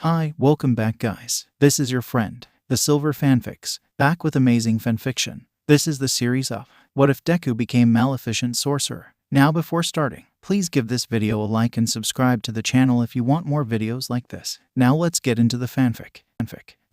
Hi, welcome back guys. This is your friend, the Silver Fanfics, back with amazing fanfiction. This is the series of What If Deku Became Maleficent Sorcerer. Now before starting, please give this video a like and subscribe to the channel if you want more videos like this. Now let's get into the fanfic.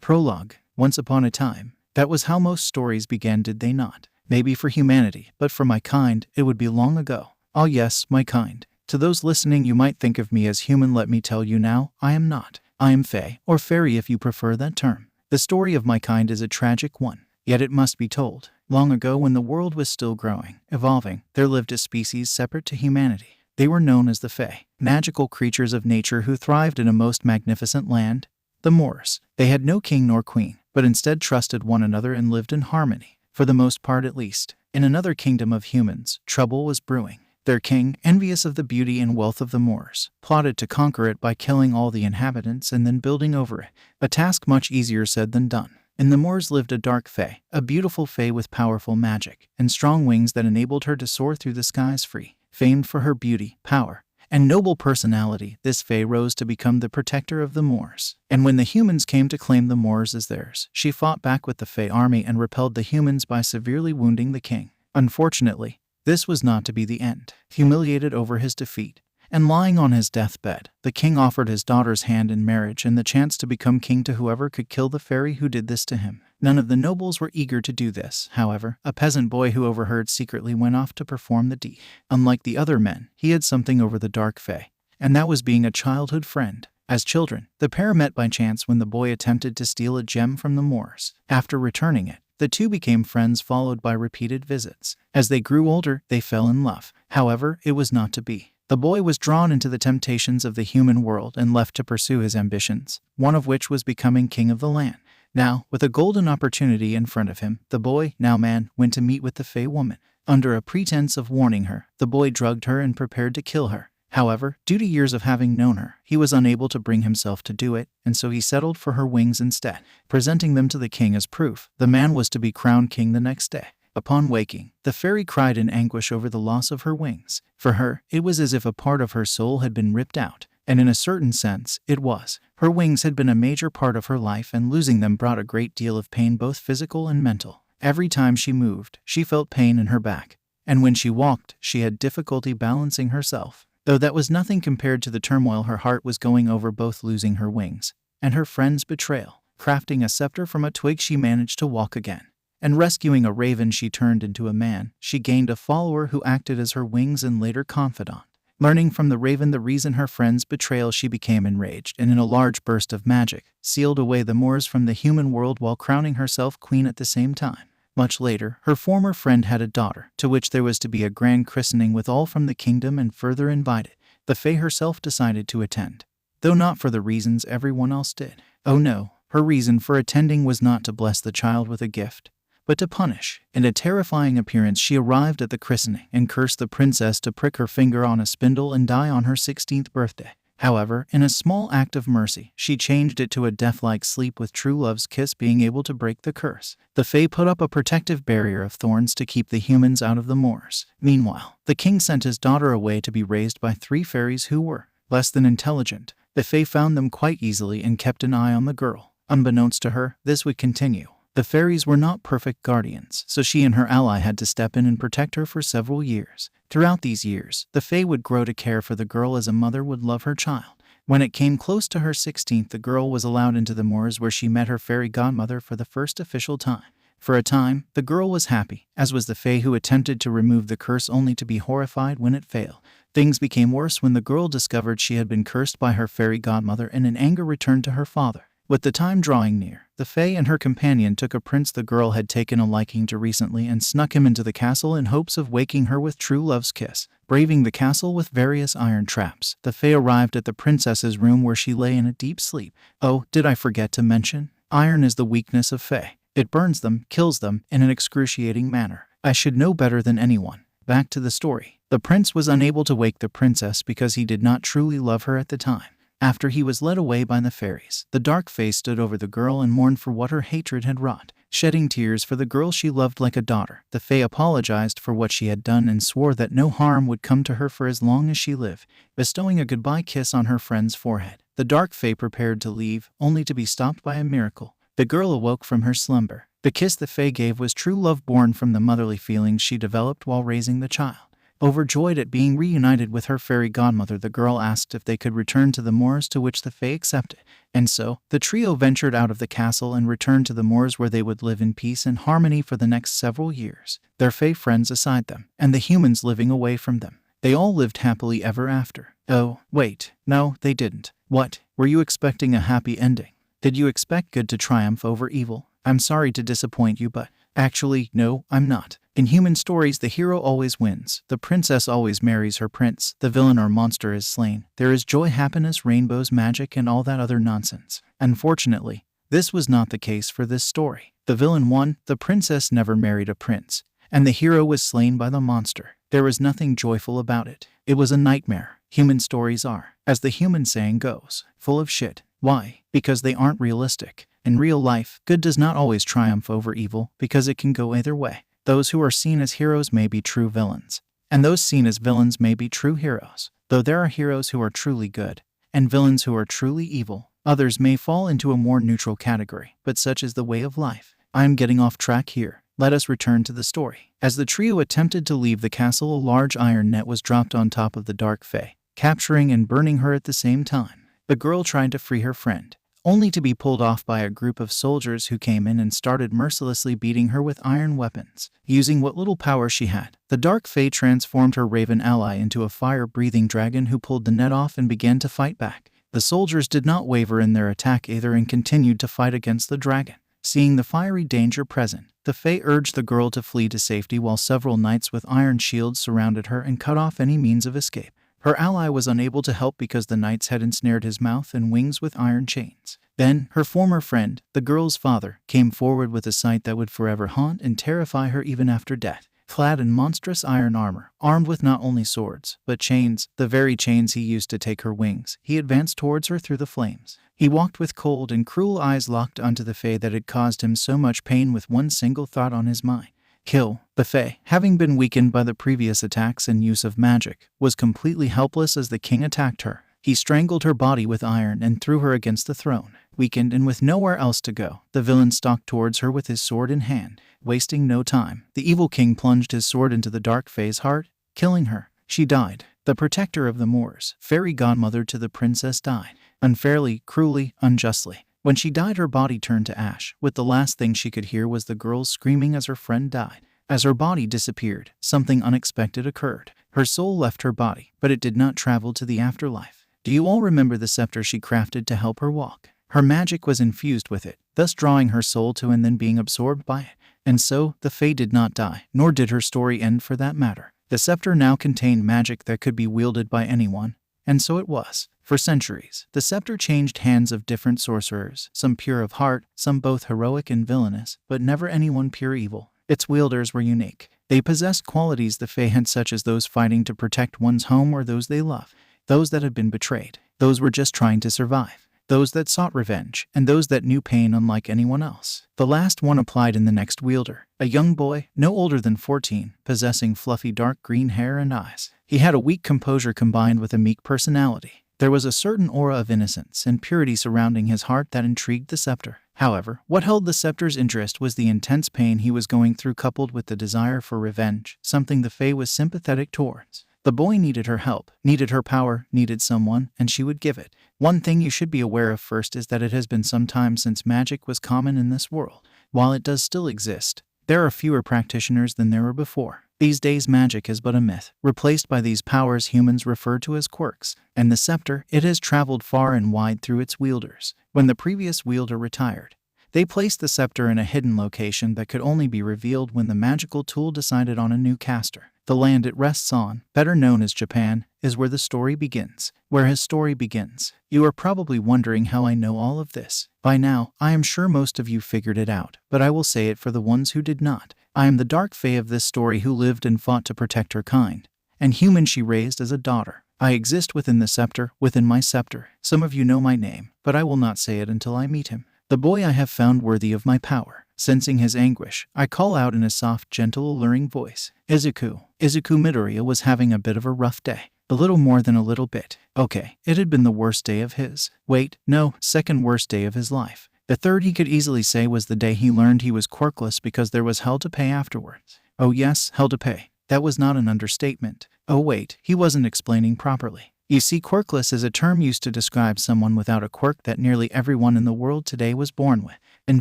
Prologue. Once upon a time, that was how most stories began, did they not? Maybe for humanity, but for my kind, it would be long ago. Oh yes, my kind. To those listening, you might think of me as human. Let me tell you now, I am not. I am fae, or fairy if you prefer that term. The story of my kind is a tragic one, yet it must be told. Long ago, when the world was still growing, evolving, there lived a species separate to humanity. They were known as the fae, magical creatures of nature who thrived in a most magnificent land, the Moors. They had no king nor queen, but instead trusted one another and lived in harmony, for the most part at least. In another kingdom of humans, trouble was brewing. Their king, envious of the beauty and wealth of the Moors, plotted to conquer it by killing all the inhabitants and then building over it, a task much easier said than done. In the Moors lived a dark fae, a beautiful fae with powerful magic and strong wings that enabled her to soar through the skies free. Famed for her beauty, power, and noble personality, this fae rose to become the protector of the Moors. And when the humans came to claim the Moors as theirs, she fought back with the fae army and repelled the humans by severely wounding the king. Unfortunately, this was not to be the end. Humiliated over his defeat, and lying on his deathbed, the king offered his daughter's hand in marriage and the chance to become king to whoever could kill the fairy who did this to him. None of the nobles were eager to do this. However, a peasant boy who overheard secretly went off to perform the deed. Unlike the other men, he had something over the dark fae, and that was being a childhood friend. As children, the pair met by chance when the boy attempted to steal a gem from the Moors. After returning it, the two became friends, followed by repeated visits. As they grew older, they fell in love. However, it was not to be. The boy was drawn into the temptations of the human world and left to pursue his ambitions, one of which was becoming king of the land. Now, with a golden opportunity in front of him, the boy, now man, went to meet with the fae woman. Under a pretense of warning her, the boy drugged her and prepared to kill her. However, due to years of having known her, he was unable to bring himself to do it, and so he settled for her wings instead, presenting them to the king as proof. The man was to be crowned king the next day. Upon waking, the fairy cried in anguish over the loss of her wings. For her, it was as if a part of her soul had been ripped out, and in a certain sense, it was. Her wings had been a major part of her life, and losing them brought a great deal of pain, both physical and mental. Every time she moved, she felt pain in her back, and when she walked, she had difficulty balancing herself. Though that was nothing compared to the turmoil her heart was going over, both losing her wings and her friend's betrayal. Crafting a scepter from a twig, she managed to walk again. And rescuing a raven, she turned into a man. She gained a follower who acted as her wings and later confidant. Learning from the raven the reason her friend's betrayal, she became enraged and in a large burst of magic, sealed away the Moors from the human world while crowning herself queen at the same time. Much later, her former friend had a daughter, to which there was to be a grand christening with all from the kingdom and further invited. The fae herself decided to attend, though not for the reasons everyone else did. Oh no, her reason for attending was not to bless the child with a gift, but to punish. In a terrifying appearance, she arrived at the christening and cursed the princess to prick her finger on a spindle and die on her 16th birthday. However, in a small act of mercy, she changed it to a death-like sleep, with true love's kiss being able to break the curse. The fae put up a protective barrier of thorns to keep the humans out of the Moors. Meanwhile, the king sent his daughter away to be raised by 3 fairies who were less than intelligent. The fae found them quite easily and kept an eye on the girl. Unbeknownst to her, this would continue. The fairies were not perfect guardians, so she and her ally had to step in and protect her for several years. Throughout these years, the fae would grow to care for the girl as a mother would love her child. When it came close to her 16th, the girl was allowed into the Moors, where she met her fairy godmother for the first official time. For a time, the girl was happy, as was the fae who attempted to remove the curse, only to be horrified when it failed. Things became worse when the girl discovered she had been cursed by her fairy godmother and in anger returned to her father. With the time drawing near, the fae and her companion took a prince the girl had taken a liking to recently and snuck him into the castle in hopes of waking her with true love's kiss. Braving the castle with various iron traps, the fae arrived at the princess's room, where she lay in a deep sleep. Oh, did I forget to mention? Iron is the weakness of fae. It burns them, kills them, in an excruciating manner. I should know better than anyone. Back to the story. The prince was unable to wake the princess because he did not truly love her at the time. After he was led away by the fairies, the dark fae stood over the girl and mourned for what her hatred had wrought. Shedding tears for the girl she loved like a daughter, the fae apologized for what she had done and swore that no harm would come to her for as long as she lived, bestowing a goodbye kiss on her friend's forehead. The dark fae prepared to leave, only to be stopped by a miracle. The girl awoke from her slumber. The kiss the fae gave was true love born from the motherly feelings she developed while raising the child. Overjoyed at being reunited with her fairy godmother, the girl asked if they could return to the moors, to which the fae accepted. And so, the trio ventured out of the castle and returned to the moors, where they would live in peace and harmony for the next several years, their fae friends aside them, and the humans living away from them. They all lived happily ever after. Oh, wait, no, they didn't. What? Were you expecting a happy ending? Did you expect good to triumph over evil? I'm sorry to disappoint you, but actually, no, I'm not. In human stories, the hero always wins. The princess always marries her prince. The villain or monster is slain. There is joy, happiness, rainbows, magic, and all that other nonsense. Unfortunately, this was not the case for this story. The villain won, the princess never married a prince, and the hero was slain by the monster. There was nothing joyful about it. It was a nightmare. Human stories are, as the human saying goes, full of shit. Why? Because they aren't realistic. In real life, good does not always triumph over evil, because it can go either way. Those who are seen as heroes may be true villains, and those seen as villains may be true heroes. Though there are heroes who are truly good, and villains who are truly evil, others may fall into a more neutral category, but such is the way of life. I am getting off track here. Let us return to the story. As the trio attempted to leave the castle, a large iron net was dropped on top of the dark fae, capturing and burning her at the same time. The girl tried to free her friend, only to be pulled off by a group of soldiers who came in and started mercilessly beating her with iron weapons. Using what little power she had, the dark fae transformed her raven ally into a fire-breathing dragon who pulled the net off and began to fight back. The soldiers did not waver in their attack either and continued to fight against the dragon. Seeing the fiery danger present, the fae urged the girl to flee to safety while several knights with iron shields surrounded her and cut off any means of escape. Her ally was unable to help because the knights had ensnared his mouth and wings with iron chains. Then, her former friend, the girl's father, came forward with a sight that would forever haunt and terrify her even after death. Clad in monstrous iron armor, armed with not only swords, but chains, the very chains he used to take her wings, he advanced towards her through the flames. He walked with cold and cruel eyes locked onto the fae that had caused him so much pain, with one single thought on his mind: kill. The fae, having been weakened by the previous attacks and use of magic, was completely helpless as the king attacked her. He strangled her body with iron and threw her against the throne. Weakened and with nowhere else to go, the villain stalked towards her with his sword in hand. Wasting no time, the evil king plunged his sword into the dark fae's heart, killing her. She died. The protector of the moors, fairy godmother to the princess, died. Unfairly, cruelly, unjustly. When she died, her body turned to ash, with the last thing she could hear was the girl's screaming as her friend died. As her body disappeared, something unexpected occurred. Her soul left her body, but it did not travel to the afterlife. Do you all remember the scepter she crafted to help her walk? Her magic was infused with it, thus drawing her soul to and then being absorbed by it. And so, the fae did not die, nor did her story end for that matter. The scepter now contained magic that could be wielded by anyone, and so it was. For centuries, the scepter changed hands of different sorcerers, some pure of heart, some both heroic and villainous, but never anyone pure evil. Its wielders were unique. They possessed qualities the fae had, such as those fighting to protect one's home or those they love, those that had been betrayed, those were just trying to survive, those that sought revenge, and those that knew pain unlike anyone else. The last one applied in the next wielder, a young boy, no older than 14, possessing fluffy dark green hair and eyes. He had a weak composure combined with a meek personality. There was a certain aura of innocence and purity surrounding his heart that intrigued the scepter. However, what held the scepter's interest was the intense pain he was going through, coupled with the desire for revenge, something the fae was sympathetic towards. The boy needed her help, needed her power, needed someone, and she would give it. One thing you should be aware of first is that it has been some time since magic was common in this world. While it does still exist, there are fewer practitioners than there were before. These days, magic is but a myth, replaced by these powers humans refer to as quirks. And the scepter, it has traveled far and wide through its wielders. When the previous wielder retired, they placed the scepter in a hidden location that could only be revealed when the magical tool decided on a new caster. The land it rests on, better known as Japan, is where the story begins. Where his story begins. You are probably wondering how I know all of this. By now, I am sure most of you figured it out, but I will say it for the ones who did not. I am the dark fae of this story who lived and fought to protect her kind, and human she raised as a daughter. I exist within the scepter, within my scepter. Some of you know my name, but I will not say it until I meet him. The boy I have found worthy of my power. Sensing his anguish, I call out in a soft, gentle, alluring voice. Izuku. Izuku Midoriya was having a bit of a rough day. A little more than a little bit. Okay, it had been the worst day of his. Wait, no, second worst day of his life. The third he could easily say was the day he learned he was quirkless because there was hell to pay afterwards. Oh yes, hell to pay. That was not an understatement. Oh wait, he wasn't explaining properly. You see, quirkless is a term used to describe someone without a quirk that nearly everyone in the world today was born with. In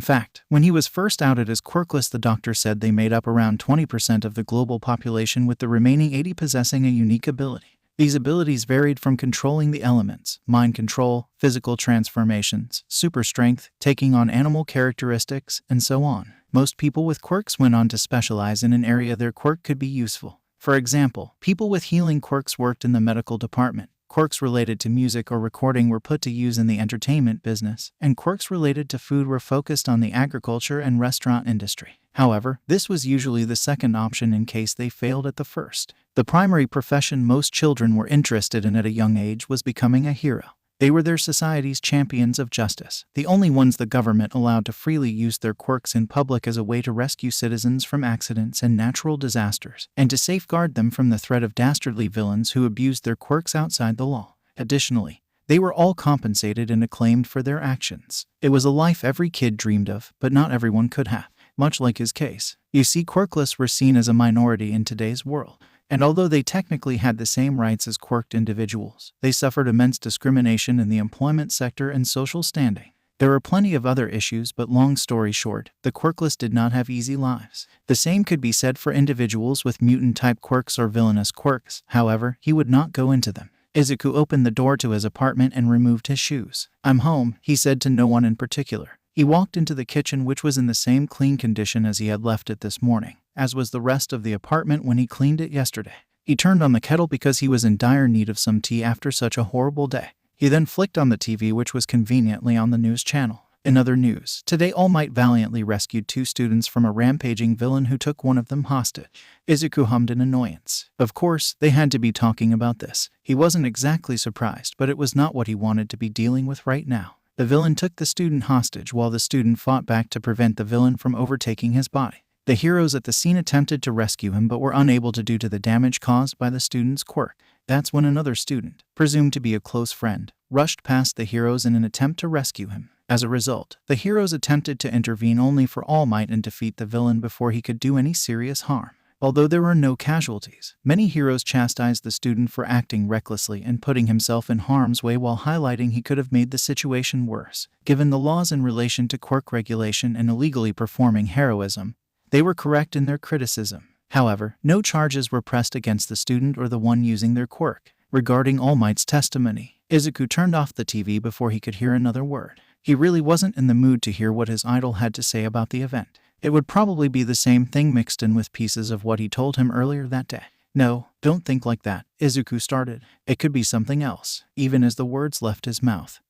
fact, when he was first outed as quirkless, the doctor said they made up around 20% of the global population, with the remaining 80% possessing a unique ability. These abilities varied from controlling the elements, mind control, physical transformations, super strength, taking on animal characteristics, and so on. Most people with quirks went on to specialize in an area their quirk could be useful. For example, people with healing quirks worked in the medical department. Quirks related to music or recording were put to use in the entertainment business, and quirks related to food were focused on the agriculture and restaurant industry. However, this was usually the second option in case they failed at the first. The primary profession most children were interested in at a young age was becoming a hero. They were their society's champions of justice, the only ones the government allowed to freely use their quirks in public as a way to rescue citizens from accidents and natural disasters, and to safeguard them from the threat of dastardly villains who abused their quirks outside the law. Additionally, they were all compensated and acclaimed for their actions. It was a life every kid dreamed of, but not everyone could have. Much like his case. You see, quirkless were seen as a minority in today's world. And although they technically had the same rights as quirked individuals, they suffered immense discrimination in the employment sector and social standing. There were plenty of other issues, but long story short, the quirkless did not have easy lives. The same could be said for individuals with mutant-type quirks or villainous quirks. However, he would not go into them. Izuku opened the door to his apartment and removed his shoes. "I'm home," he said to no one in particular. He walked into the kitchen, which was in the same clean condition as he had left it this morning, as was the rest of the apartment when he cleaned it yesterday. He turned on the kettle because he was in dire need of some tea after such a horrible day. He then flicked on the TV, which was conveniently on the news channel. In other news, today All Might valiantly rescued 2 students from a rampaging villain who took one of them hostage. Izuku hummed in annoyance. Of course, they had to be talking about this. He wasn't exactly surprised, but it was not what he wanted to be dealing with right now. The villain took the student hostage while the student fought back to prevent the villain from overtaking his body. The heroes at the scene attempted to rescue him but were unable to due to the damage caused by the student's quirk. That's when another student, presumed to be a close friend, rushed past the heroes in an attempt to rescue him. As a result, the heroes attempted to intervene only for All Might and defeat the villain before he could do any serious harm. Although there were no casualties, many heroes chastised the student for acting recklessly and putting himself in harm's way while highlighting he could have made the situation worse. Given the laws in relation to quirk regulation and illegally performing heroism, they were correct in their criticism. However, no charges were pressed against the student or the one using their quirk. Regarding All Might's testimony, Izuku turned off the TV before he could hear another word. He really wasn't in the mood to hear what his idol had to say about the event. It would probably be the same thing mixed in with pieces of what he told him earlier that day. "No, don't think like that," Izuku started. "It could be something else," even as the words left his mouth.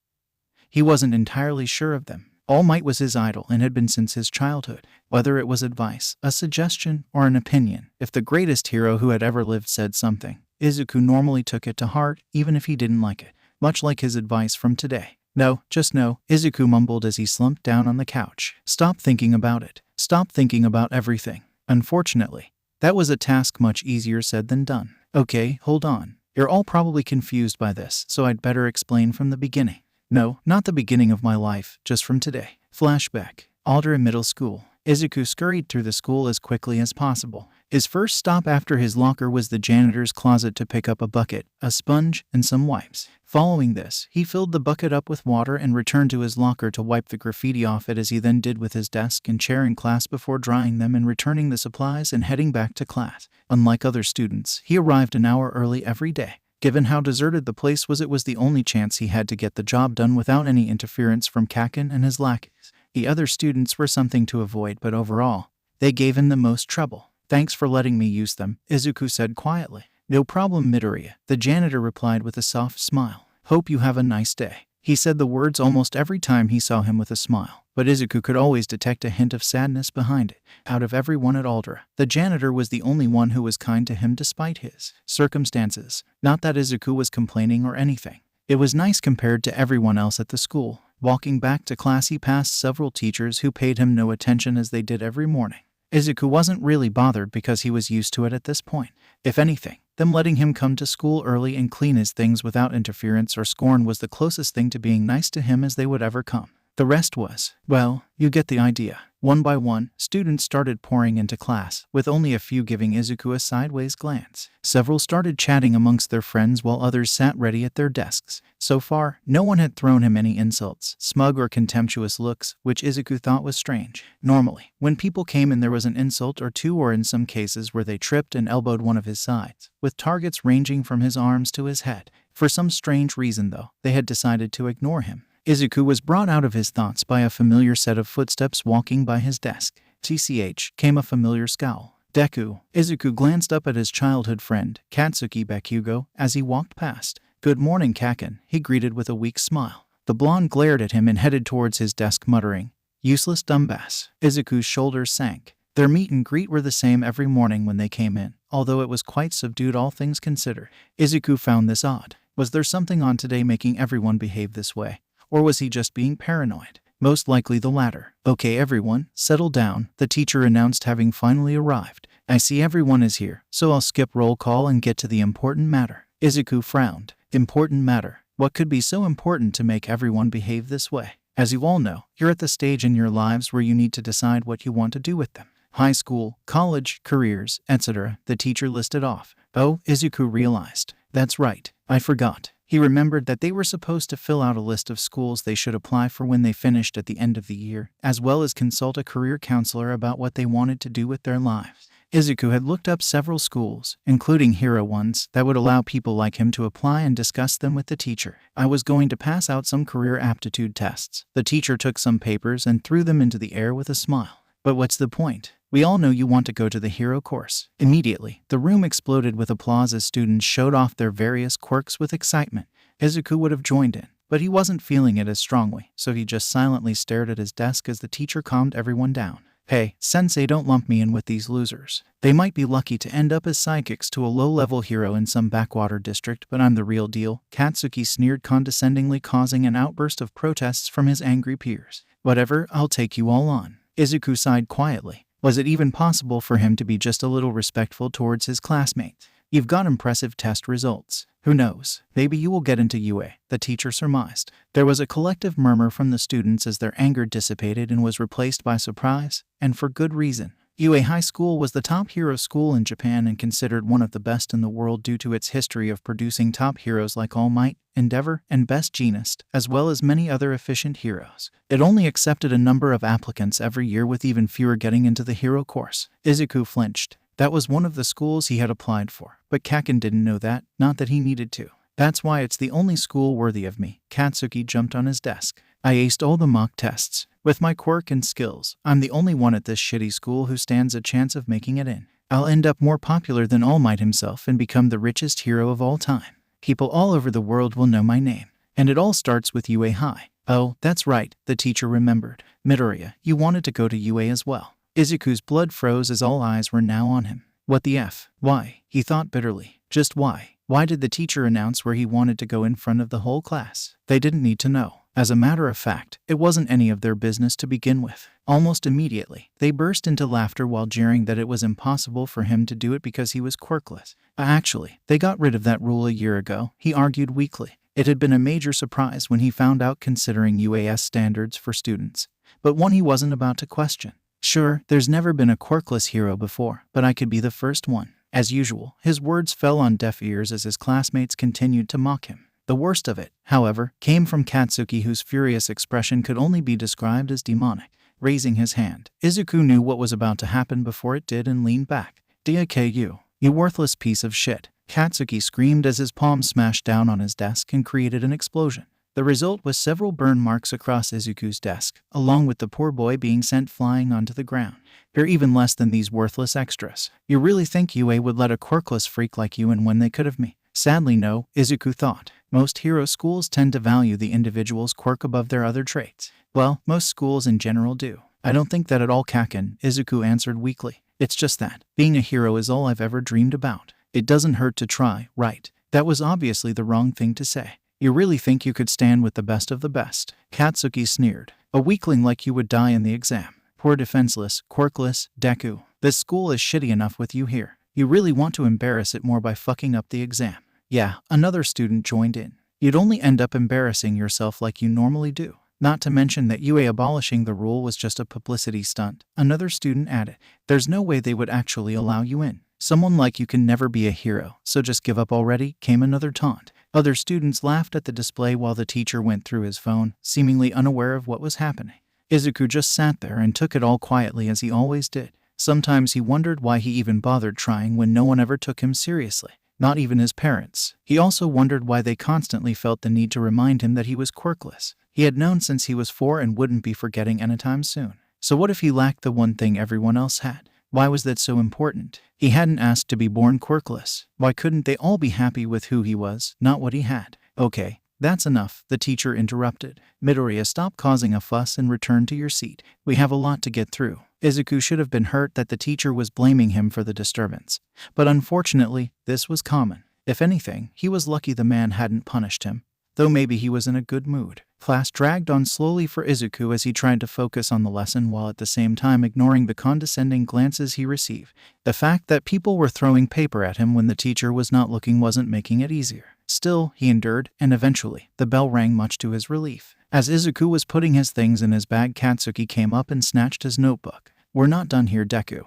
He wasn't entirely sure of them. All Might was his idol and had been since his childhood. Whether it was advice, a suggestion, or an opinion, if the greatest hero who had ever lived said something, Izuku normally took it to heart, even if he didn't like it. Much like his advice from today. "No, just no," Izuku mumbled as he slumped down on the couch. "Stop thinking about it. Stop thinking about everything." Unfortunately, that was a task much easier said than done. "Okay, hold on. You're all probably confused by this, so I'd better explain from the beginning." "No, not the beginning of my life, just from today." Flashback. Alder Middle School. Izuku scurried through the school as quickly as possible. His first stop after his locker was the janitor's closet to pick up a bucket, a sponge, and some wipes. Following this, he filled the bucket up with water and returned to his locker to wipe the graffiti off it, as he then did with his desk and chair in class before drying them and returning the supplies and heading back to class. Unlike other students, he arrived an hour early every day. Given how deserted the place was, it was the only chance he had to get the job done without any interference from Kaken and his lackeys. The other students were something to avoid, but overall, they gave him the most trouble. "Thanks for letting me use them," Izuku said quietly. "No problem, Midoriya," the janitor replied with a soft smile. "Hope you have a nice day." He said the words almost every time he saw him with a smile. but Izuku could always detect a hint of sadness behind it. Out of everyone at Aldra, the janitor was the only one who was kind to him despite his circumstances. Not that Izuku was complaining or anything. It was nice compared to everyone else at the school. Walking back to class, he passed several teachers who paid him no attention as they did every morning. Izuku wasn't really bothered because he was used to it at this point. If anything, them letting him come to school early and clean his things without interference or scorn was the closest thing to being nice to him as they would ever come. The rest was, well, you get the idea. One by one, students started pouring into class, with only a few giving Izuku a sideways glance. Several started chatting amongst their friends while others sat ready at their desks. So far, no one had thrown him any insults, smug or contemptuous looks, which Izuku thought was strange. Normally, when people came in, there was an insult or two, or in some cases where they tripped and elbowed one of his sides, with targets ranging from his arms to his head. For some strange reason, though, they had decided to ignore him. Izuku was brought out of his thoughts by a familiar set of footsteps walking by his desk. TCH came a familiar scowl. Deku. Izuku glanced up at his childhood friend, Katsuki Bakugo, as he walked past. "Good morning, Kaken," he greeted with a weak smile. The blonde glared at him and headed towards his desk, muttering, "Useless dumbass." Izuku's shoulders sank. Their meet and greet were the same every morning when they came in, although it was quite subdued, all things considered. Izuku found this odd. Was there something on today making everyone behave this way? Or was he just being paranoid? Most likely the latter. "Okay, everyone, settle down," the teacher announced, having finally arrived. "I see everyone is here, so I'll skip roll call and get to the important matter." Izuku frowned. Important matter? What could be so important to make everyone behave this way? As you all know, you're at the stage in your lives where you need to decide what you want to do with them. High school, college, careers, etc., the teacher listed off. Oh, Izuku realized. That's right, I forgot. He remembered that they were supposed to fill out a list of schools they should apply for when they finished at the end of the year, as well as consult a career counselor about what they wanted to do with their lives. Izuku had looked up several schools, including hero ones, that would allow people like him to apply and discuss them with the teacher. "I was going to pass out some career aptitude tests." The teacher took some papers and threw them into the air with a smile. "But what's the point? We all know you want to go to the hero course." Immediately, the room exploded with applause as students showed off their various quirks with excitement. Izuku would have joined in, but he wasn't feeling it as strongly, so he just silently stared at his desk as the teacher calmed everyone down. "Hey, sensei, don't lump me in with these losers. They might be lucky to end up as sidekicks to a low-level hero in some backwater district, but I'm the real deal," Katsuki sneered condescendingly, causing an outburst of protests from his angry peers. "Whatever, I'll take you all on." Izuku sighed quietly. Was it even possible for him to be just a little respectful towards his classmates? "You've got impressive test results. Who knows, maybe you will get into UA," the teacher surmised. There was a collective murmur from the students as their anger dissipated and was replaced by surprise, and for good reason. UA High School was the top hero school in Japan and considered one of the best in the world due to its history of producing top heroes like All Might, Endeavor, and Best Jeanist, as well as many other efficient heroes. It only accepted a number of applicants every year, with even fewer getting into the hero course. Izuku flinched. That was one of the schools he had applied for, but Kaken didn't know that, not that he needed to. "That's why it's the only school worthy of me." Katsuki jumped on his desk. "I aced all the mock tests. With my quirk and skills, I'm the only one at this shitty school who stands a chance of making it in. I'll end up more popular than All Might himself and become the richest hero of all time. People all over the world will know my name. And it all starts with UA High." "Oh, that's right," the teacher remembered. "Midoriya, you wanted to go to UA as well." Izuku's blood froze as all eyes were now on him. What the F? Why? He thought bitterly. Just why? Why did the teacher announce where he wanted to go in front of the whole class? They didn't need to know. As a matter of fact, it wasn't any of their business to begin with. Almost immediately, they burst into laughter while jeering that it was impossible for him to do it because he was quirkless. Actually, they got rid of that rule a year ago, he argued weakly. It had been a major surprise when he found out, considering UAS standards for students, but one he wasn't about to question. "Sure, there's never been a quirkless hero before, but I could be the first one." As usual, his words fell on deaf ears as his classmates continued to mock him. The worst of it, however, came from Katsuki, whose furious expression could only be described as demonic. Raising his hand, Izuku knew what was about to happen before it did and leaned back. "Deku, you worthless piece of shit," Katsuki screamed as his palm smashed down on his desk and created an explosion. The result was several burn marks across Izuku's desk, along with the poor boy being sent flying onto the ground. "You're even less than these worthless extras. You really think UA would let a quirkless freak like you in when they could have me?" Sadly no, Izuku thought. Most hero schools tend to value the individual's quirk above their other traits. Well, most schools in general do. I don't think that at all, Kaken, Izuku answered weakly. It's just that being a hero is all I've ever dreamed about. It doesn't hurt to try, right? That was obviously the wrong thing to say. You really think you could stand with the best of the best? Katsuki sneered. A weakling like you would die in the exam. Poor defenseless, quirkless, Deku. This school is shitty enough with you here. You really want to embarrass it more by fucking up the exam. Yeah, another student joined in. You'd only end up embarrassing yourself like you normally do. Not to mention that UA abolishing the rule was just a publicity stunt. Another student added. There's no way they would actually allow you in. Someone like you can never be a hero, so just give up already, came another taunt. Other students laughed at the display while the teacher went through his phone, seemingly unaware of what was happening. Izuku just sat there and took it all quietly as he always did. Sometimes he wondered why he even bothered trying when no one ever took him seriously. Not even his parents. He also wondered why they constantly felt the need to remind him that he was quirkless. He had known since he was 4 and wouldn't be forgetting anytime soon. So what if he lacked the one thing everyone else had? Why was that so important? He hadn't asked to be born quirkless. Why couldn't they all be happy with who he was, not what he had? Okay, that's enough, the teacher interrupted. Midoriya, stop causing a fuss and return to your seat. We have a lot to get through. Izuku should have been hurt that the teacher was blaming him for the disturbance. But unfortunately, this was common. If anything, he was lucky the man hadn't punished him. Though maybe he was in a good mood. Class dragged on slowly for Izuku as he tried to focus on the lesson while at the same time ignoring the condescending glances he received. The fact that people were throwing paper at him when the teacher was not looking wasn't making it easier. Still, he endured, and eventually, the bell rang much to his relief. As Izuku was putting his things in his bag, Katsuki came up and snatched his notebook. We're not done here, Deku,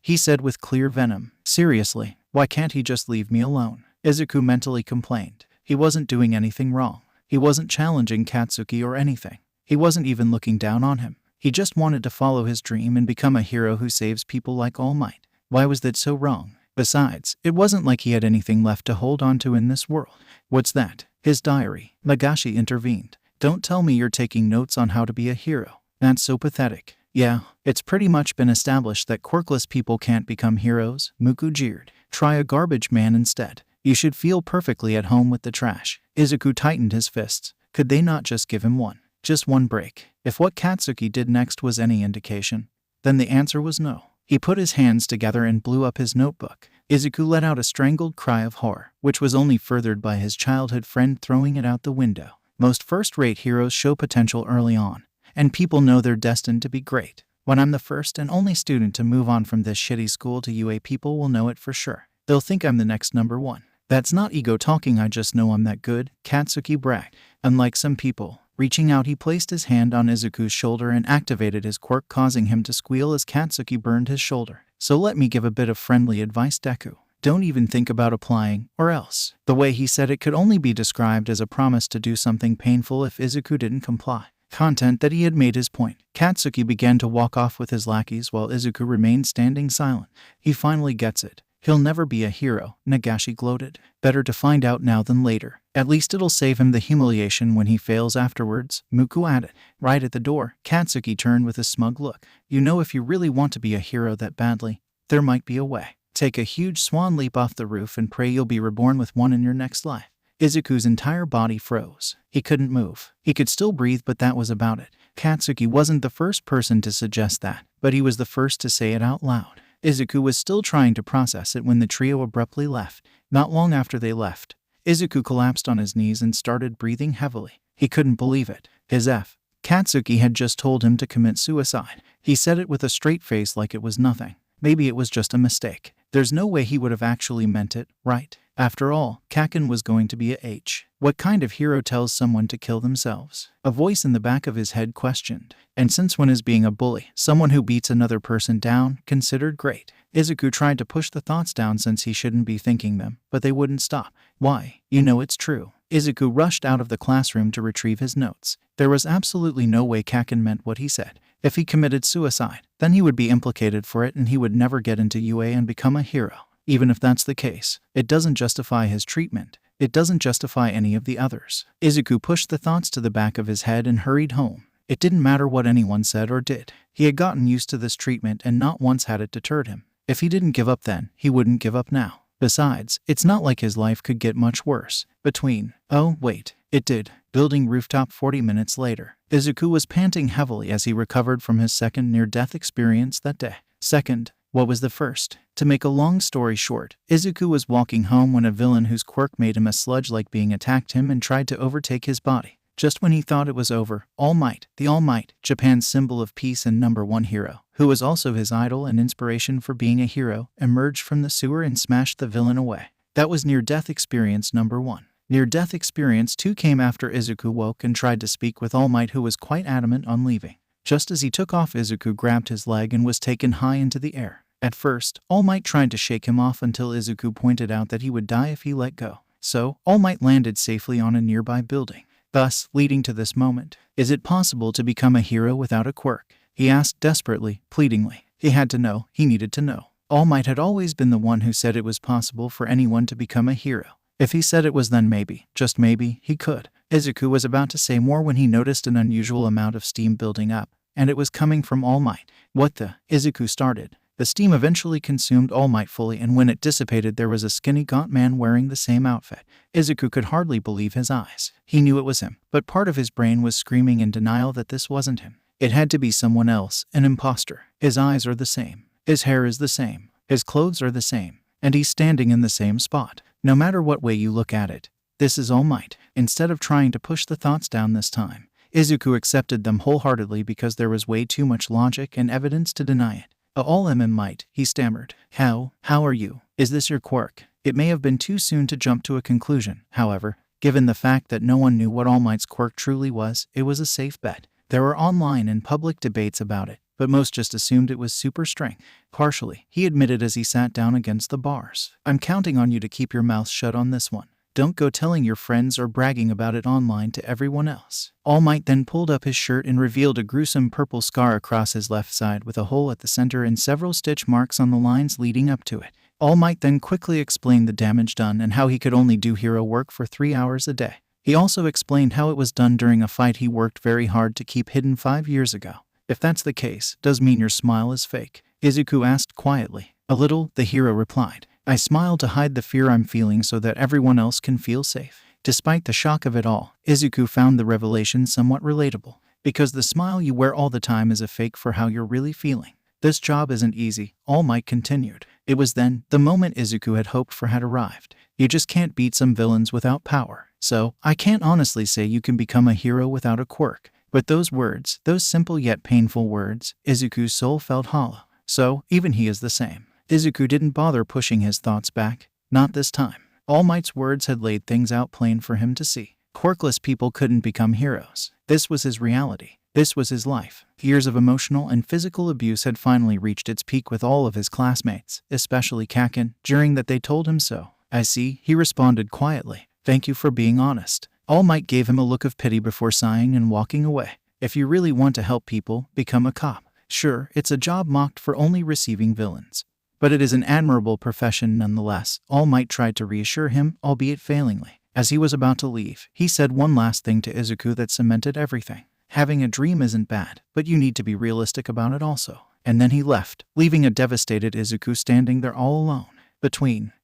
he said with clear venom. Seriously, why can't he just leave me alone? Izuku mentally complained. He wasn't doing anything wrong. He wasn't challenging Katsuki or anything. He wasn't even looking down on him. He just wanted to follow his dream and become a hero who saves people like All Might. Why was that so wrong? Besides, it wasn't like he had anything left to hold on to in this world. What's that? His diary. Nagashi intervened. Don't tell me you're taking notes on how to be a hero. That's so pathetic. Yeah, it's pretty much been established that quirkless people can't become heroes, Muku jeered. Try a garbage man instead. You should feel perfectly at home with the trash. Izuku tightened his fists. Could they not just give him one? Just one break? If what Katsuki did next was any indication, then the answer was no. He put his hands together and blew up his notebook. Izuku let out a strangled cry of horror, which was only furthered by his childhood friend throwing it out the window. Most first-rate heroes show potential early on, and people know they're destined to be great. When I'm the first and only student to move on from this shitty school to UA, people will know it for sure. They'll think I'm the next number one. That's not ego talking, I just know I'm that good, Katsuki bragged. Unlike some people, reaching out, he placed his hand on Izuku's shoulder and activated his quirk, causing him to squeal as Katsuki burned his shoulder. So let me give a bit of friendly advice, Deku. Don't even think about applying, or else. The way he said it could only be described as a promise to do something painful if Izuku didn't comply. Content that he had made his point. Katsuki began to walk off with his lackeys while Izuku remained standing silent. He finally gets it. He'll never be a hero, Nagashi gloated. Better to find out now than later. At least it'll save him the humiliation when he fails afterwards, Muku added. Right at the door, Katsuki turned with a smug look. You know, if you really want to be a hero that badly, there might be a way. Take a huge swan leap off the roof and pray you'll be reborn with one in your next life. Izuku's entire body froze. He couldn't move. He could still breathe, but that was about it. Katsuki wasn't the first person to suggest that, but he was the first to say it out loud. Izuku was still trying to process it when the trio abruptly left. Not long after they left, Izuku collapsed on his knees and started breathing heavily. He couldn't believe it. Katsuki had just told him to commit suicide. He said it with a straight face like it was nothing. Maybe it was just a mistake. There's no way he would have actually meant it, right? After all, Kaken was going to be a H. What kind of hero tells someone to kill themselves? A voice in the back of his head questioned. And since when is being a bully, someone who beats another person down, considered great? Izuku tried to push the thoughts down since he shouldn't be thinking them, but they wouldn't stop. Why? You know it's true. Izuku rushed out of the classroom to retrieve his notes. There was absolutely no way Kaken meant what he said. If he committed suicide, then he would be implicated for it and he would never get into UA and become a hero. Even if that's the case, it doesn't justify his treatment. It doesn't justify any of the others. Izuku pushed the thoughts to the back of his head and hurried home. It didn't matter what anyone said or did. He had gotten used to this treatment and not once had it deterred him. If he didn't give up then, he wouldn't give up now. Besides, it's not like his life could get much worse. Oh, wait, it did. Building rooftop 40 minutes later. Izuku was panting heavily as he recovered from his second near-death experience that day. Second, what was the first? To make a long story short, Izuku was walking home when a villain whose quirk made him a sludge-like being attacked him and tried to overtake his body. Just when he thought it was over, All Might, the All Might, Japan's symbol of peace and #1 hero, who was also his idol and inspiration for being a hero, emerged from the sewer and smashed the villain away. That was near-death experience number 1. Near-death experience 2 came after Izuku woke and tried to speak with All Might, who was quite adamant on leaving. Just as he took off, Izuku grabbed his leg and was taken high into the air. At first, All Might tried to shake him off until Izuku pointed out that he would die if he let go. So, All Might landed safely on a nearby building, thus leading to this moment. Is it possible to become a hero without a quirk? He asked desperately, pleadingly. He had to know, he needed to know. All Might had always been the one who said it was possible for anyone to become a hero. If he said it was, then maybe, just maybe, he could. Izuku was about to say more when he noticed an unusual amount of steam building up, and it was coming from All Might. What the? Izuku started. The steam eventually consumed All Might fully, and when it dissipated there was a skinny gaunt man wearing the same outfit. Izuku could hardly believe his eyes. He knew it was him, but part of his brain was screaming in denial that this wasn't him. It had to be someone else, an imposter. His eyes are the same. His hair is the same. His clothes are the same. And he's standing in the same spot. No matter what way you look at it, this is All Might. Instead of trying to push the thoughts down this time, Izuku accepted them wholeheartedly because there was way too much logic and evidence to deny it. All Might, he stammered. How are you? Is this your quirk? It may have been too soon to jump to a conclusion. However, given the fact that no one knew what All Might's quirk truly was, it was a safe bet. There were online and public debates about it, but most just assumed it was super strength. Partially, he admitted as he sat down against the bars. I'm counting on you to keep your mouth shut on this one. Don't go telling your friends or bragging about it online to everyone else. All Might then pulled up his shirt and revealed a gruesome purple scar across his left side with a hole at the center and several stitch marks on the lines leading up to it. All Might then quickly explained the damage done and how he could only do hero work for 3 hours a day. He also explained how it was done during a fight he worked very hard to keep hidden 5 years ago. If that's the case, does mean your smile is fake? Izuku asked quietly. A little, the hero replied. I smile to hide the fear I'm feeling so that everyone else can feel safe. Despite the shock of it all, Izuku found the revelation somewhat relatable. Because the smile you wear all the time is a fake for how you're really feeling. This job isn't easy, All Might continued. It was then, the moment Izuku had hoped for had arrived. You just can't beat some villains without power. So, I can't honestly say you can become a hero without a quirk. But those words, those simple yet painful words, Izuku's soul felt hollow. So, even he is the same. Izuku didn't bother pushing his thoughts back. Not this time. All Might's words had laid things out plain for him to see. Quirkless people couldn't become heroes. This was his reality. This was his life. Years of emotional and physical abuse had finally reached its peak with all of his classmates, especially Kaken, during that they told him so. I see, he responded quietly. Thank you for being honest. All Might gave him a look of pity before sighing and walking away. If you really want to help people, become a cop. Sure, it's a job mocked for only receiving villains. But it is an admirable profession nonetheless. All Might tried to reassure him, albeit failingly. As he was about to leave, he said one last thing to Izuku that cemented everything. Having a dream isn't bad, but you need to be realistic about it also. And then he left, leaving a devastated Izuku standing there all alone.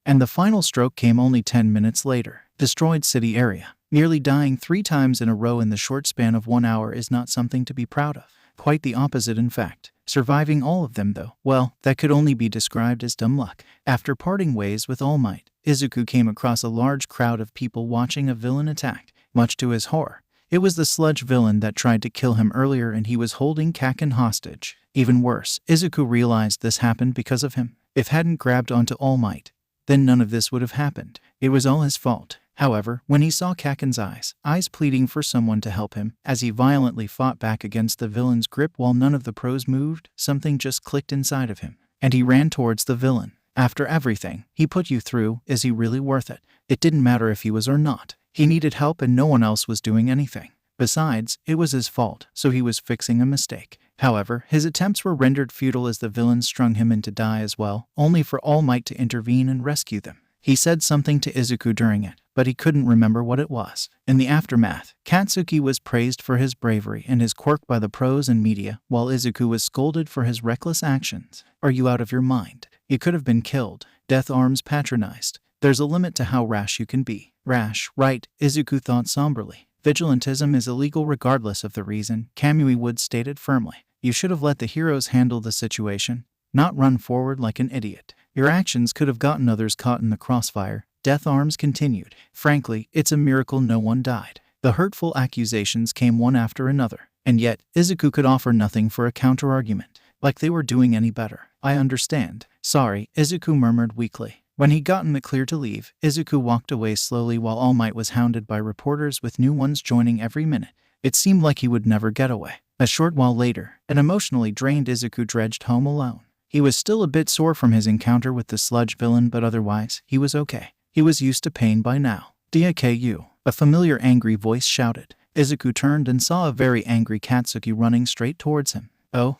And the final stroke came only 10 minutes later. Destroyed city area. Nearly dying 3 times in a row in the short span of 1 hour is not something to be proud of. Quite the opposite, in fact. Surviving all of them, though, well, that could only be described as dumb luck. After parting ways with All Might, Izuku came across a large crowd of people watching a villain attack. Much to his horror, it was the sludge villain that tried to kill him earlier, and he was holding Kaken hostage. Even worse, Izuku realized this happened because of him. If hadn't grabbed onto All Might, then none of this would have happened. It was all his fault. However, when he saw Kaken's eyes pleading for someone to help him, as he violently fought back against the villain's grip while none of the pros moved, something just clicked inside of him, and he ran towards the villain. After everything he put you through, is he really worth it? It didn't matter if he was or not. He needed help and no one else was doing anything. Besides, it was his fault, so he was fixing a mistake. However, his attempts were rendered futile as the villain strung him in to die as well, only for All Might to intervene and rescue them. He said something to Izuku during it, but he couldn't remember what it was. In the aftermath, Katsuki was praised for his bravery and his quirk by the pros and media, while Izuku was scolded for his reckless actions. Are you out of your mind? You could have been killed. Death Arms patronized. There's a limit to how rash you can be. Rash, right, Izuku thought somberly. Vigilantism is illegal regardless of the reason, Kamui Wood stated firmly. You should have let the heroes handle the situation, not run forward like an idiot. Your actions could have gotten others caught in the crossfire. Death Arms continued. Frankly, it's a miracle no one died. The hurtful accusations came one after another, and yet Izuku could offer nothing for a counter-argument, like they were doing any better. I understand. Sorry, Izuku murmured weakly. When he'd gotten the clear to leave, Izuku walked away slowly while All Might was hounded by reporters with new ones joining every minute. It seemed like he would never get away. A short while later, an emotionally drained Izuku dredged home alone. He was still a bit sore from his encounter with the sludge villain, but otherwise, he was okay. He was used to pain by now. Deku, a familiar angry voice shouted. Izuku turned and saw a very angry Katsuki running straight towards him. Oh,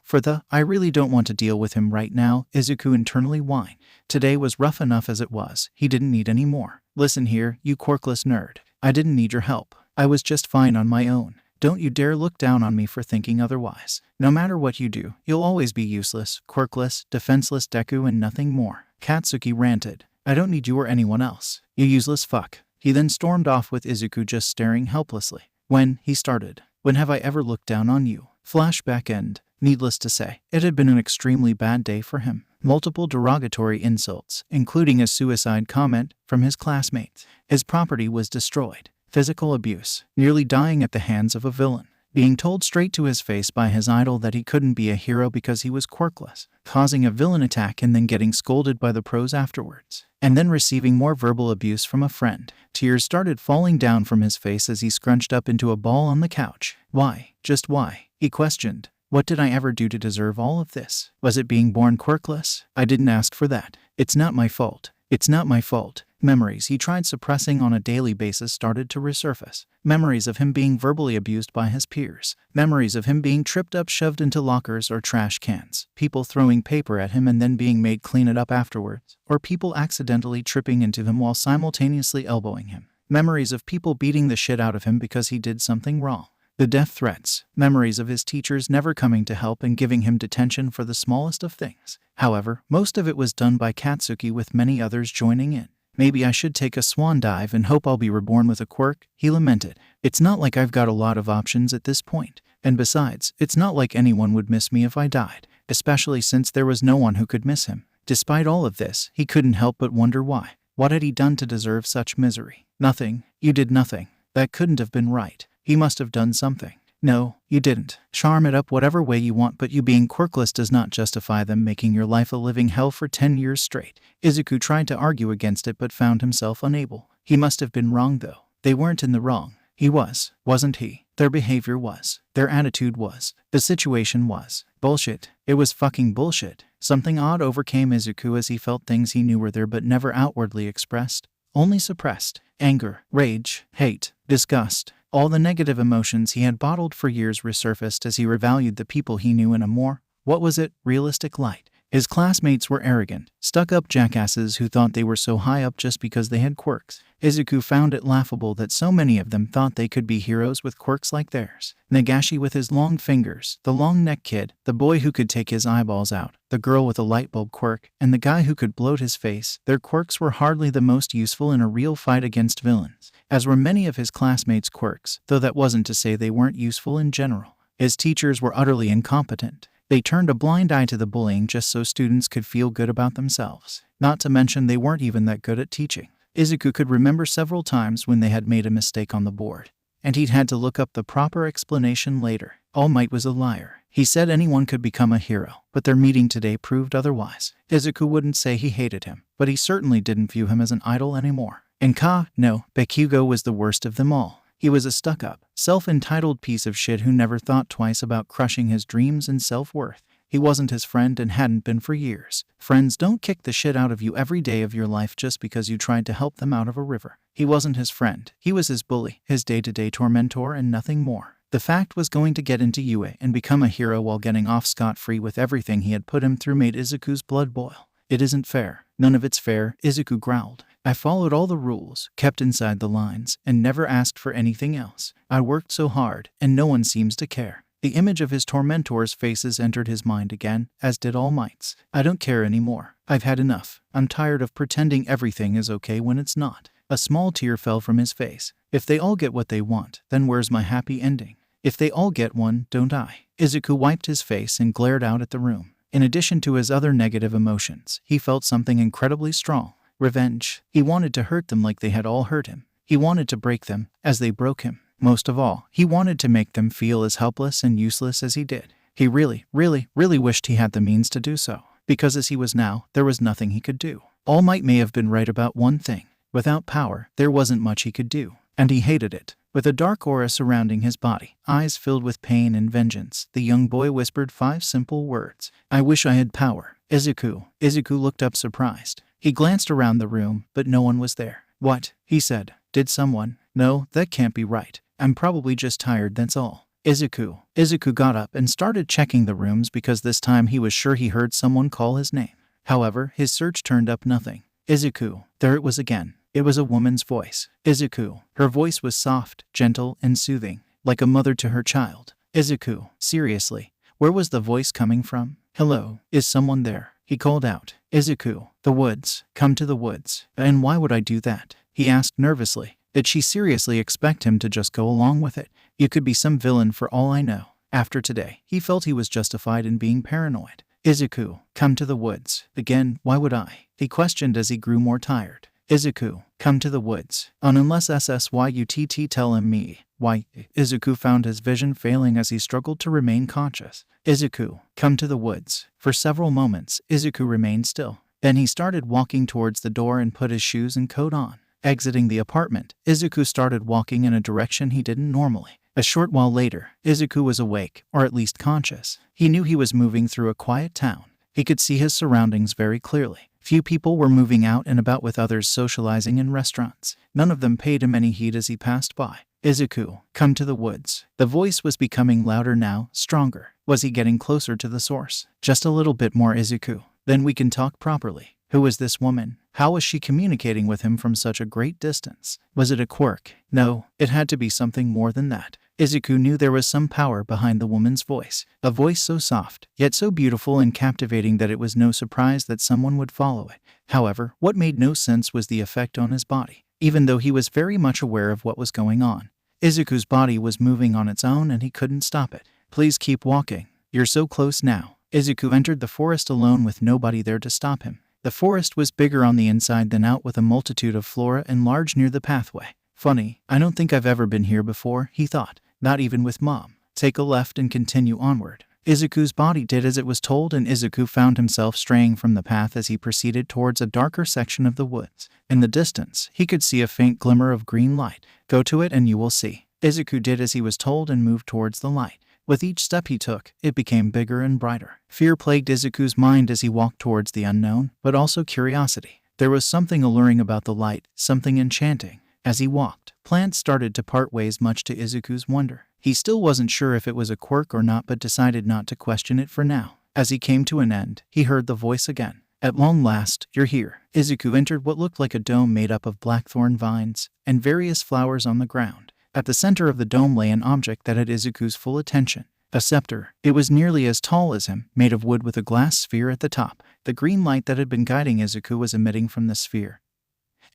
I really don't want to deal with him right now, Izuku internally whined. Today was rough enough as it was. He didn't need any more. Listen here, you quirkless nerd. I didn't need your help. I was just fine on my own. Don't you dare look down on me for thinking otherwise. No matter what you do, you'll always be useless, quirkless, defenseless Deku and nothing more. Katsuki ranted. I don't need you or anyone else. You useless fuck. He then stormed off with Izuku just staring helplessly. When have I ever looked down on you? Flashback end. Needless to say, it had been an extremely bad day for him. Multiple derogatory insults, including a suicide comment from his classmates. His property was destroyed. Physical abuse, nearly dying at the hands of a villain. Being told straight to his face by his idol that he couldn't be a hero because he was quirkless. Causing a villain attack and then getting scolded by the pros afterwards. And then receiving more verbal abuse from a friend. Tears started falling down from his face as he scrunched up into a ball on the couch. Why? Just why? He questioned. What did I ever do to deserve all of this? Was it being born quirkless? I didn't ask for that. It's not my fault. It's not my fault. Memories he tried suppressing on a daily basis started to resurface. Memories of him being verbally abused by his peers. Memories of him being tripped up, shoved into lockers or trash cans. People throwing paper at him and then being made clean it up afterwards. Or people accidentally tripping into him while simultaneously elbowing him. Memories of people beating the shit out of him because he did something wrong. The death threats. Memories of his teachers never coming to help and giving him detention for the smallest of things. However, most of it was done by Katsuki with many others joining in. Maybe I should take a swan dive and hope I'll be reborn with a quirk, he lamented. It's not like I've got a lot of options at this point. And besides, it's not like anyone would miss me if I died, especially since there was no one who could miss him. Despite all of this, he couldn't help but wonder why. What had he done to deserve such misery? Nothing. You did nothing. That couldn't have been right. He must have done something. No, you didn't. Charm it up whatever way you want, but you being quirkless does not justify them making your life a living hell for 10 years straight. Izuku tried to argue against it but found himself unable. He must have been wrong though. They weren't in the wrong. He was, wasn't he? Their behavior was. Their attitude was. The situation was. Bullshit. It was fucking bullshit. Something odd overcame Izuku as he felt things he knew were there but never outwardly expressed. Only suppressed. Anger, rage, hate, disgust. All the negative emotions he had bottled for years resurfaced as he revalued the people he knew in a more, realistic light. His classmates were arrogant, stuck-up jackasses who thought they were so high up just because they had quirks. Izuku found it laughable that so many of them thought they could be heroes with quirks like theirs. Nagashi with his long fingers, the long-neck kid, the boy who could take his eyeballs out, the girl with a lightbulb quirk, and the guy who could bloat his face. Their quirks were hardly the most useful in a real fight against villains, as were many of his classmates' quirks, though that wasn't to say they weren't useful in general. His teachers were utterly incompetent. They turned a blind eye to the bullying just so students could feel good about themselves. Not to mention they weren't even that good at teaching. Izuku could remember several times when they had made a mistake on the board, and he'd had to look up the proper explanation later. All Might was a liar. He said anyone could become a hero, but their meeting today proved otherwise. Izuku wouldn't say he hated him, but he certainly didn't view him as an idol anymore. And Bakugo was the worst of them all. He was a stuck-up, self-entitled piece of shit who never thought twice about crushing his dreams and self-worth. He wasn't his friend and hadn't been for years. Friends don't kick the shit out of you every day of your life just because you tried to help them out of a river. He wasn't his friend. He was his bully, his day-to-day tormentor and nothing more. The fact was going to get into UA and become a hero while getting off scot-free with everything he had put him through made Izuku's blood boil. It isn't fair. None of it's fair, Izuku growled. I followed all the rules, kept inside the lines, and never asked for anything else. I worked so hard, and no one seems to care. The image of his tormentors' faces entered his mind again, as did All Might's. I don't care anymore. I've had enough. I'm tired of pretending everything is okay when it's not. A small tear fell from his face. If they all get what they want, then where's my happy ending? If they all get one, don't I? Izuku wiped his face and glared out at the room. In addition to his other negative emotions, he felt something incredibly strong. Revenge. He wanted to hurt them like they had all hurt him. He wanted to break them, as they broke him. Most of all, he wanted to make them feel as helpless and useless as he did. He really wished he had the means to do so. Because as he was now, there was nothing he could do. All Might may have been right about one thing. Without power, there wasn't much he could do. And he hated it. With a dark aura surrounding his body, eyes filled with pain and vengeance, the young boy whispered 5 simple words. I wish I had power. Izuku. Izuku looked up surprised. He glanced around the room, but no one was there. What? He said. Did someone? No, that can't be right. I'm probably just tired, that's all. Izuku. Izuku got up and started checking the rooms because this time he was sure he heard someone call his name. However, his search turned up nothing. Izuku. There it was again. It was a woman's voice. Izuku. Her voice was soft, gentle, and soothing, like a mother to her child. Izuku. Seriously. Where was the voice coming from? Hello, is someone there? He called out. Izuku. The woods. Come to the woods. And why would I do that? He asked nervously. Did she seriously expect him to just go along with it? You could be some villain for all I know. After today, he felt he was justified in being paranoid. Izuku. Come to the woods. Again, why would I? He questioned as he grew more tired. Izuku. Come to the woods. Unless SSYUTT tell him me. Why? Izuku found his vision failing as he struggled to remain conscious. Izuku. Come to the woods. For several moments, Izuku remained still. Then he started walking towards the door and put his shoes and coat on. Exiting the apartment, Izuku started walking in a direction he didn't normally. A short while later, Izuku was awake, or at least conscious. He knew he was moving through a quiet town. He could see his surroundings very clearly. Few people were moving out and about with others socializing in restaurants. None of them paid him any heed as he passed by. Izuku. Come to the woods. The voice was becoming louder now, stronger. Was he getting closer to the source? Just a little bit more, Izuku. Then we can talk properly. Who was this woman? How was she communicating with him from such a great distance? Was it a quirk? No, it had to be something more than that. Izuku knew there was some power behind the woman's voice. A voice so soft, yet so beautiful and captivating that it was no surprise that someone would follow it. However, what made no sense was the effect on his body. Even though he was very much aware of what was going on, Izuku's body was moving on its own and he couldn't stop it. Please keep walking. You're so close now. Izuku entered the forest alone with nobody there to stop him. The forest was bigger on the inside than out with a multitude of flora and large near the pathway. Funny, I don't think I've ever been here before, he thought. Not even with Mom. Take a left and continue onward. Izuku's body did as it was told and Izuku found himself straying from the path as he proceeded towards a darker section of the woods. In the distance, he could see a faint glimmer of green light. Go to it and you will see. Izuku did as he was told and moved towards the light. With each step he took, it became bigger and brighter. Fear plagued Izuku's mind as he walked towards the unknown, but also curiosity. There was something alluring about the light, something enchanting. As he walked, plants started to part ways much to Izuku's wonder. He still wasn't sure if it was a quirk or not but decided not to question it for now. As he came to an end, he heard the voice again. At long last, you're here. Izuku entered what looked like a dome made up of blackthorn vines and various flowers on the ground. At the center of the dome lay an object that had Izuku's full attention. A scepter. It was nearly as tall as him, made of wood with a glass sphere at the top. The green light that had been guiding Izuku was emitting from the sphere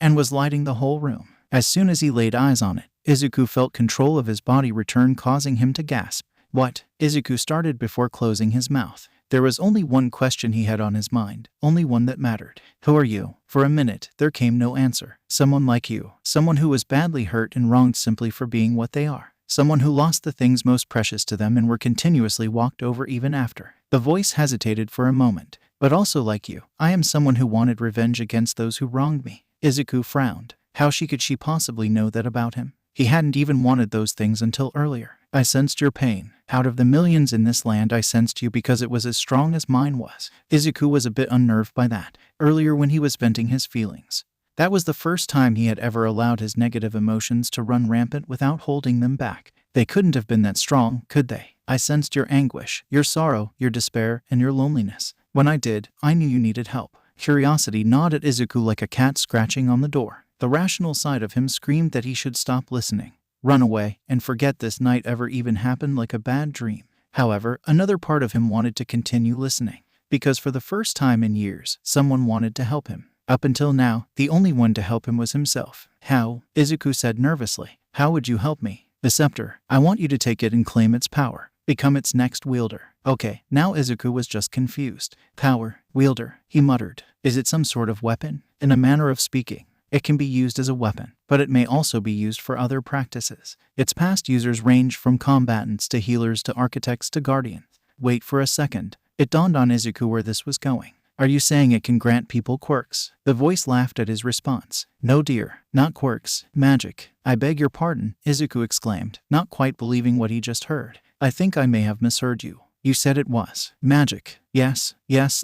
and was lighting the whole room. As soon as he laid eyes on it, Izuku felt control of his body return, causing him to gasp. What? Izuku started before closing his mouth. There was only one question he had on his mind, only one that mattered. Who are you? For a minute, there came no answer. Someone like you. Someone who was badly hurt and wronged simply for being what they are. Someone who lost the things most precious to them and were continuously walked over even after. The voice hesitated for a moment. But also like you, I am someone who wanted revenge against those who wronged me. Izuku frowned. How could she possibly know that about him? He hadn't even wanted those things until earlier. I sensed your pain. Out of the millions in this land, I sensed you because it was as strong as mine was. Izuku was a bit unnerved by that. Earlier when he was venting his feelings, that was the first time he had ever allowed his negative emotions to run rampant without holding them back. They couldn't have been that strong, could they? I sensed your anguish, your sorrow, your despair, and your loneliness. When I did, I knew you needed help. Curiosity gnawed at Izuku like a cat scratching on the door. The rational side of him screamed that he should stop listening, run away, and forget this night ever even happened like a bad dream. However, another part of him wanted to continue listening, because for the first time in years, someone wanted to help him. Up until now, the only one to help him was himself. How? Izuku said nervously. How would you help me? The scepter. I want you to take it and claim its power. Become its next wielder. Okay, now Izuku was just confused. Power, wielder, he muttered. Is it some sort of weapon? In a manner of speaking, it can be used as a weapon, but it may also be used for other practices. Its past users range from combatants to healers to architects to guardians. Wait for a second. It dawned on Izuku where this was going. Are you saying it can grant people quirks? The voice laughed at his response. No dear, not quirks, magic. I beg your pardon, Izuku exclaimed, not quite believing what he just heard. I think I may have misheard you. You said it was magic. Yes,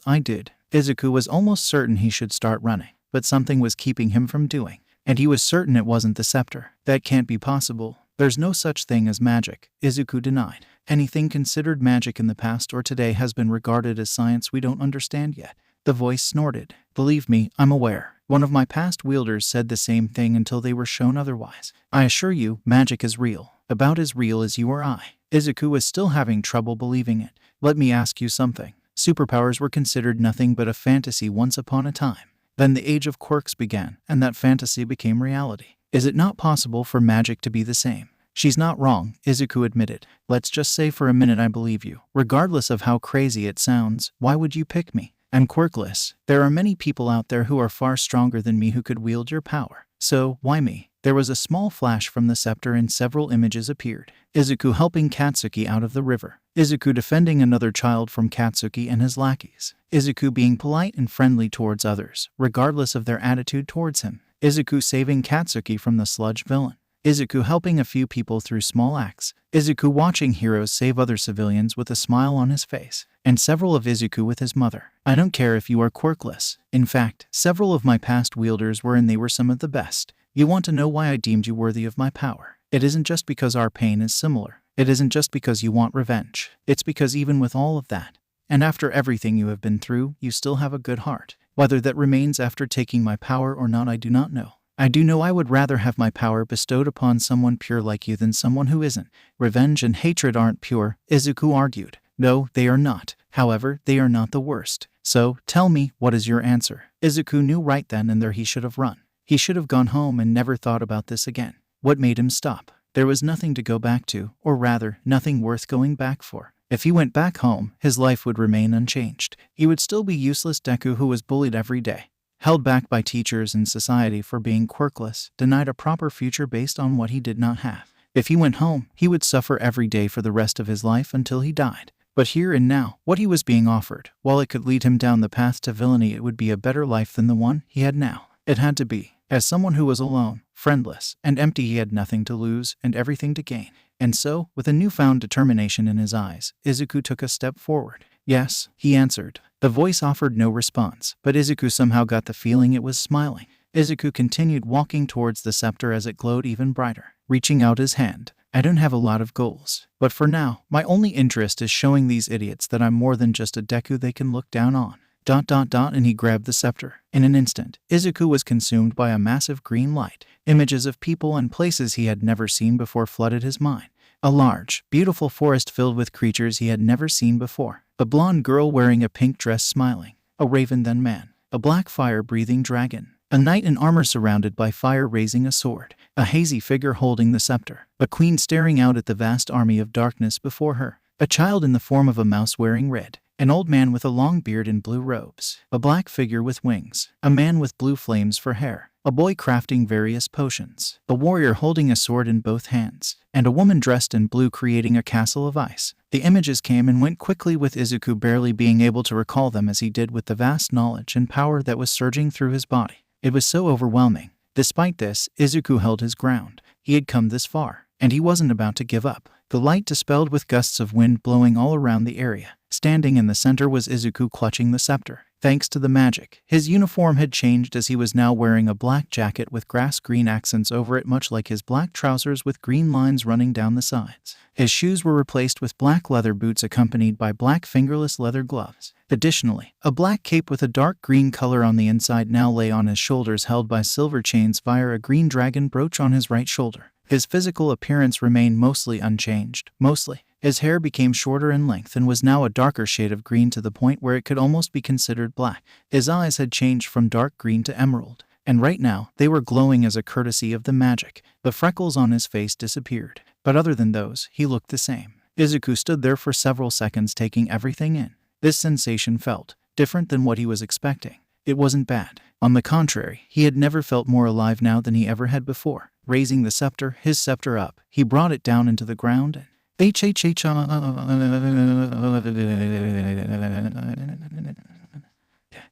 I did. Izuku was almost certain he should start running, but something was keeping him from doing. And he was certain it wasn't the scepter. That can't be possible. There's no such thing as magic, Izuku denied. Anything considered magic in the past or today has been regarded as science we don't understand yet. The voice snorted. Believe me, I'm aware. One of my past wielders said the same thing until they were shown otherwise. I assure you, magic is real. About as real as you or I. Izuku was still having trouble believing it. Let me ask you something. Superpowers were considered nothing but a fantasy once upon a time. Then the age of quirks began, and that fantasy became reality. Is it not possible for magic to be the same? She's not wrong, Izuku admitted. Let's just say for a minute I believe you. Regardless of how crazy it sounds, why would you pick me? I'm quirkless. There are many people out there who are far stronger than me who could wield your power. So, why me? There was a small flash from the scepter and several images appeared. Izuku helping Katsuki out of the river. Izuku defending another child from Katsuki and his lackeys. Izuku being polite and friendly towards others, regardless of their attitude towards him. Izuku saving Katsuki from the sludge villain. Izuku helping a few people through small acts. Izuku watching heroes save other civilians with a smile on his face. And several of Izuku with his mother. I don't care if you are quirkless. In fact, several of my past wielders were and they were some of the best. You want to know why I deemed you worthy of my power? It isn't just because our pain is similar. It isn't just because you want revenge. It's because even with all of that, and after everything you have been through, you still have a good heart. Whether that remains after taking my power or not, I do not know. I do know I would rather have my power bestowed upon someone pure like you than someone who isn't. Revenge and hatred aren't pure, Izuku argued. No, they are not. However, they are not the worst. So, tell me, what is your answer? Izuku knew right then and there he should have run. He should have gone home and never thought about this again. What made him stop? There was nothing to go back to, or rather, nothing worth going back for. If he went back home, his life would remain unchanged. He would still be useless Deku who was bullied every day. Held back by teachers and society for being quirkless, denied a proper future based on what he did not have. If he went home, he would suffer every day for the rest of his life until he died. But here and now, what he was being offered, while it could lead him down the path to villainy, it would be a better life than the one he had now. It had to be. As someone who was alone, friendless, and empty, he had nothing to lose and everything to gain. And so, with a newfound determination in his eyes, Izuku took a step forward. Yes, he answered. The voice offered no response, but Izuku somehow got the feeling it was smiling. Izuku continued walking towards the scepter as it glowed even brighter, reaching out his hand. I don't have a lot of goals, but for now, my only interest is showing these idiots that I'm more than just a Deku they can look down on. ... and he grabbed the scepter. In an instant, Izuku was consumed by a massive green light. Images of people and places he had never seen before flooded his mind. A large, beautiful forest filled with creatures he had never seen before. A blonde girl wearing a pink dress smiling. A raven then man. A black fire-breathing dragon. A knight in armor surrounded by fire raising a sword. A hazy figure holding the scepter. A queen staring out at the vast army of darkness before her. A child in the form of a mouse wearing red. An old man with a long beard and blue robes. A black figure with wings. A man with blue flames for hair. A boy crafting various potions. A warrior holding a sword in both hands. And a woman dressed in blue creating a castle of ice. The images came and went quickly, with Izuku barely being able to recall them as he did with the vast knowledge and power that was surging through his body. It was so overwhelming. Despite this, Izuku held his ground. He had come this far, and he wasn't about to give up. The light dispelled with gusts of wind blowing all around the area. Standing in the center was Izuku clutching the scepter. Thanks to the magic, his uniform had changed as he was now wearing a black jacket with grass-green accents over it, much like his black trousers with green lines running down the sides. His shoes were replaced with black leather boots accompanied by black fingerless leather gloves. Additionally, a black cape with a dark green color on the inside now lay on his shoulders, held by silver chains via a green dragon brooch on his right shoulder. His physical appearance remained mostly unchanged. Mostly. His hair became shorter in length and was now a darker shade of green to the point where it could almost be considered black. His eyes had changed from dark green to emerald, and right now they were glowing as a courtesy of the magic. The freckles on his face disappeared, but other than those, he looked the same. Izuku stood there for several seconds taking everything in. This sensation felt different than what he was expecting. It wasn't bad. On the contrary, he had never felt more alive now than he ever had before. Raising the scepter, his scepter up, he brought it down into the ground and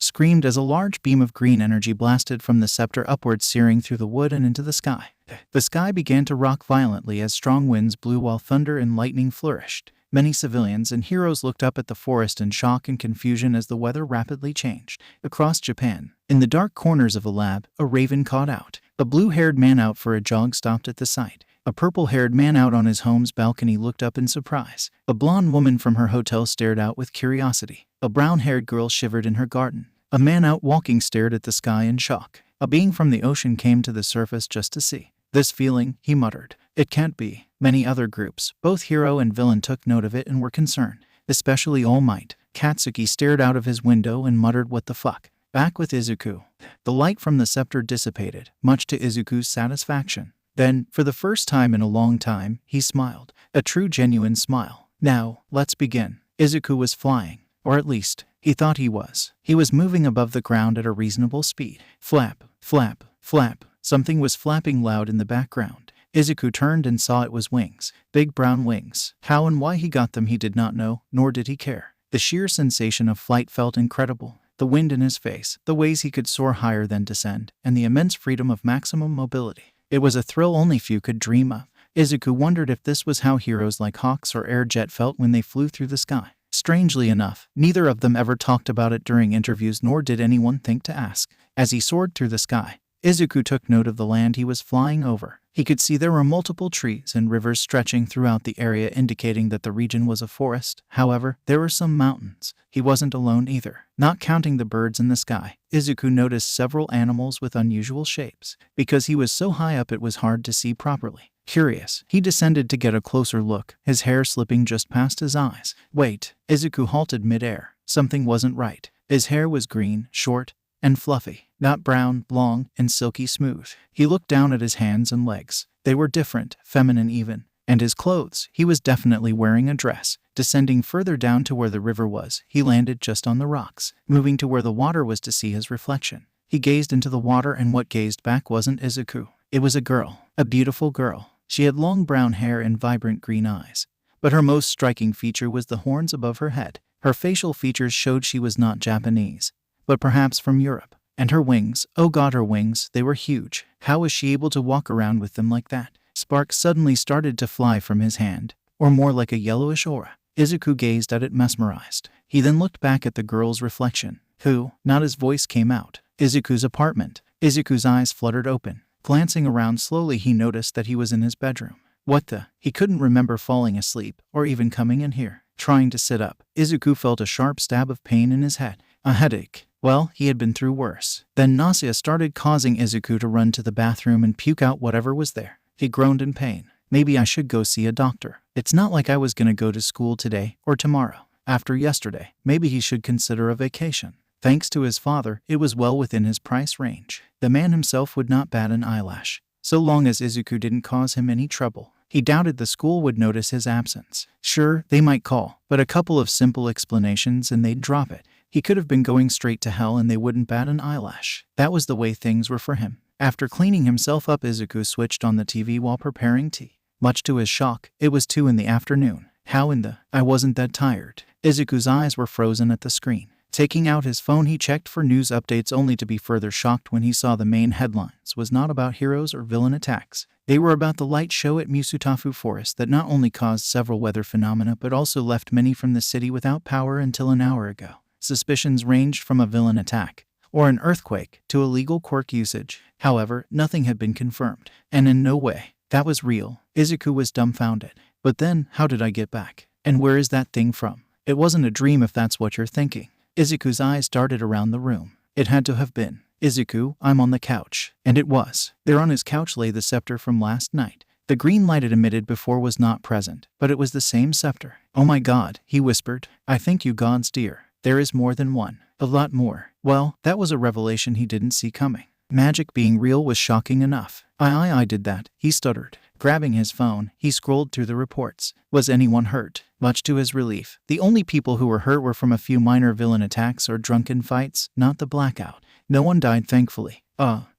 screamed as a large beam of green energy blasted from the scepter upwards, searing through the wood and into the sky. The sky began to rock violently as strong winds blew while thunder and lightning flourished. Many civilians and heroes looked up at the forest in shock and confusion as the weather rapidly changed. Across Japan, in the dark corners of a lab, a raven cawed out. A blue-haired man out for a jog stopped at the sight. A purple-haired man out on his home's balcony looked up in surprise. A blonde woman from her hotel stared out with curiosity. A brown-haired girl shivered in her garden. A man out walking stared at the sky in shock. A being from the ocean came to the surface just to see. This feeling, he muttered. It can't be. Many other groups, both hero and villain, took note of it and were concerned. Especially All Might. Katsuki stared out of his window and muttered, "What the fuck?" Back with Izuku. The light from the scepter dissipated, much to Izuku's satisfaction. Then, for the first time in a long time, he smiled. A true, genuine smile. Now, let's begin. Izuku was flying. Or at least, he thought he was. He was moving above the ground at a reasonable speed. Flap, flap, flap. Something was flapping loud in the background. Izuku turned and saw it was wings. Big brown wings. How and why he got them he did not know, nor did he care. The sheer sensation of flight felt incredible. The wind in his face, the ways he could soar higher than descend, and the immense freedom of maximum mobility. It was a thrill only few could dream of. Izuku wondered if this was how heroes like Hawks or Airjet felt when they flew through the sky. Strangely enough, neither of them ever talked about it during interviews, nor did anyone think to ask. As he soared through the sky, Izuku took note of the land he was flying over. He could see there were multiple trees and rivers stretching throughout the area, indicating that the region was a forest. However, there were some mountains. He wasn't alone either. Not counting the birds in the sky, Izuku noticed several animals with unusual shapes. Because he was so high up, it was hard to see properly. Curious, he descended to get a closer look, his hair slipping just past his eyes. Wait, Izuku halted mid-air. Something wasn't right. His hair was green, short, and fluffy, not brown, long, and silky smooth. He looked down at his hands and legs. They were different, feminine even. And his clothes, he was definitely wearing a dress. Descending further down to where the river was, he landed just on the rocks. Moving to where the water was to see his reflection. He gazed into the water, and what gazed back wasn't Izuku. It was a girl, a beautiful girl. She had long brown hair and vibrant green eyes. But her most striking feature was the horns above her head. Her facial features showed she was not Japanese, but perhaps from Europe. And her wings, oh god, her wings, they were huge. How was she able to walk around with them like that? Sparks suddenly started to fly from his hand, or more like a yellowish aura. Izuku gazed at it mesmerized. He then looked back at the girl's reflection. Who? Not his voice came out. Izuku's apartment. Izuku's eyes fluttered open. Glancing around slowly, he noticed that he was in his bedroom. What the? He couldn't remember falling asleep, or even coming in here. Trying to sit up, Izuku felt a sharp stab of pain in his head. A headache. Well, he had been through worse. Then nausea started, causing Izuku to run to the bathroom and puke out whatever was there. He groaned in pain. Maybe I should go see a doctor. It's not like I was gonna go to school today or tomorrow. After yesterday, maybe he should consider a vacation. Thanks to his father, it was well within his price range. The man himself would not bat an eyelash, so long as Izuku didn't cause him any trouble. He doubted the school would notice his absence. Sure, they might call, but a couple of simple explanations and they'd drop it. He could have been going straight to hell and they wouldn't bat an eyelash. That was the way things were for him. After cleaning himself up, Izuku switched on the TV while preparing tea. Much to his shock, it was 2 in the afternoon. How in the... I wasn't that tired. Izuku's eyes were frozen at the screen. Taking out his phone, he checked for news updates, only to be further shocked when he saw the main headlines was not about heroes or villain attacks. They were about the light show at Musutafu Forest that not only caused several weather phenomena but also left many from the city without power until an hour ago. Suspicions ranged from a villain attack or an earthquake to illegal quirk usage. However, nothing had been confirmed, and in no way that was real. Izuku was dumbfounded. But then, how did I get back? And where is that thing from? It wasn't a dream if that's what you're thinking. Izuku's eyes darted around the room. It had to have been. Izuku, I'm on the couch. And it was. There on his couch lay the scepter from last night. The green light it emitted before was not present, but it was the same scepter. "Oh my god," he whispered. "I think you gods dear. There is more than one. A lot more." Well, that was a revelation he didn't see coming. Magic being real was shocking enough. I did that," he stuttered. Grabbing his phone, he scrolled through the reports. Was anyone hurt? Much to his relief, the only people who were hurt were from a few minor villain attacks or drunken fights, not the blackout. No one died, thankfully.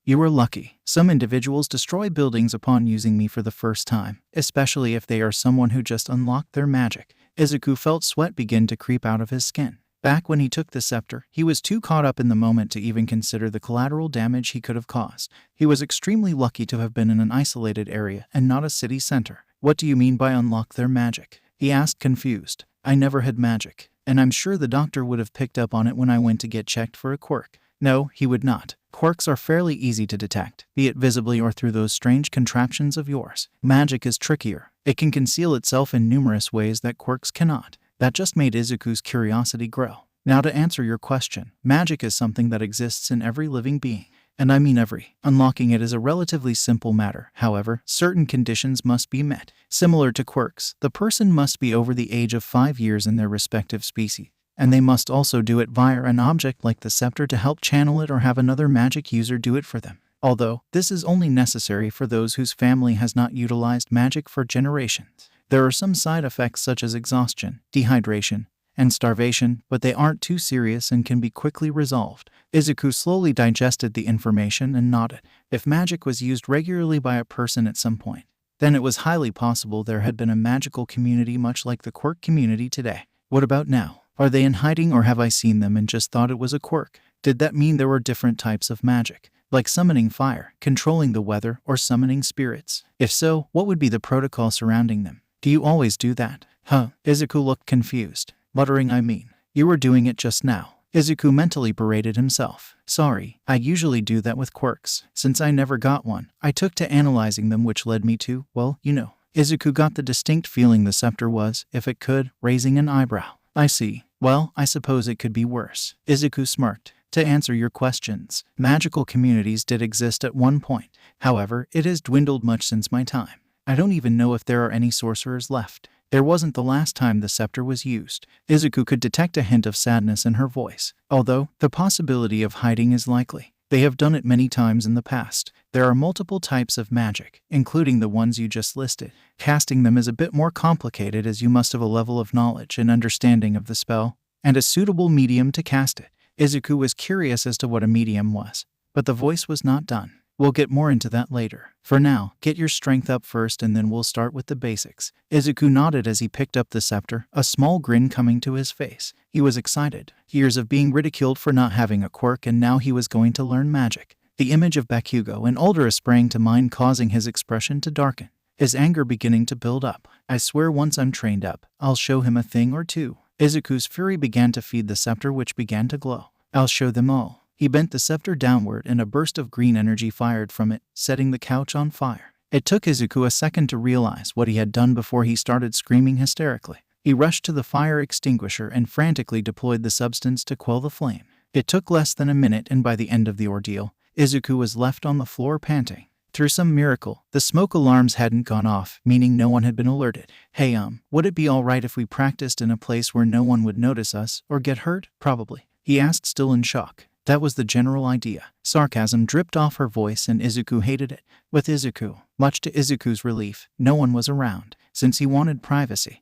You were lucky. Some individuals destroy buildings upon using me for the first time, especially if they are someone who just unlocked their magic. Izuku felt sweat begin to creep out of his skin. Back when he took the scepter, he was too caught up in the moment to even consider the collateral damage he could have caused. He was extremely lucky to have been in an isolated area and not a city center. "What do you mean by unlock their magic?" he asked, confused. "I never had magic, and I'm sure the doctor would have picked up on it when I went to get checked for a quirk." No, he would not. Quirks are fairly easy to detect, be it visibly or through those strange contraptions of yours. Magic is trickier. It can conceal itself in numerous ways that quirks cannot. That just made Izuku's curiosity grow. Now to answer your question, magic is something that exists in every living being. And I mean every. Unlocking it is a relatively simple matter. However, certain conditions must be met. Similar to quirks, the person must be over the age of 5 years in their respective species. And they must also do it via an object like the scepter to help channel it or have another magic user do it for them. Although, this is only necessary for those whose family has not utilized magic for generations. There are some side effects such as exhaustion, dehydration, and starvation, but they aren't too serious and can be quickly resolved. Izuku slowly digested the information and nodded. If magic was used regularly by a person at some point, then it was highly possible there had been a magical community much like the quirk community today. What about now? Are they in hiding, or have I seen them and just thought it was a quirk? Did that mean there were different types of magic, like summoning fire, controlling the weather, or summoning spirits? If so, what would be the protocol surrounding them? Do you always do that? Izuku looked confused, muttering, "I mean, you were doing it just now." Izuku mentally berated himself. "Sorry, I usually do that with quirks. Since I never got one, I took to analyzing them, which led me to, well, you know." Izuku got the distinct feeling the scepter was, if it could, raising an eyebrow. "I see. Well, I suppose it could be worse." Izuku smirked. "To answer your questions, magical communities did exist at one point. However, it has dwindled much since my time. I don't even know if there are any sorcerers left. There wasn't the last time the scepter was used." Izuku could detect a hint of sadness in her voice, although the possibility of hiding is likely. They have done it many times in the past. There are multiple types of magic, including the ones you just listed. Casting them is a bit more complicated, as you must have a level of knowledge and understanding of the spell, and a suitable medium to cast it. Izuku was curious as to what a medium was, but the voice was not done. "We'll get more into that later. For now, get your strength up first and then we'll start with the basics." Izuku nodded as he picked up the scepter, a small grin coming to his face. He was excited. Years of being ridiculed for not having a quirk, and now he was going to learn magic. The image of Bakugo and Aldera sprang to mind, causing his expression to darken, his anger beginning to build up. "I swear once I'm trained up, I'll show him a thing or two." Izuku's fury began to feed the scepter, which began to glow. "I'll show them all." He bent the scepter downward and a burst of green energy fired from it, setting the couch on fire. It took Izuku a second to realize what he had done before he started screaming hysterically. He rushed to the fire extinguisher and frantically deployed the substance to quell the flame. It took less than a minute, and by the end of the ordeal, Izuku was left on the floor panting. Through some miracle, the smoke alarms hadn't gone off, meaning no one had been alerted. "Hey, would it be alright if we practiced in a place where no one would notice us or get hurt?" "Probably," he asked, still in shock. That was the general idea. Sarcasm dripped off her voice, and Izuku hated it. With Izuku, much to Izuku's relief, no one was around, since he wanted privacy.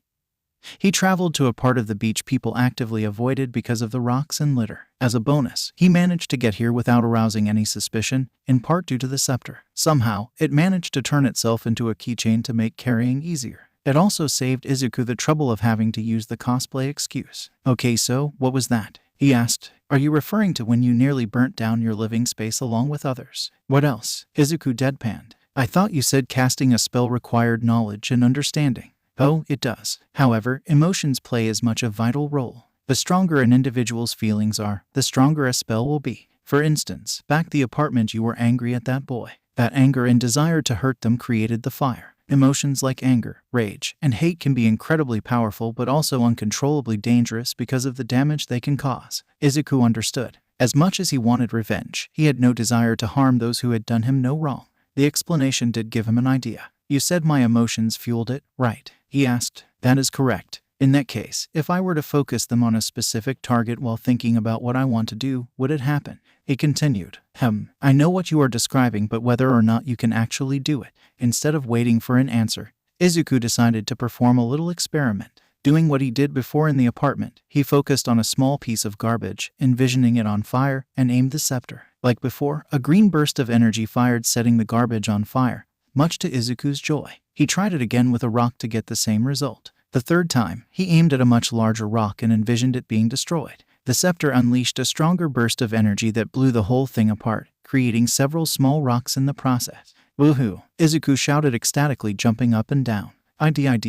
He traveled to a part of the beach people actively avoided because of the rocks and litter. As a bonus, he managed to get here without arousing any suspicion, in part due to the scepter. Somehow, it managed to turn itself into a keychain to make carrying easier. It also saved Izuku the trouble of having to use the cosplay excuse. "Okay, so, what was that?" he asked. "Are you referring to when you nearly burnt down your living space along with others?" "What else?" Izuku deadpanned. "I thought you said casting a spell required knowledge and understanding." "Oh, it does. However, emotions play as much a vital role. The stronger an individual's feelings are, the stronger a spell will be. For instance, back at the apartment you were angry at that boy. That anger and desire to hurt them created the fire. Emotions like anger, rage, and hate can be incredibly powerful but also uncontrollably dangerous because of the damage they can cause." Izuku understood. As much as he wanted revenge, he had no desire to harm those who had done him no wrong. The explanation did give him an idea. You said my emotions fueled it, right? He asked. That is correct. In that case, if I were to focus them on a specific target while thinking about what I want to do, would it happen? He continued. I know what you are describing, but whether or not you can actually do it. Instead of waiting for an answer, Izuku decided to perform a little experiment. Doing what he did before in the apartment, he focused on a small piece of garbage, envisioning it on fire, and aimed the scepter. Like before, a green burst of energy fired, setting the garbage on fire. Much to Izuku's joy, he tried it again with a rock to get the same result. The third time, he aimed at a much larger rock and envisioned it being destroyed. The scepter unleashed a stronger burst of energy that blew the whole thing apart, creating several small rocks in the process. Woohoo! Izuku shouted ecstatically, jumping up and down. I did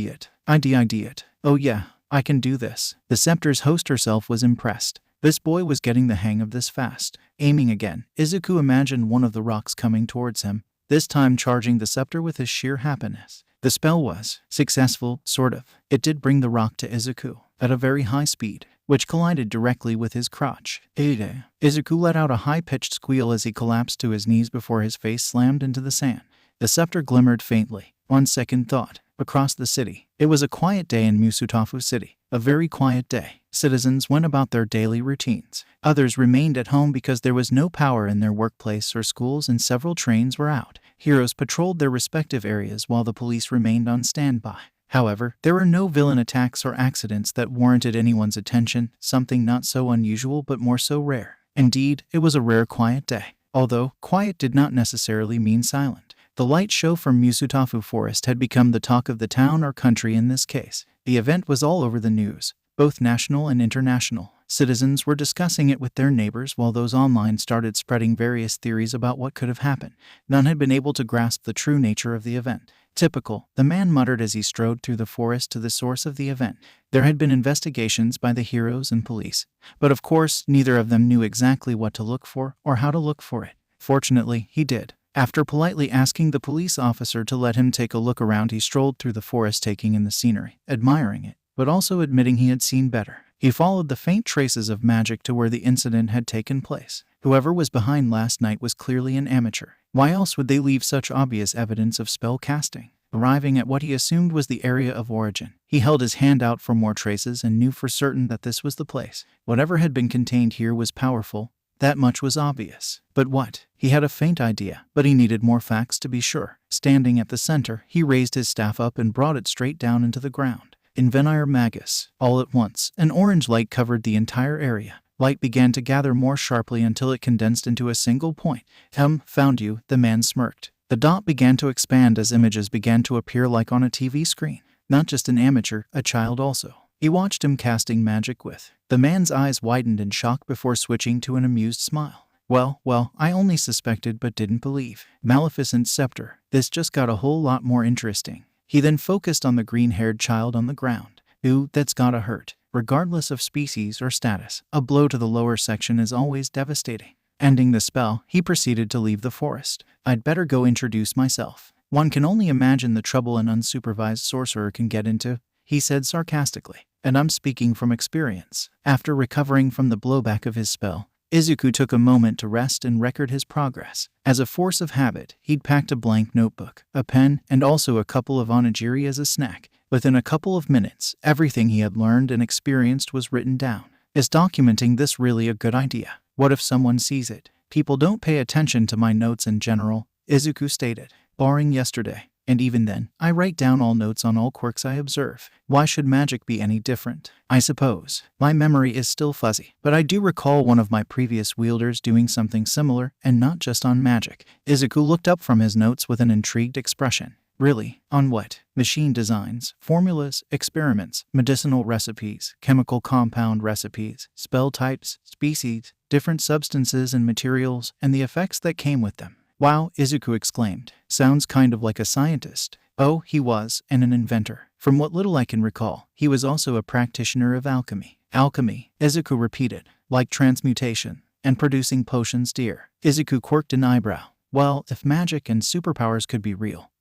it. Oh yeah, I can do this. The scepter's host herself was impressed. This boy was getting the hang of this fast. Aiming again, Izuku imagined one of the rocks coming towards him, this time charging the scepter with his sheer happiness. The spell was successful, sort of. It did bring the rock to Izuku at a very high speed, which collided directly with his crotch. Izuku let out a high-pitched squeal as he collapsed to his knees before his face slammed into the sand. The scepter glimmered faintly. On second thought, across the city, it was a quiet day in Musutafu City. A very quiet day. Citizens went about their daily routines. Others remained at home because there was no power in their workplace or schools, and several trains were out. Heroes patrolled their respective areas while the police remained on standby. However, there were no villain attacks or accidents that warranted anyone's attention, something not so unusual but more so rare. Indeed, it was a rare quiet day. Although, quiet did not necessarily mean silent. The light show from Musutafu Forest had become the talk of the town or country in this case. The event was all over the news, both national and international. Citizens were discussing it with their neighbors, while those online started spreading various theories about what could have happened. None had been able to grasp the true nature of the event. Typical, the man muttered as he strode through the forest to the source of the event. There had been investigations by the heroes and police, but of course, neither of them knew exactly what to look for or how to look for it. Fortunately, he did. After politely asking the police officer to let him take a look around, he strolled through the forest, taking in the scenery, admiring it, but also admitting he had seen better. He followed the faint traces of magic to where the incident had taken place. Whoever was behind last night was clearly an amateur. Why else would they leave such obvious evidence of spell casting? Arriving at what he assumed was the area of origin, he held his hand out for more traces and knew for certain that this was the place. Whatever had been contained here was powerful. That much was obvious. But what? He had a faint idea, but he needed more facts to be sure. Standing at the center, he raised his staff up and brought it straight down into the ground. Invenire Magus. All at once, an orange light covered the entire area. Light began to gather more sharply until it condensed into a single point. Found you, the man smirked. The dot began to expand as images began to appear like on a TV screen. Not just an amateur, a child also. He watched him casting magic with. The man's eyes widened in shock before switching to an amused smile. Well, I only suspected but didn't believe. Maleficent Scepter. This just got a whole lot more interesting. He then focused on the green-haired child on the ground. Ooh, that's gotta hurt. Regardless of species or status, a blow to the lower section is always devastating. Ending the spell, he proceeded to leave the forest. I'd better go introduce myself. One can only imagine the trouble an unsupervised sorcerer can get into, he said sarcastically. And I'm speaking from experience. After recovering from the blowback of his spell, Izuku took a moment to rest and record his progress. As a force of habit, he'd packed a blank notebook, a pen, and also a couple of onigiri as a snack. Within a couple of minutes, everything he had learned and experienced was written down. Is documenting this really a good idea? What if someone sees it? People don't pay attention to my notes in general, Izuku stated, barring yesterday. And even then, I write down all notes on all quirks I observe. Why should magic be any different? I suppose. My memory is still fuzzy, but I do recall one of my previous wielders doing something similar, and not just on magic. Izuku looked up from his notes with an intrigued expression. Really? On what? Machine designs, formulas, experiments, medicinal recipes, chemical compound recipes, spell types, species, different substances and materials, and the effects that came with them. Wow, Izuku exclaimed. Sounds kind of like a scientist. Oh, he was, and an inventor. From what little I can recall, he was also a practitioner of alchemy. Alchemy, Izuku repeated, like transmutation, and producing potions dear. Izuku quirked an eyebrow. Well, if magic and superpowers could be real,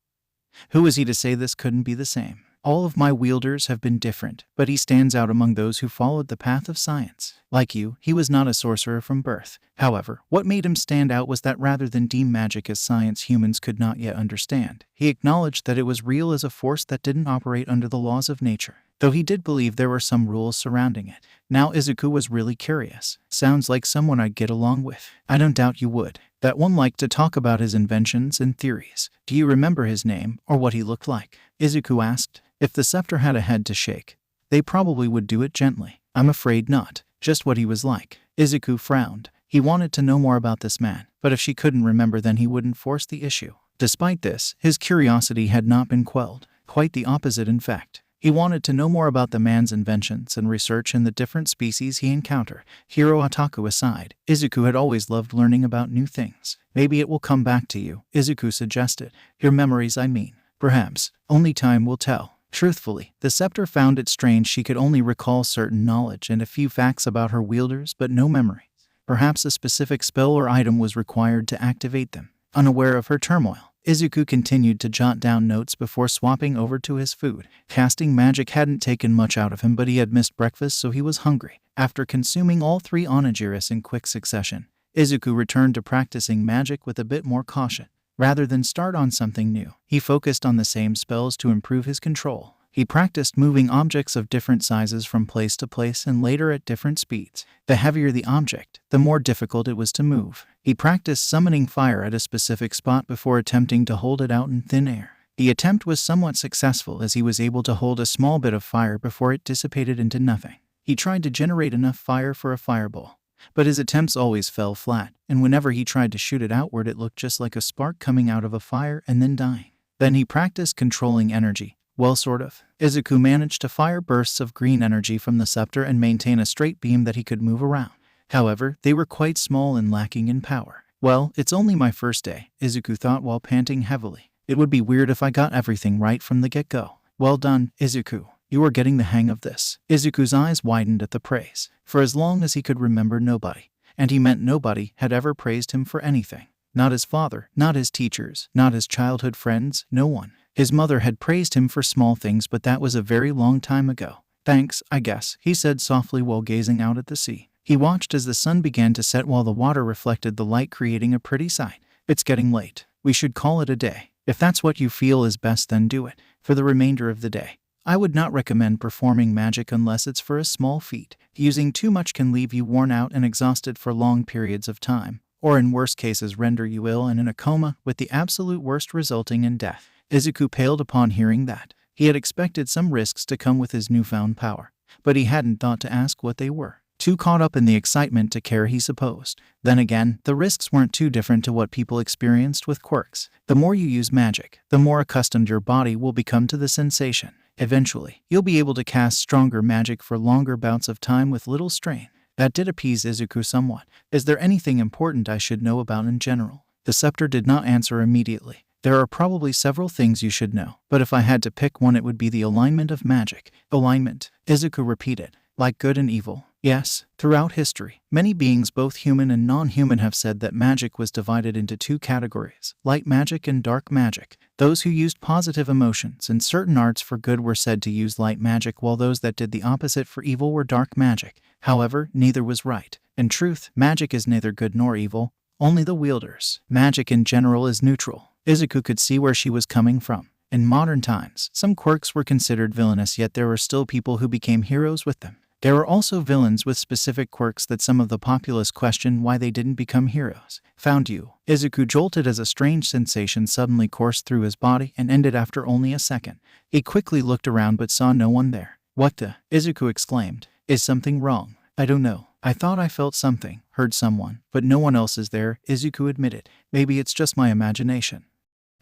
who was he to say this couldn't be the same? All of my wielders have been different, but he stands out among those who followed the path of science. Like you, he was not a sorcerer from birth. However, what made him stand out was that rather than deem magic as science humans could not yet understand, he acknowledged that it was real as a force that didn't operate under the laws of nature, though he did believe there were some rules surrounding it. Now Izuku was really curious. Sounds like someone I'd get along with. I don't doubt you would. That one liked to talk about his inventions and theories. Do you remember his name or what he looked like? Izuku asked. If the scepter had a head to shake, they probably would do it gently. I'm afraid not. Just what he was like. Izuku frowned. He wanted to know more about this man, but if she couldn't remember, then he wouldn't force the issue. Despite this, his curiosity had not been quelled. Quite the opposite, in fact. He wanted to know more about the man's inventions and research in the different species he encountered. Hiro Otaku aside, Izuku had always loved learning about new things. Maybe it will come back to you, Izuku suggested. Your memories, I mean. Perhaps. Only time will tell. Truthfully, the scepter found it strange she could only recall certain knowledge and a few facts about her wielders, but no memories. Perhaps a specific spell or item was required to activate them. Unaware of her turmoil, Izuku continued to jot down notes before swapping over to his food. Casting magic hadn't taken much out of him, but he had missed breakfast, so he was hungry. After consuming all 3 onagiris in quick succession, Izuku returned to practicing magic with a bit more caution. Rather than start on something new, he focused on the same spells to improve his control. He practiced moving objects of different sizes from place to place and later at different speeds. The heavier the object, the more difficult it was to move. He practiced summoning fire at a specific spot before attempting to hold it out in thin air. The attempt was somewhat successful as he was able to hold a small bit of fire before it dissipated into nothing. He tried to generate enough fire for a fireball, but his attempts always fell flat, and whenever he tried to shoot it outward, it looked just like a spark coming out of a fire and then dying. Then he practiced controlling energy. Well, sort of. Izuku managed to fire bursts of green energy from the scepter and maintain a straight beam that he could move around. However, they were quite small and lacking in power. Well, it's only my first day, Izuku thought while panting heavily. It would be weird if I got everything right from the get-go. Well done, Izuku. You are getting the hang of this. Izuku's eyes widened at the praise. For as long as he could remember, nobody, and he meant nobody, had ever praised him for anything. Not his father, not his teachers, not his childhood friends, no one. His mother had praised him for small things, but that was a very long time ago. Thanks, I guess, he said softly while gazing out at the sea. He watched as the sun began to set while the water reflected the light, creating a pretty sight. It's getting late. We should call it a day. If that's what you feel is best, then do it. For the remainder of the day, I would not recommend performing magic unless it's for a small feat. Using too much can leave you worn out and exhausted for long periods of time, or in worst cases render you ill and in a coma, with the absolute worst resulting in death. Izuku paled upon hearing that. He had expected some risks to come with his newfound power, but he hadn't thought to ask what they were. Too caught up in the excitement to care, he supposed. Then again, the risks weren't too different to what people experienced with quirks. The more you use magic, the more accustomed your body will become to the sensation. Eventually, you'll be able to cast stronger magic for longer bouts of time with little strain. That did appease Izuku somewhat. Is there anything important I should know about in general? The scepter did not answer immediately. There are probably several things you should know, but if I had to pick one, it would be the alignment of magic. Alignment, Izuku repeated. Like good and evil. Yes, throughout history, many beings, both human and non-human, have said that magic was divided into 2 categories, light magic and dark magic. Those who used positive emotions and certain arts for good were said to use light magic, while those that did the opposite for evil were dark magic. However, neither was right. In truth, magic is neither good nor evil, only the wielders. Magic in general is neutral. Izuku could see where she was coming from. In modern times, some quirks were considered villainous, yet there were still people who became heroes with them. There were also villains with specific quirks that some of the populace questioned why they didn't become heroes. Found you. Izuku jolted as a strange sensation suddenly coursed through his body and ended after only a second. He quickly looked around but saw no one there. What the? Izuku exclaimed. Is something wrong? I don't know. I thought I felt something, heard someone, but no one else is there, Izuku admitted. Maybe it's just my imagination.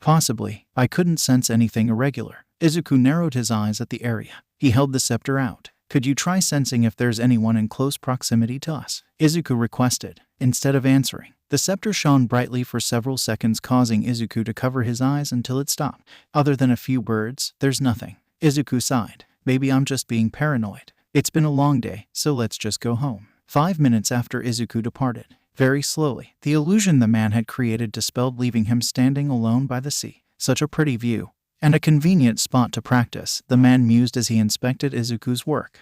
Possibly. I couldn't sense anything irregular. Izuku narrowed his eyes at the area. He held the scepter out. Could you try sensing if there's anyone in close proximity to us? Izuku requested. Instead of answering, the scepter shone brightly for several seconds, causing Izuku to cover his eyes until it stopped. Other than a few birds, there's nothing. Izuku sighed. Maybe I'm just being paranoid. It's been a long day, so let's just go home. 5 minutes after Izuku departed, very slowly, the illusion the man had created dispelled, leaving him standing alone by the sea. Such a pretty view. and a convenient spot to practice, the man mused as he inspected Izuku's work.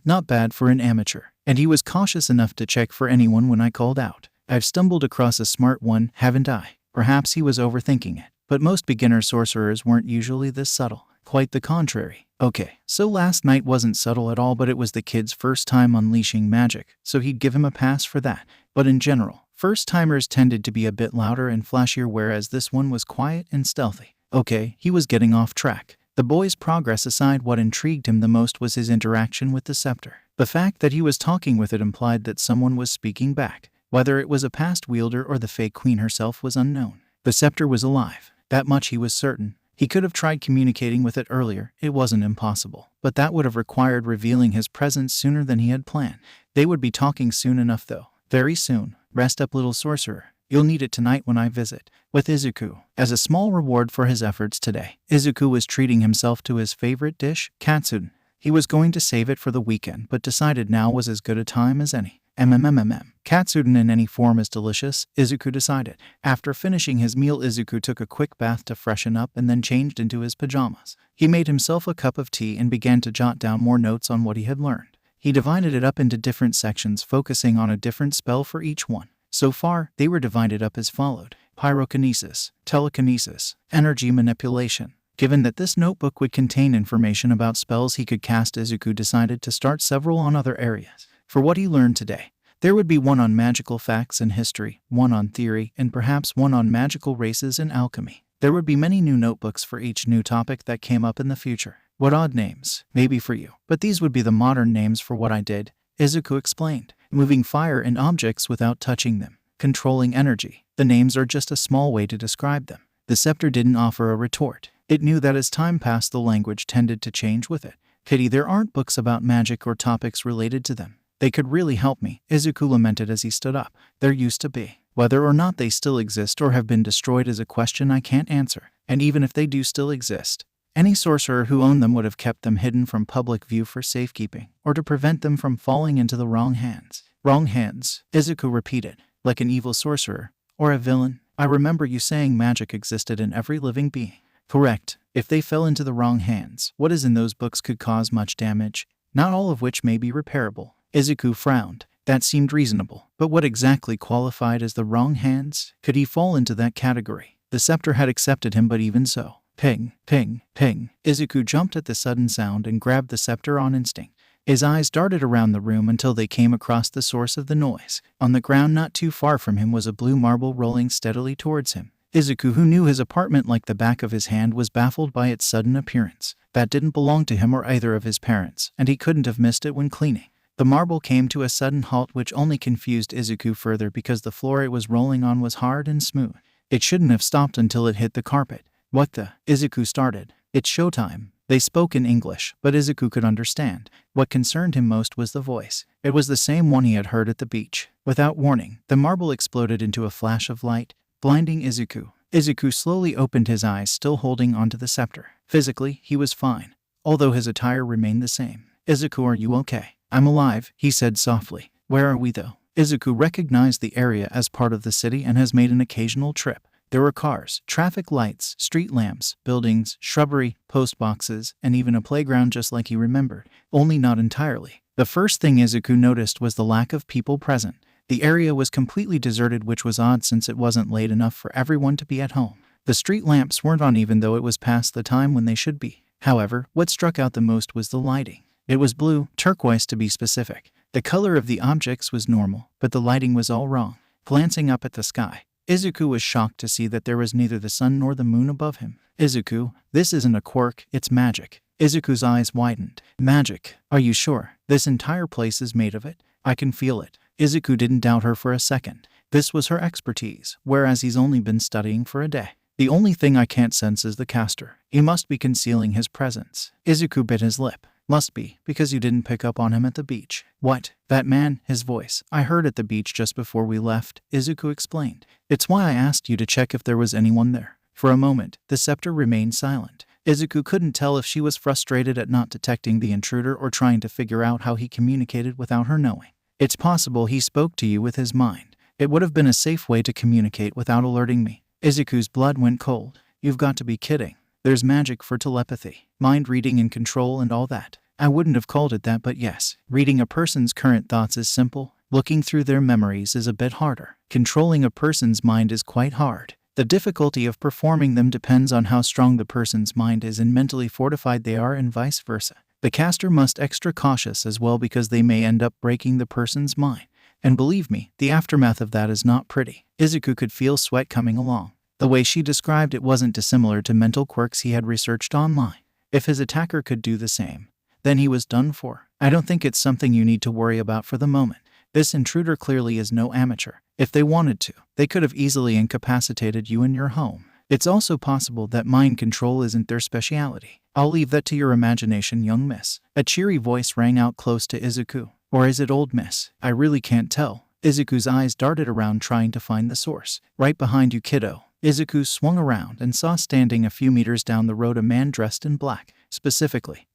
Not bad for an amateur. And he was cautious enough to check for anyone when I called out. I've stumbled across a smart one, haven't I? Perhaps he was overthinking it, but most beginner sorcerers weren't usually this subtle. Quite the contrary. Okay, so last night wasn't subtle at all, but it was the kid's first time unleashing magic, so he'd give him a pass for that. But in general, first-timers tended to be a bit louder and flashier, whereas this one was quiet and stealthy. Okay, he was getting off track. The boy's progress aside, what intrigued him the most was his interaction with the scepter. The fact that he was talking with it implied that someone was speaking back. Whether it was a past wielder or the fake queen herself was unknown. The scepter was alive. That much he was certain. He could have tried communicating with it earlier. It wasn't impossible. But that would have required revealing his presence sooner than he had planned. They would be talking soon enough, though. Very soon. Rest up, little sorcerer. You'll need it tonight when I visit. With Izuku. As a small reward for his efforts today, Izuku was treating himself to his favorite dish, katsudon. He was going to save it for the weekend, but decided now was as good a time as any. Katsudon in any form is delicious, Izuku decided. After finishing his meal, Izuku took a quick bath to freshen up and then changed into his pajamas. He made himself a cup of tea and began to jot down more notes on what he had learned. He divided it up into different sections, focusing on a different spell for each one. So far, they were divided up as followed: pyrokinesis, telekinesis, energy manipulation. Given that this notebook would contain information about spells he could cast, Izuku decided to start several on other areas. For what he learned today, there would be one on magical facts and history, one on theory, and perhaps one on magical races and alchemy. There would be many new notebooks for each new topic that came up in the future. What odd names, maybe for you, but these would be the modern names for what I did, Izuku explained. Moving fire and objects without touching them. Controlling energy. The names are just a small way to describe them. The scepter didn't offer a retort. It knew that as time passed, the language tended to change with it. Pity there aren't books about magic or topics related to them. They could really help me, Izuku lamented as he stood up. There used to be. Whether or not they still exist or have been destroyed is a question I can't answer. And even if they do still exist, any sorcerer who owned them would have kept them hidden from public view for safekeeping, or to prevent them from falling into the wrong hands. Wrong hands, Izuku repeated. Like an evil sorcerer, or a villain. I remember you saying magic existed in every living being. Correct. If they fell into the wrong hands, what is in those books could cause much damage, not all of which may be repairable. Izuku frowned. That seemed reasonable. But what exactly qualified as the wrong hands? Could he fall into that category? The scepter had accepted him, but even so. Ping, ping, ping. Izuku jumped at the sudden sound and grabbed the scepter on instinct. His eyes darted around the room until they came across the source of the noise. On the ground not too far from him was a blue marble rolling steadily towards him. Izuku, who knew his apartment like the back of his hand, was baffled by its sudden appearance. That didn't belong to him or either of his parents, and he couldn't have missed it when cleaning. The marble came to a sudden halt, which only confused Izuku further because the floor it was rolling on was hard and smooth. It shouldn't have stopped until it hit the carpet. What the? Izuku started. It's showtime. They spoke in English, but Izuku could understand. What concerned him most was the voice. It was the same one he had heard at the beach. Without warning, the marble exploded into a flash of light, blinding Izuku. Izuku slowly opened his eyes, still holding onto the scepter. Physically, he was fine, although his attire remained the same. Izuku, are you okay? I'm alive, he said softly. Where are we, though? Izuku recognized the area as part of the city and has made an occasional trip. There were cars, traffic lights, street lamps, buildings, shrubbery, post boxes, and even a playground just like he remembered, only not entirely. The first thing Izuku noticed was the lack of people present. The area was completely deserted, which was odd since it wasn't late enough for everyone to be at home. The street lamps weren't on even though it was past the time when they should be. However, what struck out the most was the lighting. It was blue, turquoise to be specific. The color of the objects was normal, but the lighting was all wrong. Glancing up at the sky, Izuku was shocked to see that there was neither the sun nor the moon above him. Izuku, this isn't a quirk, it's magic. Izuku's eyes widened. Magic? Are you sure? This entire place is made of it? I can feel it. Izuku didn't doubt her for a second. This was her expertise, whereas he's only been studying for a day. The only thing I can't sense is the caster. He must be concealing his presence. Izuku bit his lip. Must be, because you didn't pick up on him at the beach. What? That man, his voice. I heard at the beach just before we left, Izuku explained. It's why I asked you to check if there was anyone there. For a moment, the scepter remained silent. Izuku couldn't tell if she was frustrated at not detecting the intruder or trying to figure out how he communicated without her knowing. It's possible he spoke to you with his mind. It would have been a safe way to communicate without alerting me. Izuku's blood went cold. You've got to be kidding. There's magic for telepathy, mind reading and control and all that. I wouldn't have called it that, but yes, reading a person's current thoughts is simple. Looking through their memories is a bit harder. Controlling a person's mind is quite hard. The difficulty of performing them depends on how strong the person's mind is and mentally fortified they are, and vice versa. The caster must extra cautious as well because they may end up breaking the person's mind. And believe me, the aftermath of that is not pretty. Izuku could feel sweat coming along. The way she described it wasn't dissimilar to mental quirks he had researched online. If his attacker could do the same, then he was done for. I don't think it's something you need to worry about for the moment. This intruder clearly is no amateur. If they wanted to, they could have easily incapacitated you in your home. It's also possible that mind control isn't their speciality. I'll leave that to your imagination, young miss. A cheery voice rang out close to Izuku. Or is it old miss? I really can't tell. Izuku's eyes darted around trying to find the source. Right behind you, kiddo. Izuku swung around and saw standing a few meters down the road a man dressed in black. Specifically,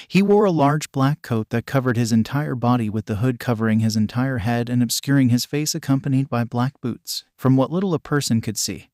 he wore a large black coat that covered his entire body, with the hood covering his entire head and obscuring his face, accompanied by black boots. From what little a person could see,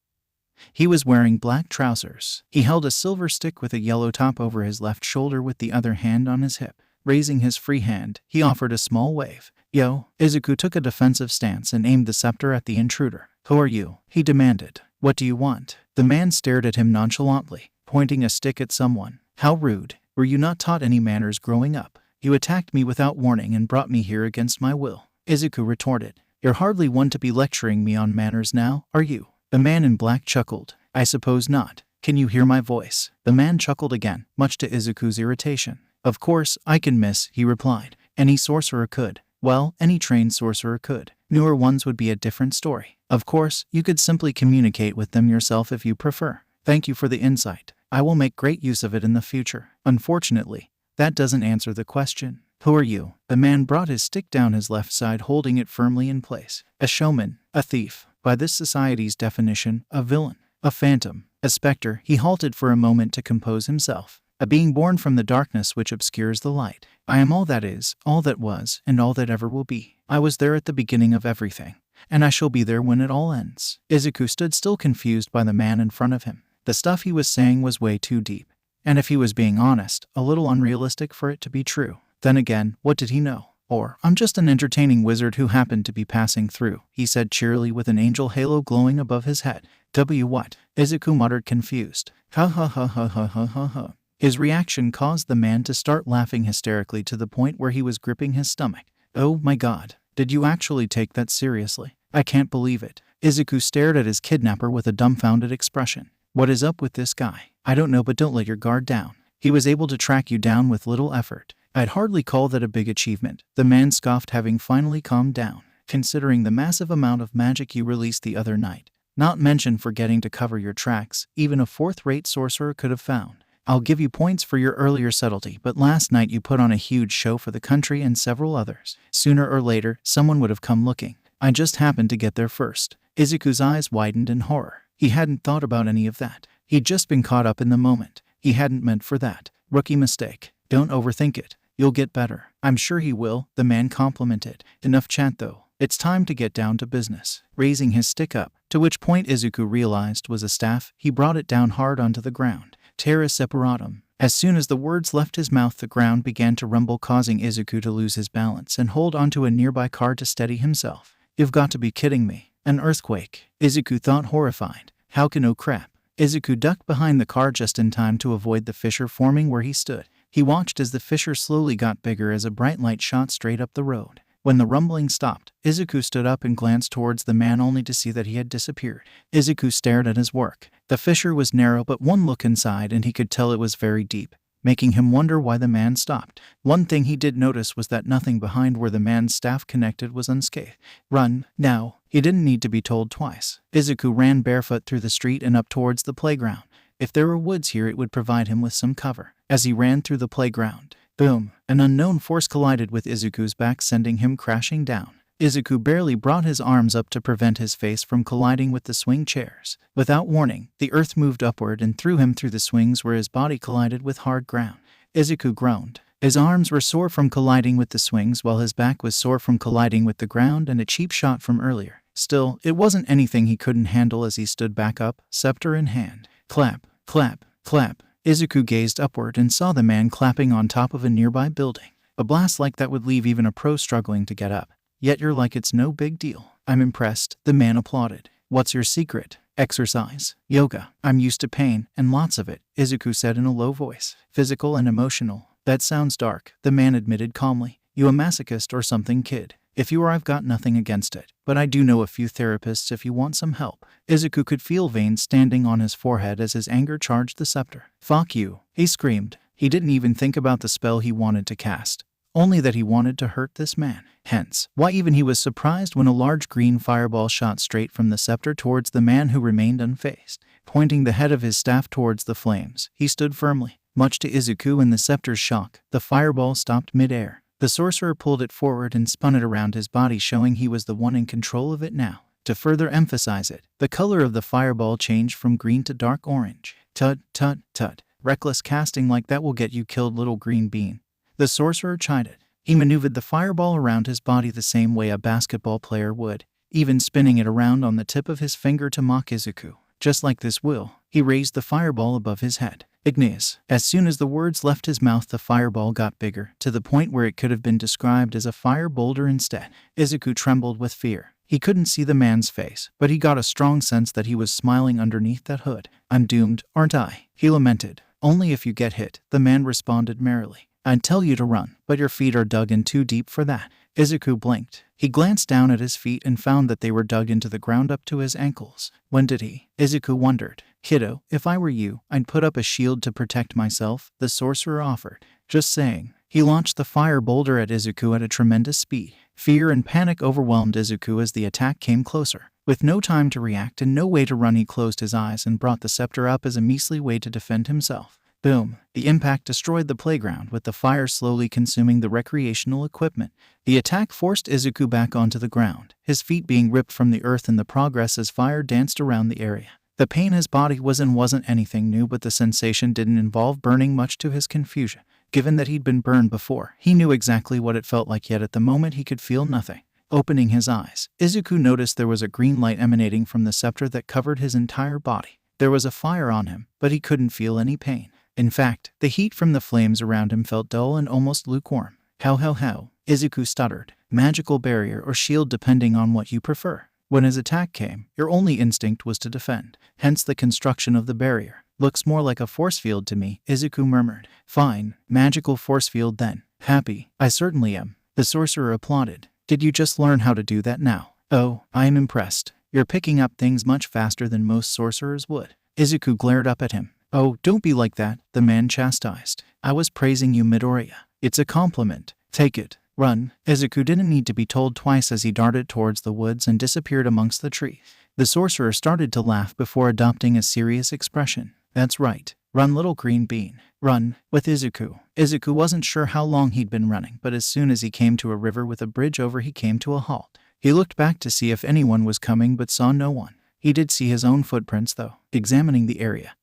he was wearing black trousers. He held a silver stick with a yellow top over his left shoulder, with the other hand on his hip. Raising his free hand, he offered a small wave. Yo, Izuku took a defensive stance and aimed the scepter at the intruder. Who are you? He demanded. What do you want? The man stared at him nonchalantly, pointing a stick at someone. How rude. Were you not taught any manners growing up? You attacked me without warning and brought me here against my will. Izuku retorted. You're hardly one to be lecturing me on manners now, are you? The man in black chuckled. I suppose not. Can you hear my voice? The man chuckled again, much to Izuku's irritation. Of course, I can, miss, he replied. Any sorcerer could. Well, any trained sorcerer could. Newer ones would be a different story. Of course, you could simply communicate with them yourself if you prefer. Thank you for the insight. I will make great use of it in the future. Unfortunately, that doesn't answer the question. Who are you? The man brought his stick down his left side, holding it firmly in place. A showman, a thief, by this society's definition, a villain, a phantom, a specter. He halted for a moment to compose himself. A being born from the darkness which obscures the light. I am all that is, all that was, and all that ever will be. I was there at the beginning of everything, and I shall be there when it all ends. Izuku stood still, confused by the man in front of him. The stuff he was saying was way too deep, and if he was being honest, a little unrealistic for it to be true. Then again, what did he know? Or, I'm just an entertaining wizard who happened to be passing through, he said cheerily, with an angel halo glowing above his head. What? Izuku muttered, confused. Ha ha ha ha ha ha ha ha. His reaction caused the man to start laughing hysterically, to the point where he was gripping his stomach. Oh my god, did you actually take that seriously? I can't believe it. Izuku stared at his kidnapper with a dumbfounded expression. What is up with this guy? I don't know, but don't let your guard down. He was able to track you down with little effort. I'd hardly call that a big achievement, the man scoffed, having finally calmed down, considering the massive amount of magic you released the other night. Not mention forgetting to cover your tracks, even a fourth-rate sorcerer could have found. I'll give you points for your earlier subtlety, but last night you put on a huge show for the country and several others. Sooner or later, someone would have come looking. I just happened to get there first. Izuku's eyes widened in horror. He hadn't thought about any of that. He'd just been caught up in the moment. He hadn't meant for that. Rookie mistake. Don't overthink it. You'll get better. I'm sure he will, the man complimented. Enough chat though. It's time to get down to business. Raising his stick up, to which point Izuku realized was a staff, he brought it down hard onto the ground. Terra separatum. As soon as the words left his mouth, the ground began to rumble, causing Izuku to lose his balance and hold onto a nearby car to steady himself. You've got to be kidding me. An earthquake. Izuku thought, horrified. How can oh crap. Izuku ducked behind the car just in time to avoid the fissure forming where he stood. He watched as the fissure slowly got bigger as a bright light shot straight up the road. When the rumbling stopped, Izuku stood up and glanced towards the man, only to see that he had disappeared. Izuku stared at his work. The fissure was narrow, but one look inside and he could tell it was very deep, making him wonder why the man stopped. One thing he did notice was that nothing behind where the man's staff connected was unscathed. Run, now. He didn't need to be told twice. Izuku ran barefoot through the street and up towards the playground. If there were woods here, it would provide him with some cover. As he ran through the playground, boom, an unknown force collided with Izuku's back, sending him crashing down. Izuku barely brought his arms up to prevent his face from colliding with the swing chairs. Without warning, the earth moved upward and threw him through the swings, where his body collided with hard ground. Izuku groaned. His arms were sore from colliding with the swings, while his back was sore from colliding with the ground and a cheap shot from earlier. Still, it wasn't anything he couldn't handle as he stood back up, scepter in hand. Clap, clap, Clap. Izuku gazed upward and saw the man clapping on top of a nearby building. A blast like that would leave even a pro struggling to get up. Yet you're like it's no big deal. I'm impressed, the man applauded. What's your secret? Exercise. Yoga. I'm used to pain, and lots of it, Izuku said in a low voice. Physical and emotional. That sounds dark, the man admitted calmly. You a masochist or something, kid? If you are, I've got nothing against it. But I do know a few therapists if you want some help. Izuku could feel veins standing on his forehead as his anger charged the scepter. Fuck you, he screamed. He didn't even think about the spell he wanted to cast. Only that he wanted to hurt this man. Hence, why even he was surprised when a large green fireball shot straight from the scepter towards the man who remained unfazed. Pointing the head of his staff towards the flames, he stood firmly. Much to Izuku and the scepter's shock, the fireball stopped mid-air. The sorcerer pulled it forward and spun it around his body, showing he was the one in control of it now. To further emphasize it, the color of the fireball changed from green to dark orange. Tut, tut, tut. Reckless casting like that will get you killed, little green bean. The sorcerer chided. He maneuvered the fireball around his body the same way a basketball player would, even spinning it around on the tip of his finger to mock Izuku. Just like this will, he raised the fireball above his head. Igneous. As soon as the words left his mouth, the fireball got bigger, to the point where it could have been described as a fire boulder instead. Izuku trembled with fear. He couldn't see the man's face, but he got a strong sense that he was smiling underneath that hood. I'm doomed, aren't I? He lamented. Only if you get hit, the man responded merrily. I'd tell you to run, but your feet are dug in too deep for that. Izuku blinked. He glanced down at his feet and found that they were dug into the ground up to his ankles. When did he? Izuku wondered. Kiddo, if I were you, I'd put up a shield to protect myself, the sorcerer offered. Just saying. He launched the fire boulder at Izuku at a tremendous speed. Fear and panic overwhelmed Izuku as the attack came closer. With no time to react and no way to run, he closed his eyes and brought the scepter up as a measly way to defend himself. Boom. The impact destroyed the playground, with the fire slowly consuming the recreational equipment. The attack forced Izuku back onto the ground, his feet being ripped from the earth in the progress as fire danced around the area. The pain his body was in wasn't anything new, but the sensation didn't involve burning, much to his confusion. Given that he'd been burned before, he knew exactly what it felt like, yet at the moment he could feel nothing. Opening his eyes, Izuku noticed there was a green light emanating from the scepter that covered his entire body. There was a fire on him, but he couldn't feel any pain. In fact, the heat from the flames around him felt dull and almost lukewarm. How, Izuku stuttered. Magical barrier or shield, depending on what you prefer. When his attack came, your only instinct was to defend. Hence the construction of the barrier. Looks more like a force field to me, Izuku murmured. Fine, magical force field then. Happy. I certainly am. The sorcerer applauded. Did you just learn how to do that now? Oh, I am impressed. You're picking up things much faster than most sorcerers would. Izuku glared up at him. Oh, don't be like that, the man chastised. I was praising you, Midoriya. It's a compliment. Take it. Run. Izuku didn't need to be told twice as he darted towards the woods and disappeared amongst the trees. The sorcerer started to laugh before adopting a serious expression. That's right. Run, little green bean. Run. With Izuku. Izuku wasn't sure how long he'd been running, but as soon as he came to a river with a bridge over, he came to a halt. He looked back to see if anyone was coming but saw no one. He did see his own footprints though. Examining the area,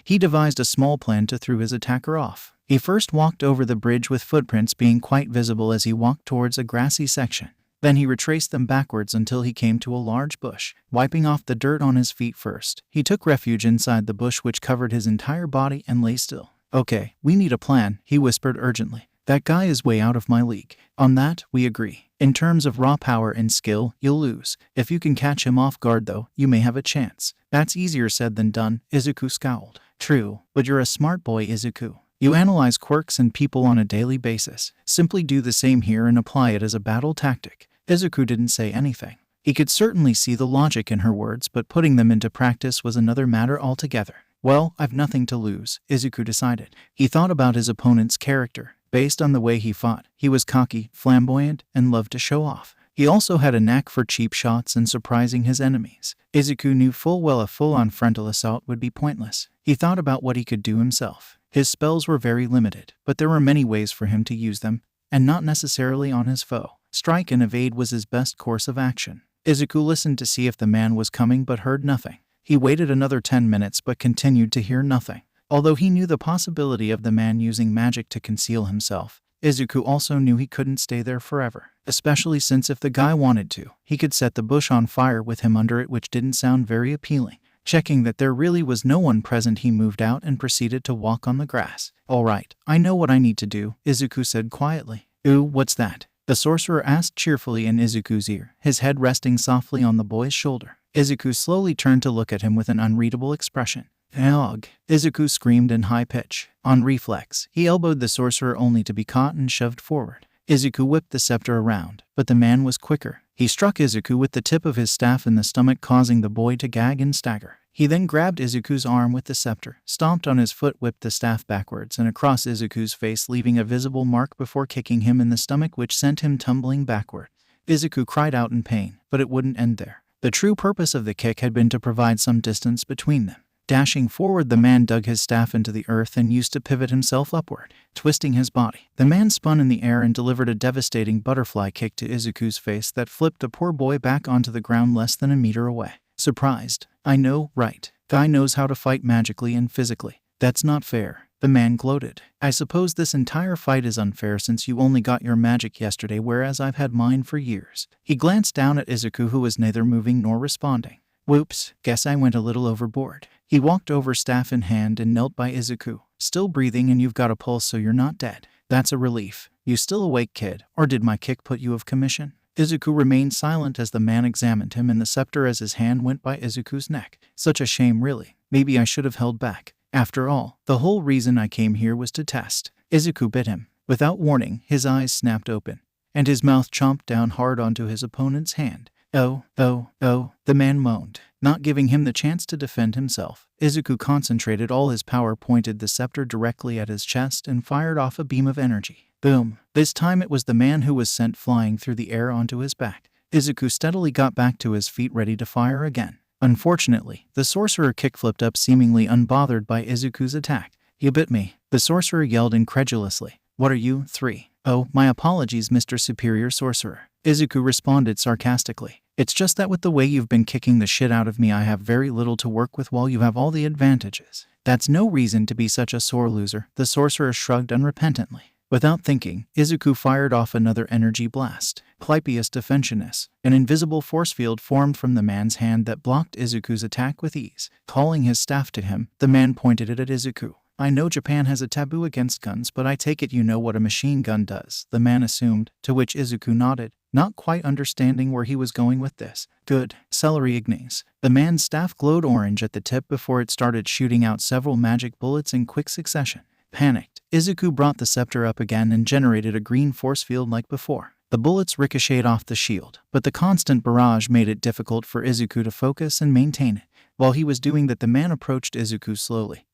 he devised a small plan to throw his attacker off. He first walked over the bridge, with footprints being quite visible as he walked towards a grassy section. Then he retraced them backwards until he came to a large bush. Wiping off the dirt on his feet first, he took refuge inside the bush, which covered his entire body, and lay still. Okay, we need a plan, he whispered urgently. That guy is way out of my league. On that, we agree. In terms of raw power and skill, you'll lose. If you can catch him off guard though, you may have a chance. That's easier said than done, Izuku scowled. True, but you're a smart boy, Izuku. You analyze quirks and people on a daily basis. Simply do the same here and apply it as a battle tactic. Izuku didn't say anything. He could certainly see the logic in her words, but putting them into practice was another matter altogether. Well, I've nothing to lose, Izuku decided. He thought about his opponent's character. Based on the way he fought, he was cocky, flamboyant, and loved to show off. He also had a knack for cheap shots and surprising his enemies. Izuku knew full well a full-on frontal assault would be pointless. He thought about what he could do himself. His spells were very limited, but there were many ways for him to use them, and not necessarily on his foe. Strike and evade was his best course of action. Izuku listened to see if the man was coming but heard nothing. He waited another 10 minutes but continued to hear nothing. Although he knew the possibility of the man using magic to conceal himself, Izuku also knew he couldn't stay there forever, especially since if the guy wanted to, he could set the bush on fire with him under it, which didn't sound very appealing. Checking that there really was no one present, he moved out and proceeded to walk on the grass. "All right, I know what I need to do," Izuku said quietly. "Ooh, what's that?" the sorcerer asked cheerfully in Izuku's ear, his head resting softly on the boy's shoulder. Izuku slowly turned to look at him with an unreadable expression. "Ugh!" Izuku screamed in high pitch. On reflex, he elbowed the sorcerer only to be caught and shoved forward. Izuku whipped the scepter around, but the man was quicker. He struck Izuku with the tip of his staff in the stomach, causing the boy to gag and stagger. He then grabbed Izuku's arm with the scepter, stomped on his foot, whipped the staff backwards and across Izuku's face, leaving a visible mark before kicking him in the stomach, which sent him tumbling backward. Izuku cried out in pain, but it wouldn't end there. The true purpose of the kick had been to provide some distance between them. Dashing forward, the man dug his staff into the earth and used to pivot himself upward, twisting his body. The man spun in the air and delivered a devastating butterfly kick to Izuku's face that flipped the poor boy back onto the ground less than a meter away. Surprised. "I know, right? Guy knows how to fight magically and physically. That's not fair," the man gloated. "I suppose this entire fight is unfair since you only got your magic yesterday, whereas I've had mine for years." He glanced down at Izuku, who was neither moving nor responding. "Whoops, guess I went a little overboard." He walked over, staff in hand, and knelt by Izuku. "Still breathing, and you've got a pulse, so you're not dead. That's a relief. You still awake, kid? Or did my kick put you of commission?" Izuku remained silent as the man examined him and the scepter as his hand went by Izuku's neck. "Such a shame, really. Maybe I should have held back. After all, the whole reason I came here was to test." Izuku bit him. Without warning, his eyes snapped open, and his mouth chomped down hard onto his opponent's hand. "Oh, the man moaned. Not giving him the chance to defend himself, Izuku concentrated all his power, pointed the scepter directly at his chest, and fired off a beam of energy. Boom! This time it was the man who was sent flying through the air onto his back. Izuku steadily got back to his feet, ready to fire again. Unfortunately, the sorcerer kickflipped up, seemingly unbothered by Izuku's attack. "You bit me," the sorcerer yelled incredulously. "What are you, 3? "Oh, my apologies, Mr. Superior Sorcerer," Izuku responded sarcastically. "It's just that with the way you've been kicking the shit out of me, I have very little to work with while you have all the advantages." "That's no reason to be such a sore loser," the sorcerer shrugged unrepentantly. Without thinking, Izuku fired off another energy blast. Clypeus defensionis. An invisible force field formed from the man's hand that blocked Izuku's attack with ease. Calling his staff to him, the man pointed it at Izuku. "I know Japan has a taboo against guns, but I take it you know what a machine gun does," the man assumed, to which Izuku nodded, not quite understanding where he was going with this. "Good. Celery ignis." The man's staff glowed orange at the tip before it started shooting out several magic bullets in quick succession. Panicked, Izuku brought the scepter up again and generated a green force field like before. The bullets ricocheted off the shield, but the constant barrage made it difficult for Izuku to focus and maintain it. While he was doing that, the man approached Izuku slowly,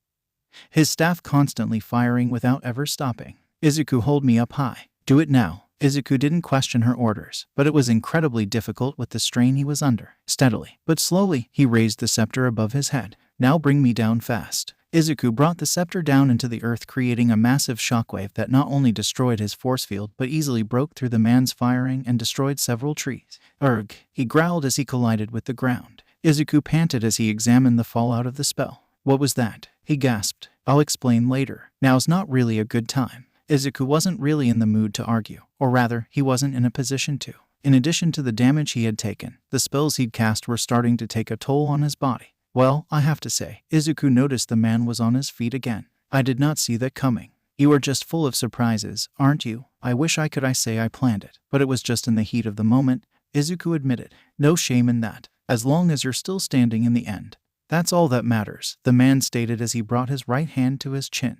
his staff constantly firing without ever stopping. "Izuku, hold me up high." "Do it now." Izuku didn't question her orders, but it was incredibly difficult with the strain he was under. Steadily, but slowly, he raised the scepter above his head. "Now bring me down fast." Izuku brought the scepter down into the earth, creating a massive shockwave that not only destroyed his force field but easily broke through the man's firing and destroyed several trees. "Urgh," he growled as he collided with the ground. Izuku panted as he examined the fallout of the spell. "What was that?" he gasped. "I'll explain later. Now's not really a good time." Izuku wasn't really in the mood to argue, or rather, he wasn't in a position to. In addition to the damage he had taken, the spells he'd cast were starting to take a toll on his body. "Well, I have to say," Izuku noticed the man was on his feet again. "I did not see that coming." "You are just full of surprises, aren't you?" "I wish I could say I planned it, but it was just in the heat of the moment," Izuku admitted. "No shame in that, as long as you're still standing in the end. That's all that matters," the man stated as he brought his right hand to his chin.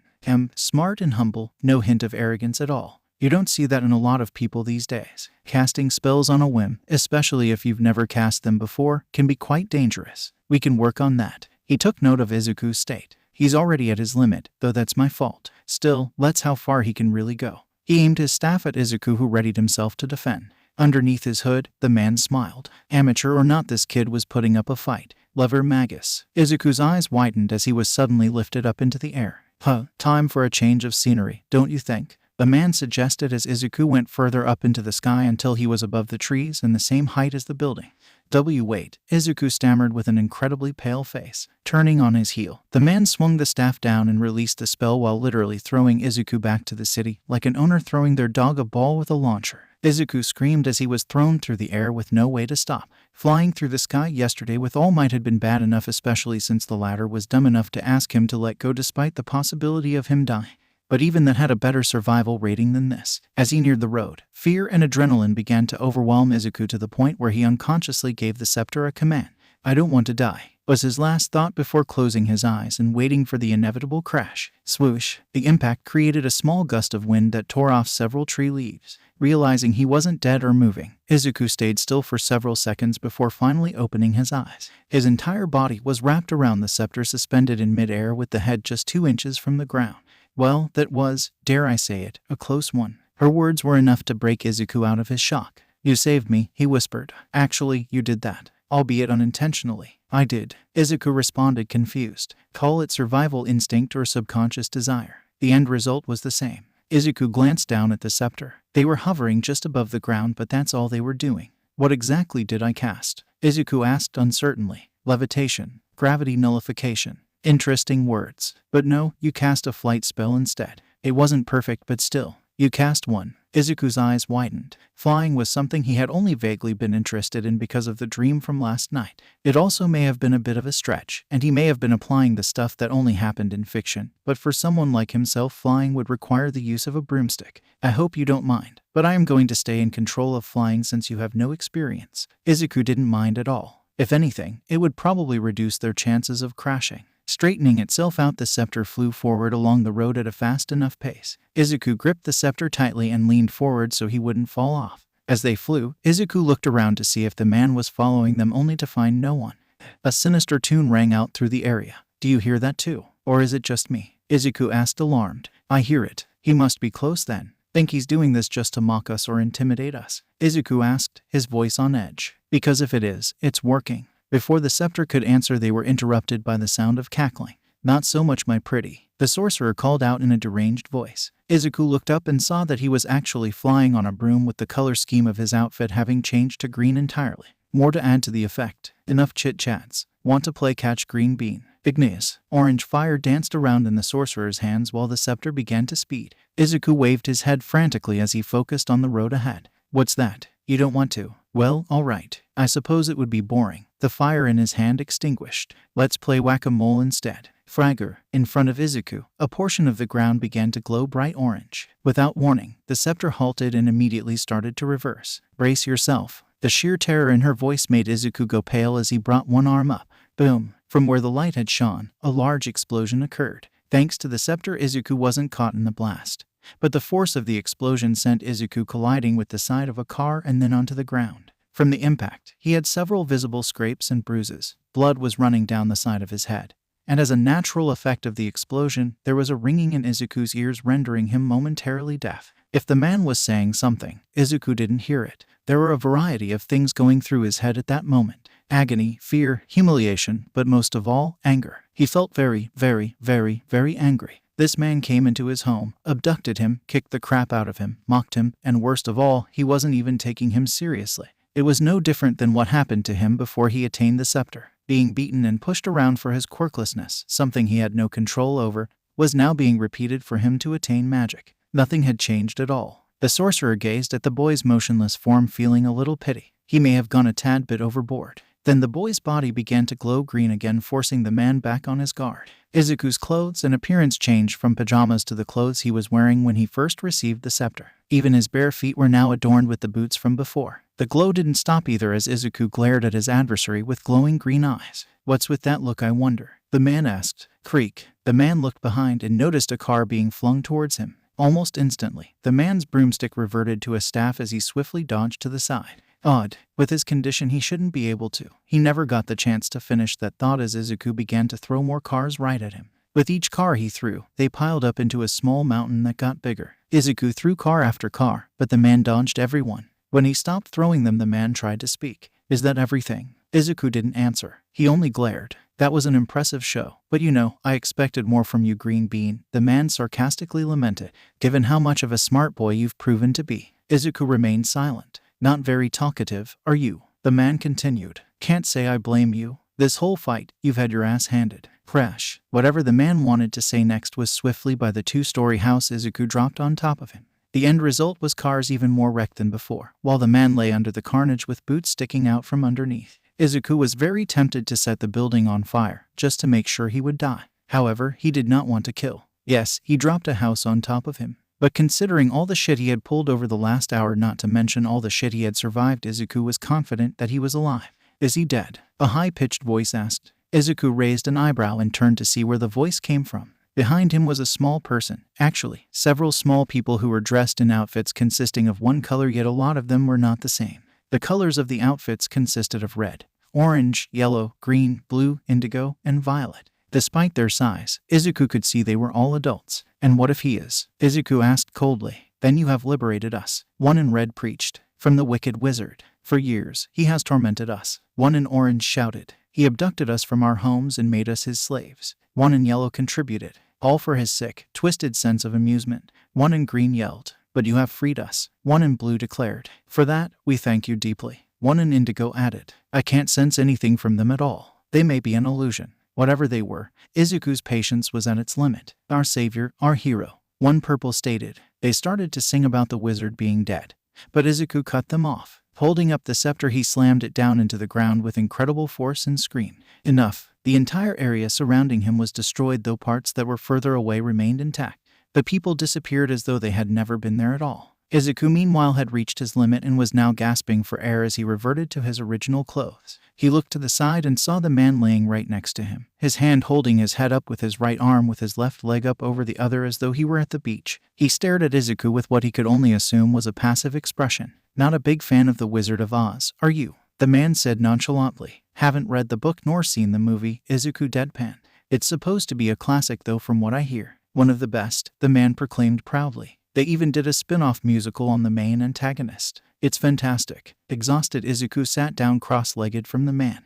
Smart and humble, no hint of arrogance at all. You don't see that in a lot of people these days. Casting spells on a whim, especially if you've never cast them before, can be quite dangerous. We can work on that. He took note of Izuku's state. He's already at his limit, though that's my fault. Still, let's how far he can really go. He aimed his staff at Izuku, who readied himself to defend. Underneath his hood, the man smiled. Amateur or not, this kid was putting up a fight. Lever magus. Izuku's eyes widened as he was suddenly lifted up into the air. Time for a change of scenery, don't you think?" the man suggested as Izuku went further up into the sky until he was above the trees and the same height as the building. Wait, Izuku stammered with an incredibly pale face. Turning on his heel, the man swung the staff down and released the spell while literally throwing Izuku back to the city, like an owner throwing their dog a ball with a launcher. Izuku screamed as he was thrown through the air with no way to stop. Flying through the sky yesterday with All Might had been bad enough, especially since the latter was dumb enough to ask him to let go despite the possibility of him dying. But even that had a better survival rating than this. As he neared the road, fear and adrenaline began to overwhelm Izuku to the point where he unconsciously gave the scepter a command. "I don't want to die," was his last thought before closing his eyes and waiting for the inevitable crash. Swoosh! The impact created a small gust of wind that tore off several tree leaves. Realizing he wasn't dead or moving, Izuku stayed still for several seconds before finally opening his eyes. His entire body was wrapped around the scepter, suspended in mid-air with the head just 2 inches from the ground. Well, that was, dare I say it, a close one. Her words were enough to break Izuku out of his shock. "You saved me," he whispered. "Actually, you did that. Albeit unintentionally." "I did," Izuku responded, confused. Call it survival instinct or subconscious desire. The end result was the same. Izuku glanced down at the scepter. They were hovering just above the ground, but that's all they were doing. "What exactly did I cast?" Izuku asked uncertainly. "Levitation. Gravity nullification." Interesting words. "But no, you cast a flight spell instead." "It wasn't perfect, but still. You cast one." Izuku's eyes widened. Flying was something he had only vaguely been interested in because of the dream from last night. It also may have been a bit of a stretch, and he may have been applying the stuff that only happened in fiction, but for someone like himself, flying would require the use of a broomstick. "I hope you don't mind, but I am going to stay in control of flying since you have no experience." Izuku didn't mind at all. If anything, it would probably reduce their chances of crashing. Straightening itself out, the scepter flew forward along the road at a fast enough pace. Izuku gripped the scepter tightly and leaned forward so he wouldn't fall off. As they flew, Izuku looked around to see if the man was following them, only to find no one. A sinister tune rang out through the area. "Do you hear that too? Or is it just me?" Izuku asked, alarmed. "I hear it. He must be close then." "Think he's doing this just to mock us or intimidate us?" Izuku asked, his voice on edge. "Because if it is, it's working." Before the scepter could answer, they were interrupted by the sound of cackling. "Not so much, my pretty," the sorcerer called out in a deranged voice. Izuku looked up and saw that he was actually flying on a broom, with the color scheme of his outfit having changed to green entirely. More to add to the effect. "Enough chit-chats. Want to play catch green bean?" Igneous, orange fire danced around in the sorcerer's hands while the scepter began to speed. Izuku waved his head frantically as he focused on the road ahead. "What's that? You don't want to? Well, all right. I suppose it would be boring." The fire in his hand extinguished. "Let's play whack-a-mole instead." Fragger, in front of Izuku, a portion of the ground began to glow bright orange. Without warning, the scepter halted and immediately started to reverse. "Brace yourself." The sheer terror in her voice made Izuku go pale as he brought one arm up. Boom! From where the light had shone, a large explosion occurred. Thanks to the scepter, Izuku wasn't caught in the blast. But the force of the explosion sent Izuku colliding with the side of a car and then onto the ground. From the impact, he had several visible scrapes and bruises. Blood was running down the side of his head. And as a natural effect of the explosion, there was a ringing in Izuku's ears, rendering him momentarily deaf. If the man was saying something, Izuku didn't hear it. There were a variety of things going through his head at that moment. Agony, fear, humiliation, but most of all, anger. He felt very, very, very, very angry. This man came into his home, abducted him, kicked the crap out of him, mocked him, and worst of all, he wasn't even taking him seriously. It was no different than what happened to him before he attained the scepter. Being beaten and pushed around for his quirklessness, something he had no control over, was now being repeated for him to attain magic. Nothing had changed at all. The sorcerer gazed at the boy's motionless form, feeling a little pity. He may have gone a tad bit overboard. Then the boy's body began to glow green again, forcing the man back on his guard. Izuku's clothes and appearance changed from pajamas to the clothes he was wearing when he first received the scepter. Even his bare feet were now adorned with the boots from before. The glow didn't stop either as Izuku glared at his adversary with glowing green eyes. "What's with that look, I wonder?" the man asked. Creak. The man looked behind and noticed a car being flung towards him. Almost instantly, the man's broomstick reverted to a staff as he swiftly dodged to the side. Odd. With his condition, he shouldn't be able to. He never got the chance to finish that thought as Izuku began to throw more cars right at him. With each car he threw, they piled up into a small mountain that got bigger. Izuku threw car after car, but the man dodged every one. When he stopped throwing them, the man tried to speak. "Is that everything?" Izuku didn't answer. He only glared. "That was an impressive show. But you know, I expected more from you, Green Bean," the man sarcastically lamented, "given how much of a smart boy you've proven to be." Izuku remained silent. "Not very talkative, are you?" the man continued. "Can't say I blame you. This whole fight, you've had your ass handed." Crash. Whatever the man wanted to say next was swiftly by the 2-story house Izuku dropped on top of him. The end result was cars even more wrecked than before, while the man lay under the carnage with boots sticking out from underneath. Izuku was very tempted to set the building on fire, just to make sure he would die. However, he did not want to kill. Yes, he dropped a house on top of him. But considering all the shit he had pulled over the last hour, not to mention all the shit he had survived, Izuku was confident that he was alive. Is he dead? A high-pitched voice asked. Izuku raised an eyebrow and turned to see where the voice came from. Behind him was a small person, actually, several small people who were dressed in outfits consisting of one color, yet a lot of them were not the same. The colors of the outfits consisted of red, orange, yellow, green, blue, indigo, and violet. Despite their size, Izuku could see they were all adults. And what if he is? Izuku asked coldly. Then you have liberated us. One in red preached. From the wicked wizard. For years, he has tormented us. One in orange shouted. He abducted us from our homes and made us his slaves. One in yellow contributed. All for his sick, twisted sense of amusement. One in green yelled. But you have freed us. One in blue declared. For that, we thank you deeply. One in indigo added. I can't sense anything from them at all. They may be an illusion. Whatever they were, Izuku's patience was at its limit. Our savior, our hero. One purple stated. They started to sing about the wizard being dead. But Izuku cut them off. Holding up the scepter, he slammed it down into the ground with incredible force and screamed. Enough. The entire area surrounding him was destroyed, though parts that were further away remained intact. The people disappeared as though they had never been there at all. Izuku meanwhile had reached his limit and was now gasping for air as he reverted to his original clothes. He looked to the side and saw the man laying right next to him, his hand holding his head up with his right arm with his left leg up over the other as though he were at the beach. He stared at Izuku with what he could only assume was a passive expression. Not a big fan of The Wizard of Oz, are you? The man said nonchalantly. Haven't read the book nor seen the movie, Izuku deadpanned. It's supposed to be a classic though from what I hear. One of the best, the man proclaimed proudly. They even did a spin-off musical on the main antagonist. It's fantastic. Exhausted, Izuku sat down cross-legged from the man.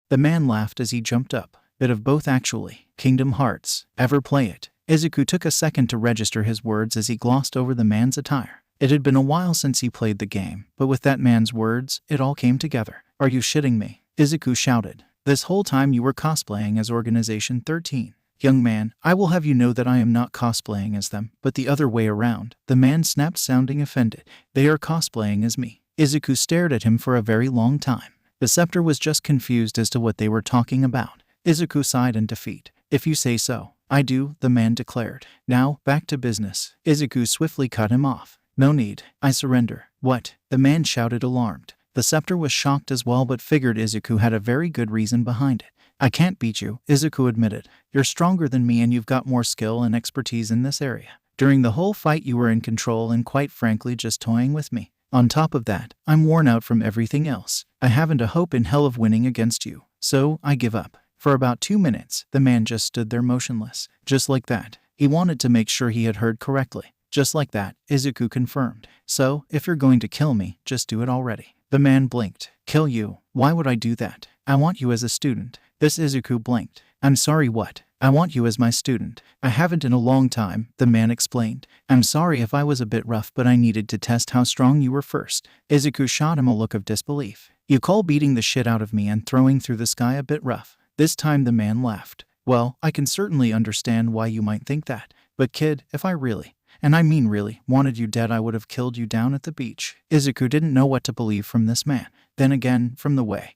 The man laughed as he jumped up. Bit of both actually. Kingdom Hearts. Ever play it? Izuku took a second to register his words as he glossed over the man's attire. It had been a while since he played the game, but with that man's words, it all came together. Are you shitting me? Izuku shouted. This whole time you were cosplaying as Organization 13. Young man, I will have you know that I am not cosplaying as them, but the other way around. The man snapped, sounding offended. They are cosplaying as me. Izuku stared at him for a very long time. The scepter was just confused as to what they were talking about. Izuku sighed in defeat. If you say so. I do, the man declared. Now, back to business. Izuku swiftly cut him off. No need. I surrender. What? The man shouted, alarmed. The scepter was shocked as well, but figured Izuku had a very good reason behind it. I can't beat you, Izuku admitted. You're stronger than me and you've got more skill and expertise in this area. During the whole fight you were in control and quite frankly just toying with me. On top of that, I'm worn out from everything else. I haven't a hope in hell of winning against you. So, I give up. For about 2 minutes, the man just stood there motionless. Just like that. He wanted to make sure he had heard correctly. Just like that, Izuku confirmed. So, if you're going to kill me, just do it already. The man blinked. Kill you? Why would I do that? I want you as a student. This Izuku blinked. I'm sorry, what? I want you as my student. I haven't in a long time, the man explained. I'm sorry if I was a bit rough, but I needed to test how strong you were first. Izuku shot him a look of disbelief. You call beating the shit out of me and throwing through the sky a bit rough? This time the man laughed. Well, I can certainly understand why you might think that. But kid, if I really, and I mean really, wanted you dead, I would have killed you down at the beach. Izuku didn't know what to believe from this man. Then again, from the way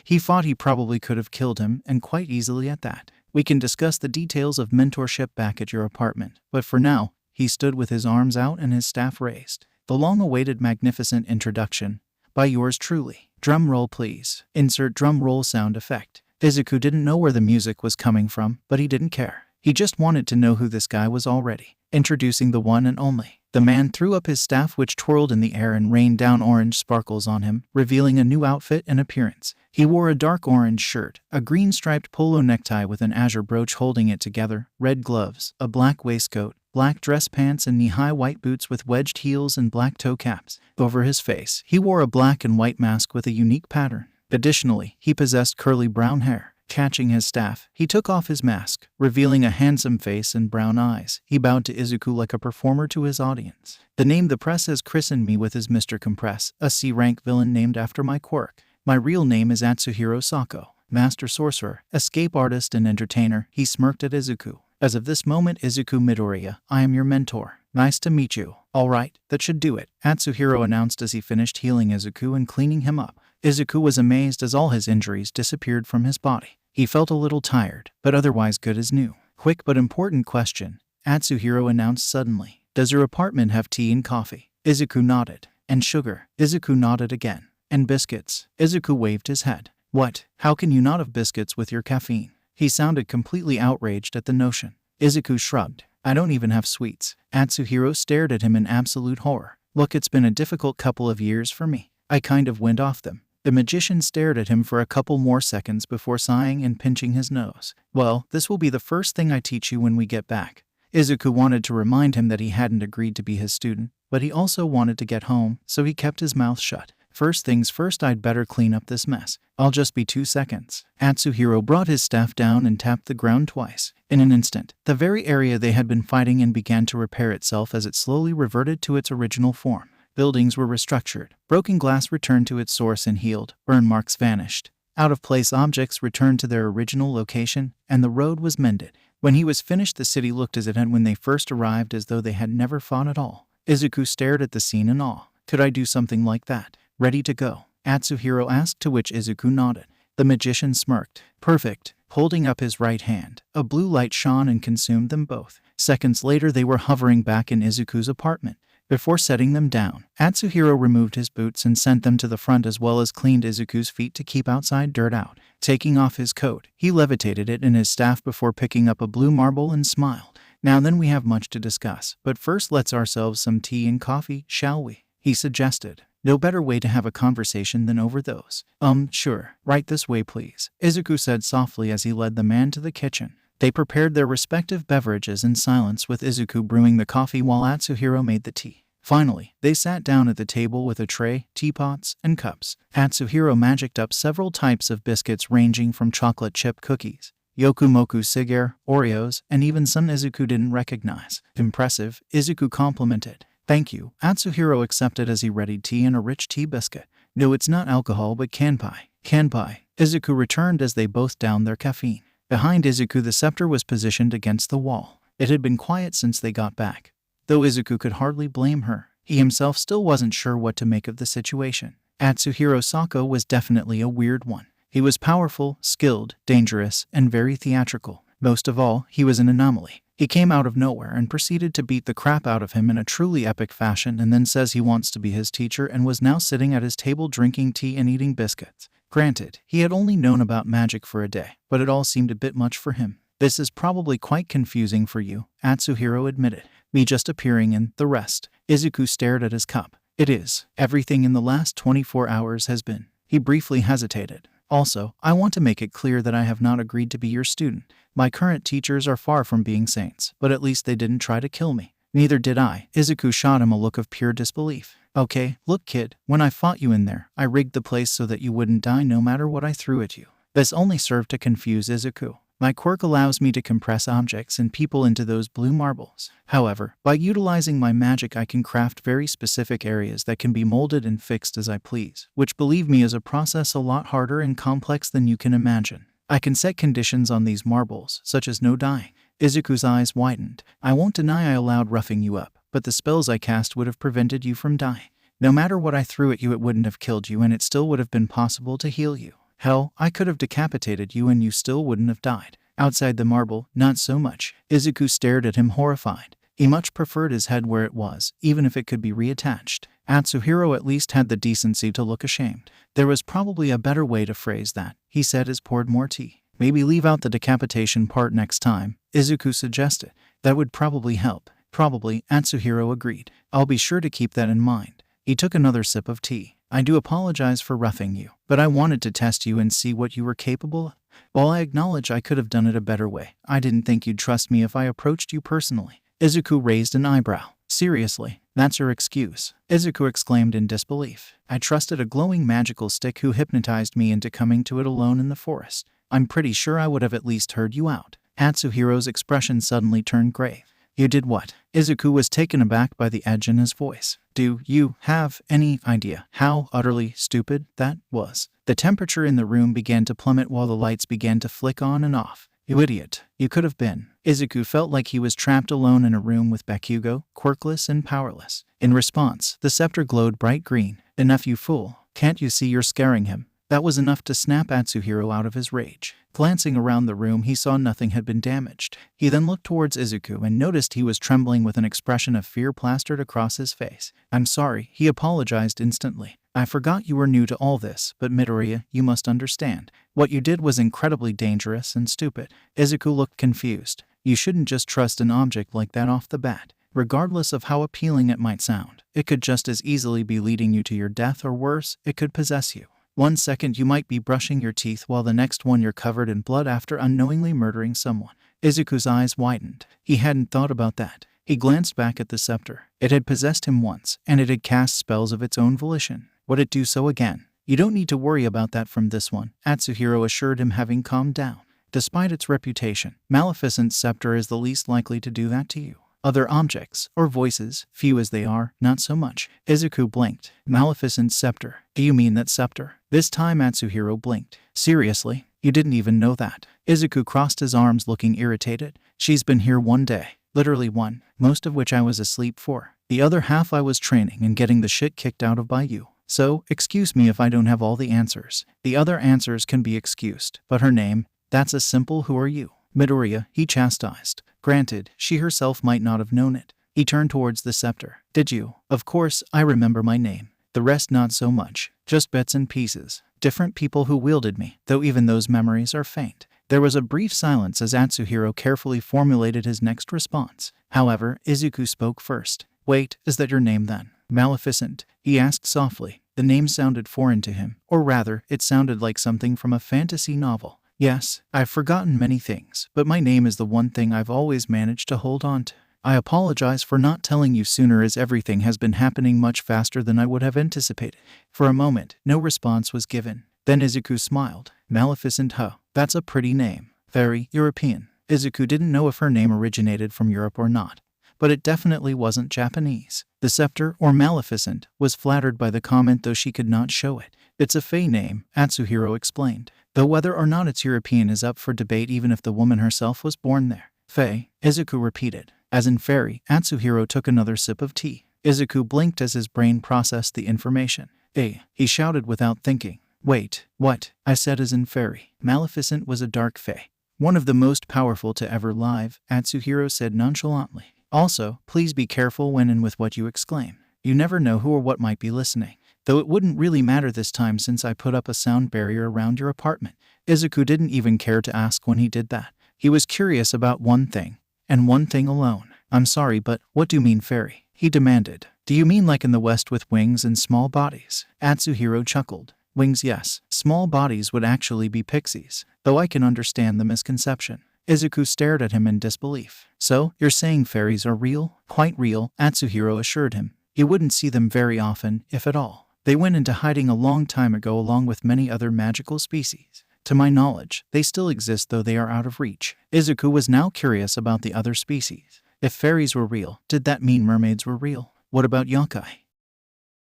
he thought, he probably could have killed him, and quite easily at that. We can discuss the details of mentorship back at your apartment, but for now, he stood with his arms out and his staff raised. The long-awaited magnificent introduction, by yours truly. Drum roll please. Insert drum roll sound effect. Izuku didn't know where the music was coming from, but he didn't care. He just wanted to know who this guy was already. Introducing the one and only. The man threw up his staff, which twirled in the air and rained down orange sparkles on him, revealing a new outfit and appearance. He wore a dark orange shirt, a green striped polo necktie with an azure brooch holding it together, red gloves, a black waistcoat, black dress pants and knee-high white boots with wedged heels and black toe caps. Over his face, he wore a black and white mask with a unique pattern. Additionally, he possessed curly brown hair. Catching his staff, he took off his mask, revealing a handsome face and brown eyes. He bowed to Izuku like a performer to his audience. The name the press has christened me with is Mr. Compress, a C-rank villain named after my quirk. My real name is Atsuhiro Sako, master sorcerer, escape artist and entertainer. He smirked at Izuku. As of this moment, Izuku Midoriya, I am your mentor. Nice to meet you. Alright, that should do it, Atsuhiro announced as he finished healing Izuku and cleaning him up. Izuku was amazed as all his injuries disappeared from his body. He felt a little tired, but otherwise good as new. Quick but important question, Atsuhiro announced suddenly. Does your apartment have tea and coffee? Izuku nodded. And sugar? Izuku nodded again. And biscuits? Izuku waved his head. What? How can you not have biscuits with your caffeine? He sounded completely outraged at the notion. Izuku shrugged. I don't even have sweets. Atsuhiro stared at him in absolute horror. Look, it's been a difficult couple of years for me. I kind of went off them. The magician stared at him for a couple more seconds before sighing and pinching his nose. Well, this will be the first thing I teach you when we get back. Izuku wanted to remind him that he hadn't agreed to be his student, but he also wanted to get home, so he kept his mouth shut. First things first, I'd better clean up this mess. I'll just be 2 seconds. Atsuhiro brought his staff down and tapped the ground twice. In an instant, the very area they had been fighting in began to repair itself as it slowly reverted to its original form. Buildings were restructured, broken glass returned to its source and healed, burn marks vanished. Out-of-place objects returned to their original location, and the road was mended. When he was finished, the city looked as it had when they first arrived, as though they had never fought at all. Izuku stared at the scene in awe. Could I do something like that? Ready to go? Atsuhiro asked, to which Izuku nodded. The magician smirked. Perfect. Holding up his right hand, a blue light shone and consumed them both. Seconds later, they were hovering back in Izuku's apartment. Before setting them down, Atsuhiro removed his boots and sent them to the front, as well as cleaned Izuku's feet to keep outside dirt out. Taking off his coat, he levitated it in his staff before picking up a blue marble and smiled. Now then, we have much to discuss, but first let's ourselves some tea and coffee, shall we? He suggested. No better way to have a conversation than over those. Sure. Right this way, please, Izuku said softly as he led the man to the kitchen. They prepared their respective beverages in silence, with Izuku brewing the coffee while Atsuhiro made the tea. Finally, they sat down at the table with a tray, teapots, and cups. Atsuhiro magicked up several types of biscuits ranging from chocolate chip cookies, Yokumoku Sigare, Oreos, and even some Izuku didn't recognize. Impressive, Izuku complimented. Thank you, Atsuhiro accepted as he readied tea and a rich tea biscuit. No, it's not alcohol but kanpai. Kanpai, Izuku returned as they both downed their caffeine. Behind Izuku, the scepter was positioned against the wall. It had been quiet since they got back. Though Izuku could hardly blame her, he himself still wasn't sure what to make of the situation. Atsuhiro Sako was definitely a weird one. He was powerful, skilled, dangerous, and very theatrical. Most of all, he was an anomaly. He came out of nowhere and proceeded to beat the crap out of him in a truly epic fashion, and then says he wants to be his teacher, and was now sitting at his table drinking tea and eating biscuits. Granted, he had only known about magic for a day, but it all seemed a bit much for him. This is probably quite confusing for you, Atsuhiro admitted. Me just appearing and the rest. Izuku stared at his cup. It is. Everything in the last 24 hours has been. He briefly hesitated. Also, I want to make it clear that I have not agreed to be your student. My current teachers are far from being saints, but at least they didn't try to kill me. Neither did I. Izuku shot him a look of pure disbelief. Okay, look kid, when I fought you in there, I rigged the place so that you wouldn't die no matter what I threw at you. This only served to confuse Izuku. My quirk allows me to compress objects and people into those blue marbles. However, by utilizing my magic, I can craft very specific areas that can be molded and fixed as I please, which, believe me, is a process a lot harder and complex than you can imagine. I can set conditions on these marbles, such as no dying. Izuku's eyes widened. I won't deny I allowed roughing you up, but the spells I cast would have prevented you from dying. No matter what I threw at you, it wouldn't have killed you, and it still would have been possible to heal you. Hell, I could have decapitated you and you still wouldn't have died. Outside the marble, not so much. Izuku stared at him horrified. He much preferred his head where it was, even if it could be reattached. Atsuhiro at least had the decency to look ashamed. There was probably a better way to phrase that, he said as poured more tea. Maybe leave out the decapitation part next time, Izuku suggested. That would probably help. Probably, Atsuhiro agreed. I'll be sure to keep that in mind. He took another sip of tea. I do apologize for roughing you, but I wanted to test you and see what you were capable of. While I acknowledge I could have done it a better way, I didn't think you'd trust me if I approached you personally. Izuku raised an eyebrow. Seriously, that's your excuse? Izuku exclaimed in disbelief. I trusted a glowing magical stick who hypnotized me into coming to it alone in the forest. I'm pretty sure I would have at least heard you out. Atsuhiro's expression suddenly turned grave. You did what? Izuku was taken aback by the edge in his voice. Do you have any idea how utterly stupid that was? The temperature in the room began to plummet while the lights began to flick on and off. You idiot. You could have been. Izuku felt like he was trapped alone in a room with Bakugo, quirkless and powerless. In response, the scepter glowed bright green. Enough, you fool. Can't you see you're scaring him? That was enough to snap Atsuhiro out of his rage. Glancing around the room, he saw nothing had been damaged. He then looked towards Izuku and noticed he was trembling with an expression of fear plastered across his face. I'm sorry, he apologized instantly. I forgot you were new to all this, but Midoriya, you must understand. What you did was incredibly dangerous and stupid. Izuku looked confused. You shouldn't just trust an object like that off the bat. Regardless of how appealing it might sound, it could just as easily be leading you to your death, or worse, it could possess you. 1 second you might be brushing your teeth while the next one you're covered in blood after unknowingly murdering someone. Izuku's eyes widened. He hadn't thought about that. He glanced back at the scepter. It had possessed him once, and it had cast spells of its own volition. Would it do so again? You don't need to worry about that from this one, Atsuhiro assured him, having calmed down. Despite its reputation, Maleficent's scepter is the least likely to do that to you. Other objects, or voices, few as they are, not so much. Izuku blinked. Maleficent's scepter. You mean that scepter? This time Atsuhiro blinked. Seriously? You didn't even know that? Izuku crossed his arms, looking irritated. She's been here 1 day. Literally 1, most of which I was asleep for. The other half I was training and getting the shit kicked out of by you. So, excuse me if I don't have all the answers. The other answers can be excused, but her name, that's a simple who are you? Midoriya, he chastised. Granted, she herself might not have known it. He turned towards the scepter. Did you? Of course, I remember my name. The rest not so much. Just bits and pieces. Different people who wielded me, though even those memories are faint. There was a brief silence as Atsuhiro carefully formulated his next response. However, Izuku spoke first. Wait, is that your name then? Maleficent? He asked softly. The name sounded foreign to him, or rather, it sounded like something from a fantasy novel. Yes, I've forgotten many things, but my name is the one thing I've always managed to hold on to. I apologize for not telling you sooner, as everything has been happening much faster than I would have anticipated. For a moment, no response was given. Then Izuku smiled. Maleficent, huh? That's a pretty name. Very European. Izuku didn't know if her name originated from Europe or not, but it definitely wasn't Japanese. The scepter, or Maleficent, was flattered by the comment, though she could not show it. It's a fey name, Atsuhiro explained. Though whether or not it's European is up for debate, even if the woman herself was born there. Fey, Izuku repeated. As in fairy, Atsuhiro took another sip of tea. Izuku blinked as his brain processed the information. He shouted without thinking. Wait, what? I said as in fairy. Maleficent was a dark fey. One of the most powerful to ever live, Atsuhiro said nonchalantly. Also, please be careful when and with what you exclaim. You never know who or what might be listening. Though it wouldn't really matter this time since I put up a sound barrier around your apartment. Izuku didn't even care to ask when he did that. He was curious about one thing, and one thing alone. I'm sorry, but what do you mean fairy? He demanded. Do you mean like in the West with wings and small bodies? Atsuhiro chuckled. Wings, yes. Small bodies would actually be pixies, though I can understand the misconception. Izuku stared at him in disbelief. So, you're saying fairies are real? Quite real, Atsuhiro assured him. You wouldn't see them very often, if at all. They went into hiding a long time ago along with many other magical species. To my knowledge, they still exist, though they are out of reach. Izuku was now curious about the other species. If fairies were real, did that mean mermaids were real? What about yokai?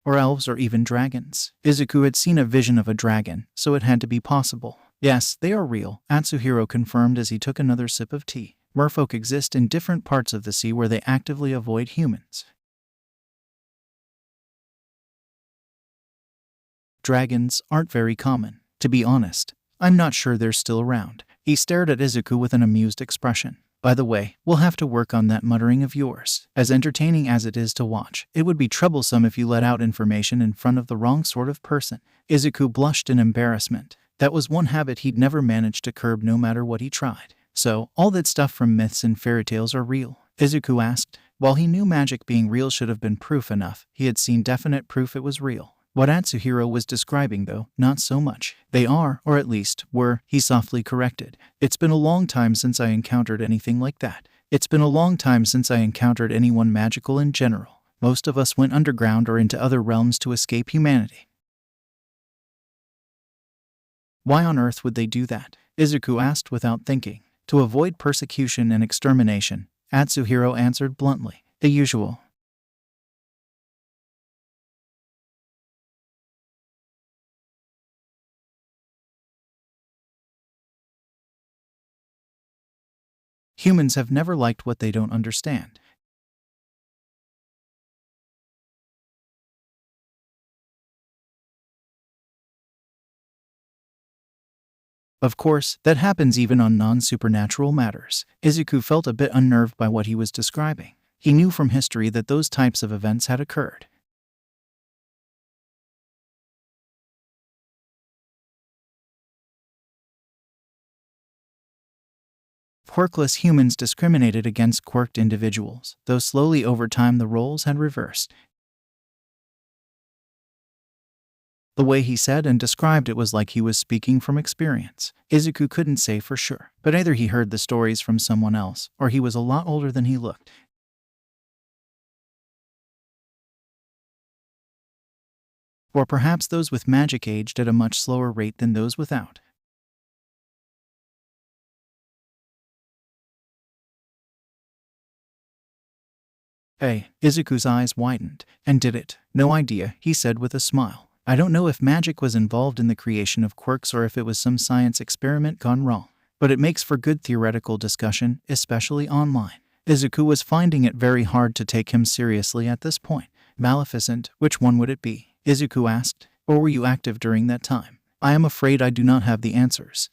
Or elves, or even dragons? Izuku had seen a vision of a dragon, so it had to be possible. Yes, they are real, Atsuhiro confirmed as he took another sip of tea. Merfolk exist in different parts of the sea where they actively avoid humans. Dragons aren't very common. To be honest, I'm not sure they're still around. He stared at Izuku with an amused expression. By the way, we'll have to work on that muttering of yours. As entertaining as it is to watch, it would be troublesome if you let out information in front of the wrong sort of person. Izuku blushed in embarrassment. That was one habit he'd never managed to curb no matter what he tried. So, all that stuff from myths and fairy tales are real? Izuku asked. While he knew magic being real should have been proof enough, he had seen definite proof it was real. What Atsuhiro was describing, though, not so much. They are, or at least were, he softly corrected. It's been a long time since I encountered anything like that. It's been a long time since I encountered anyone magical in general. Most of us went underground or into other realms to escape humanity. Why on earth would they do that? Izuku asked without thinking. To avoid persecution and extermination, Atsuhiro answered bluntly. The usual. Humans have never liked what they don't understand. Of course, that happens even on non-supernatural matters. Izuku felt a bit unnerved by what he was describing. He knew from history that those types of events had occurred. Quirkless humans discriminated against quirked individuals, though slowly over time the roles had reversed. The way he said and described it was like he was speaking from experience. Izuku couldn't say for sure, but either he heard the stories from someone else, or he was a lot older than he looked. Or perhaps those with magic aged at a much slower rate than those without. Hey, Izuku's eyes widened. And did it? No idea, he said with a smile. I don't know if magic was involved in the creation of quirks or if it was some science experiment gone wrong. But it makes for good theoretical discussion, especially online. Izuku was finding it very hard to take him seriously at this point. Maleficent, which one would it be? Izuku asked. Or were you active during that time? I am afraid I do not have the answers.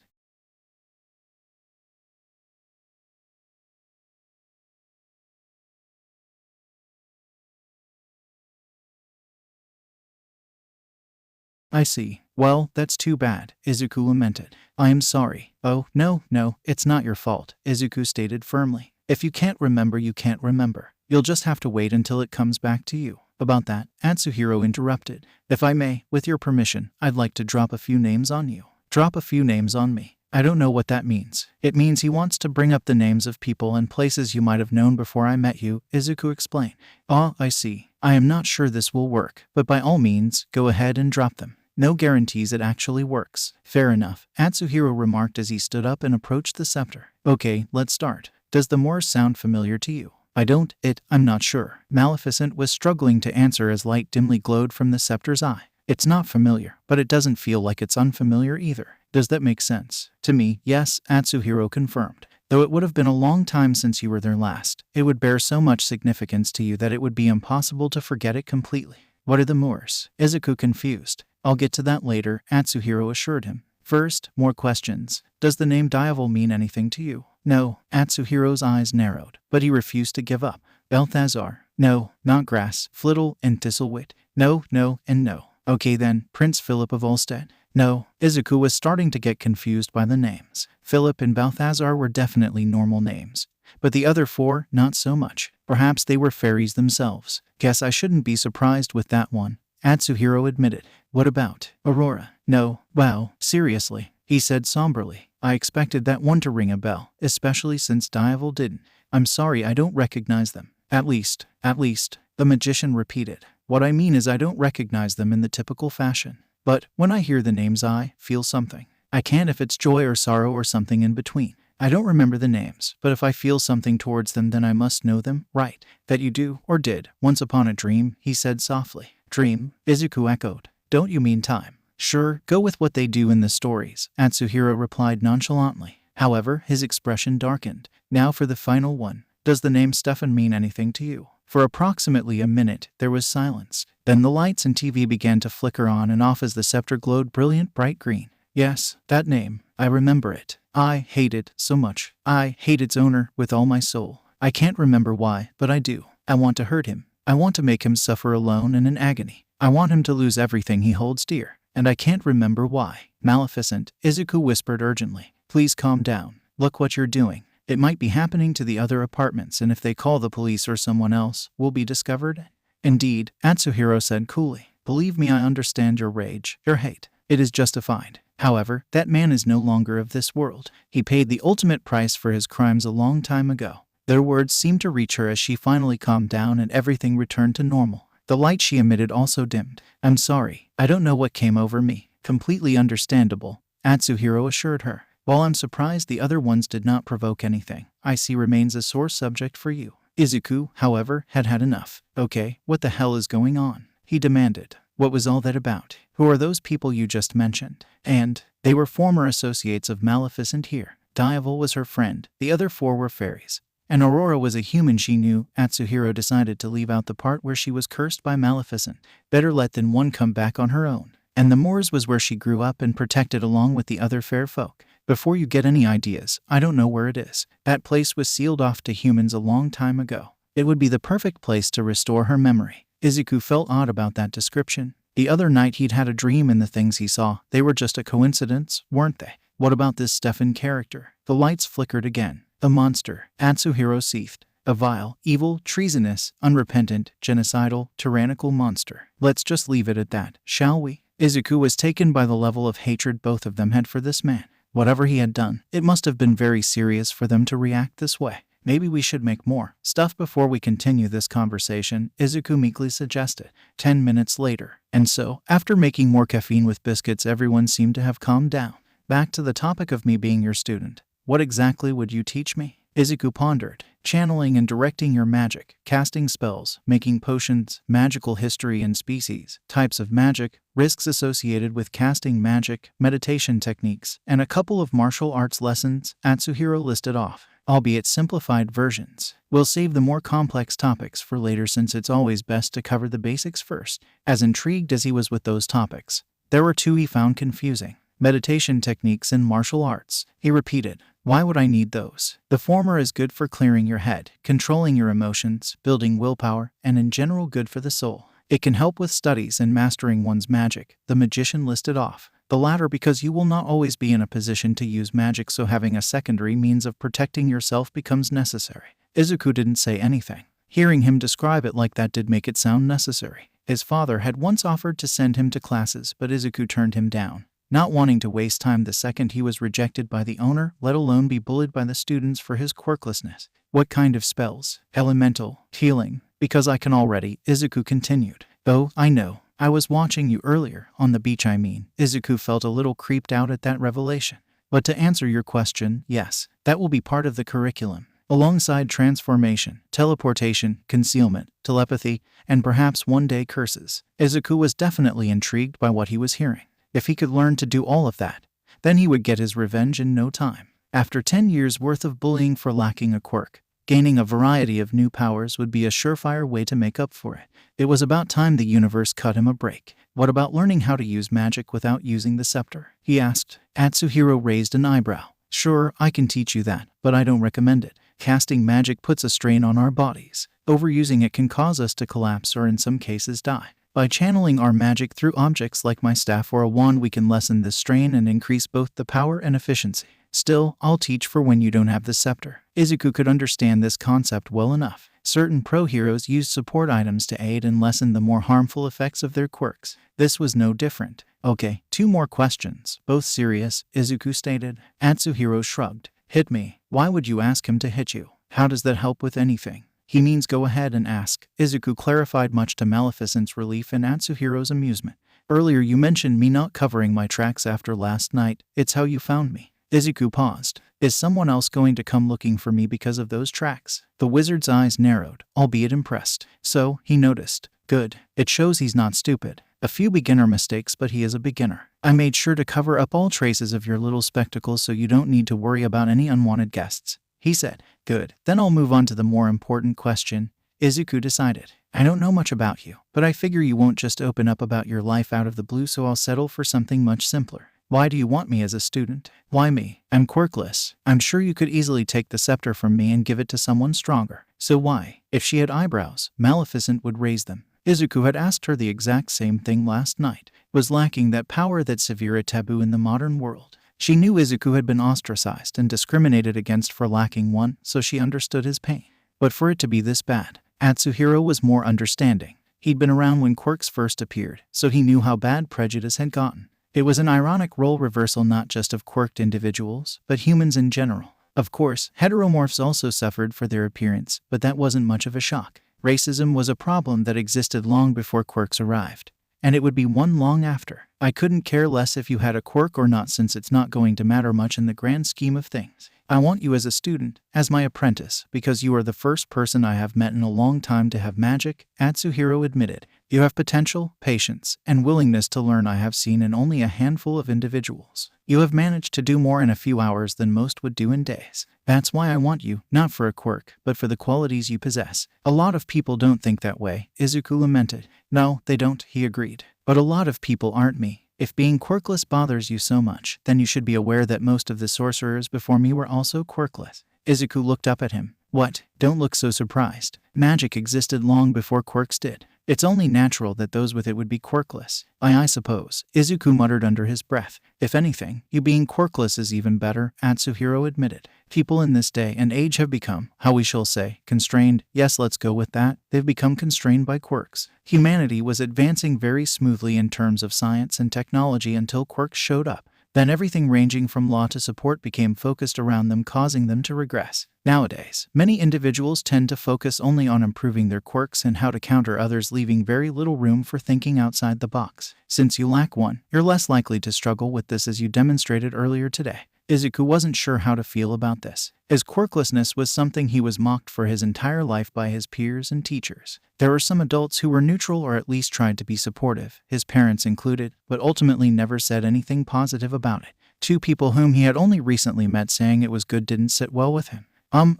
I see. Well, that's too bad, Izuku lamented. I am sorry. Oh, no, it's not your fault, Izuku stated firmly. If you can't remember, you can't remember. You'll just have to wait until it comes back to you. About that, Atsuhiro interrupted. If I may, with your permission, I'd like to drop a few names on you. Drop a few names on me. I don't know what that means. It means he wants to bring up the names of people and places you might have known before I met you, Izuku explained. Ah, I see. I am not sure this will work, but by all means, go ahead and drop them. No guarantees it actually works. Fair enough, Atsuhiro remarked as he stood up and approached the scepter. Okay, let's start. Does the Morse sound familiar to you? I'm not sure. Maleficent was struggling to answer as light dimly glowed from the scepter's eye. It's not familiar, but it doesn't feel like it's unfamiliar either. Does that make sense? To me, yes, Atsuhiro confirmed. Though it would have been a long time since you were there last, it would bear so much significance to you that it would be impossible to forget it completely. What are the Moors? Izuku confused. I'll get to that later, Atsuhiro assured him. First, more questions. Does the name Diaval mean anything to you? No, Atsuhiro's eyes narrowed, but he refused to give up. Balthazar? No, not Grass, Flittle, and Thistlewit. No, and no. Okay then, Prince Philip of Ulstead? No, Izuku was starting to get confused by the names. Philip and Balthazar were definitely normal names, but the other four, not so much. Perhaps they were fairies themselves. Guess I shouldn't be surprised with that one, Atsuhiro admitted. What about Aurora? No, wow, seriously, he said somberly. I expected that one to ring a bell, especially since Diaval didn't. I'm sorry I don't recognize them. At least, the magician repeated. What I mean is I don't recognize them in the typical fashion. But when I hear the names I feel something. I can't if it's joy or sorrow or something in between. I don't remember the names, but if I feel something towards them then I must know them, right? That you do, or did, once upon a dream, he said softly. Dream? Izuku echoed. Don't you mean time? Sure, go with what they do in the stories, Atsuhiro replied nonchalantly. However, his expression darkened. Now for the final one. Does the name Stefan mean anything to you? For approximately a minute, there was silence. Then the lights and TV began to flicker on and off as the scepter glowed brilliant bright green. Yes, that name. I remember it. I hate it so much. I hate its owner with all my soul. I can't remember why, but I do. I want to hurt him. I want to make him suffer alone and in agony. I want him to lose everything he holds dear. And I can't remember why. Maleficent, Izuku whispered urgently. Please calm down. Look what you're doing. It might be happening to the other apartments, and if they call the police or someone else, we'll be discovered. Indeed, Atsuhiro said coolly. Believe me, I understand your rage, your hate. It is justified. However, that man is no longer of this world. He paid the ultimate price for his crimes a long time ago. Their words seemed to reach her as she finally calmed down and everything returned to normal. The light she emitted also dimmed. I'm sorry. I don't know what came over me. Completely understandable, Atsuhiro assured her. While I'm surprised the other ones did not provoke anything, I see remains a sore subject for you. Izuku, however, had had enough. Okay, what the hell is going on? He demanded. What was all that about? Who are those people you just mentioned? And they were former associates of Maleficent here. Diaval was her friend, the other four were fairies. And Aurora was a human she knew. Atsuhiro decided to leave out the part where she was cursed by Maleficent. Better let than one come back on her own. And the moors was where she grew up and protected along with the other fair folk. Before you get any ideas, I don't know where it is. That place was sealed off to humans a long time ago. It would be the perfect place to restore her memory. Izuku felt odd about that description. The other night he'd had a dream and the things he saw, they were just a coincidence, weren't they? What about this Stefan character? The lights flickered again. A monster, Atsuhiro seethed. A vile, evil, treasonous, unrepentant, genocidal, tyrannical monster. Let's just leave it at that, shall we? Izuku was taken by the level of hatred both of them had for this man. Whatever he had done, it must have been very serious for them to react this way. Maybe we should make more stuff before we continue this conversation, Izuku meekly suggested. 10 minutes later. And so, after making more caffeine with biscuits, everyone seemed to have calmed down. Back to the topic of me being your student. What exactly would you teach me? Izuku pondered. Channeling and directing your magic, casting spells, making potions, magical history and species, types of magic, risks associated with casting magic, meditation techniques, and a couple of martial arts lessons, Atsuhiro listed off, albeit simplified versions. We'll save the more complex topics for later since it's always best to cover the basics first. As intrigued as he was with those topics, there were two he found confusing. Meditation techniques and martial arts. He repeated, why would I need those? The former is good for clearing your head, controlling your emotions, building willpower, and in general good for the soul. It can help with studies and mastering one's magic, the magician listed off. The latter because you will not always be in a position to use magic, so having a secondary means of protecting yourself becomes necessary. Izuku didn't say anything. Hearing him describe it like that did make it sound necessary. His father had once offered to send him to classes, but Izuku turned him down. Not wanting to waste time the second he was rejected by the owner, let alone be bullied by the students for his quirklessness. What kind of spells? Elemental, healing. Because I can already, Izuku continued. Oh, I know. I was watching you earlier, on the beach I mean. Izuku felt a little creeped out at that revelation. But to answer your question, yes, that will be part of the curriculum. Alongside transformation, teleportation, concealment, telepathy, and perhaps one day curses. Izuku was definitely intrigued by what he was hearing. If he could learn to do all of that, then he would get his revenge in no time. After 10 years worth of bullying for lacking a quirk, gaining a variety of new powers would be a surefire way to make up for it. It was about time the universe cut him a break. What about learning how to use magic without using the scepter? He asked. Atsuhiro raised an eyebrow. Sure, I can teach you that, but I don't recommend it. Casting magic puts a strain on our bodies. Overusing it can cause us to collapse or in some cases die. By channeling our magic through objects like my staff or a wand, we can lessen this strain and increase both the power and efficiency. Still, I'll teach for when you don't have the scepter. Izuku could understand this concept well enough. Certain pro heroes use support items to aid and lessen the more harmful effects of their quirks. This was no different. Okay, 2 more questions, both serious, Izuku stated. Atsuhiro shrugged. Hit me. Why would you ask him to hit you? How does that help with anything? He means go ahead and ask. Izuku clarified, much to Maleficent's relief and Atsuhiro's amusement. Earlier you mentioned me not covering my tracks after last night. It's how you found me. Izuku paused. Is someone else going to come looking for me because of those tracks? The wizard's eyes narrowed, albeit impressed. So, he noticed. Good. It shows he's not stupid. A few beginner mistakes, but he is a beginner. I made sure to cover up all traces of your little spectacles so you don't need to worry about any unwanted guests. He said. Good. Then I'll move on to the more important question. Izuku decided. I don't know much about you, but I figure you won't just open up about your life out of the blue, so I'll settle for something much simpler. Why do you want me as a student? Why me? I'm quirkless. I'm sure you could easily take the scepter from me and give it to someone stronger. So why? If she had eyebrows, Maleficent would raise them. Izuku had asked her the exact same thing last night. Was lacking that power that's severe a taboo in the modern world. She knew Izuku had been ostracized and discriminated against for lacking one, so she understood his pain. But for it to be this bad, Atsuhiro was more understanding. He'd been around when quirks first appeared, so he knew how bad prejudice had gotten. It was an ironic role reversal not just of quirked individuals, but humans in general. Of course, heteromorphs also suffered for their appearance, but that wasn't much of a shock. Racism was a problem that existed long before quirks arrived. and it would be one long after. I couldn't care less if you had a quirk or not, since it's not going to matter much in the grand scheme of things. I want you as a student, as my apprentice, because you are the first person I have met in a long time to have magic, Atsuhiro admitted. You have potential, patience, and willingness to learn I have seen in only a handful of individuals. You have managed to do more in a few hours than most would do in days. That's why I want you, not for a quirk, but for the qualities you possess. A lot of people don't think that way, Izuku lamented. No, they don't, he agreed. But a lot of people aren't me. If being quirkless bothers you so much, then you should be aware that most of the sorcerers before me were also quirkless. Izuku looked up at him. What? Don't look so surprised. Magic existed long before quirks did. It's only natural that those with it would be quirkless. I suppose, Izuku muttered under his breath. If anything, you being quirkless is even better, Atsuhiro admitted. People in this day and age have become, how we shall say, constrained. Yes, let's go with that. They've become constrained by quirks. Humanity was advancing very smoothly in terms of science and technology until quirks showed up. Then everything ranging from law to support became focused around them, causing them to regress. Nowadays, many individuals tend to focus only on improving their quirks and how to counter others, leaving very little room for thinking outside the box. Since you lack one, you're less likely to struggle with this, as you demonstrated earlier today. Izuku wasn't sure how to feel about this, as quirklessness was something he was mocked for his entire life by his peers and teachers. There were some adults who were neutral or at least tried to be supportive, his parents included, but ultimately never said anything positive about it. Two people whom he had only recently met saying it was good didn't sit well with him.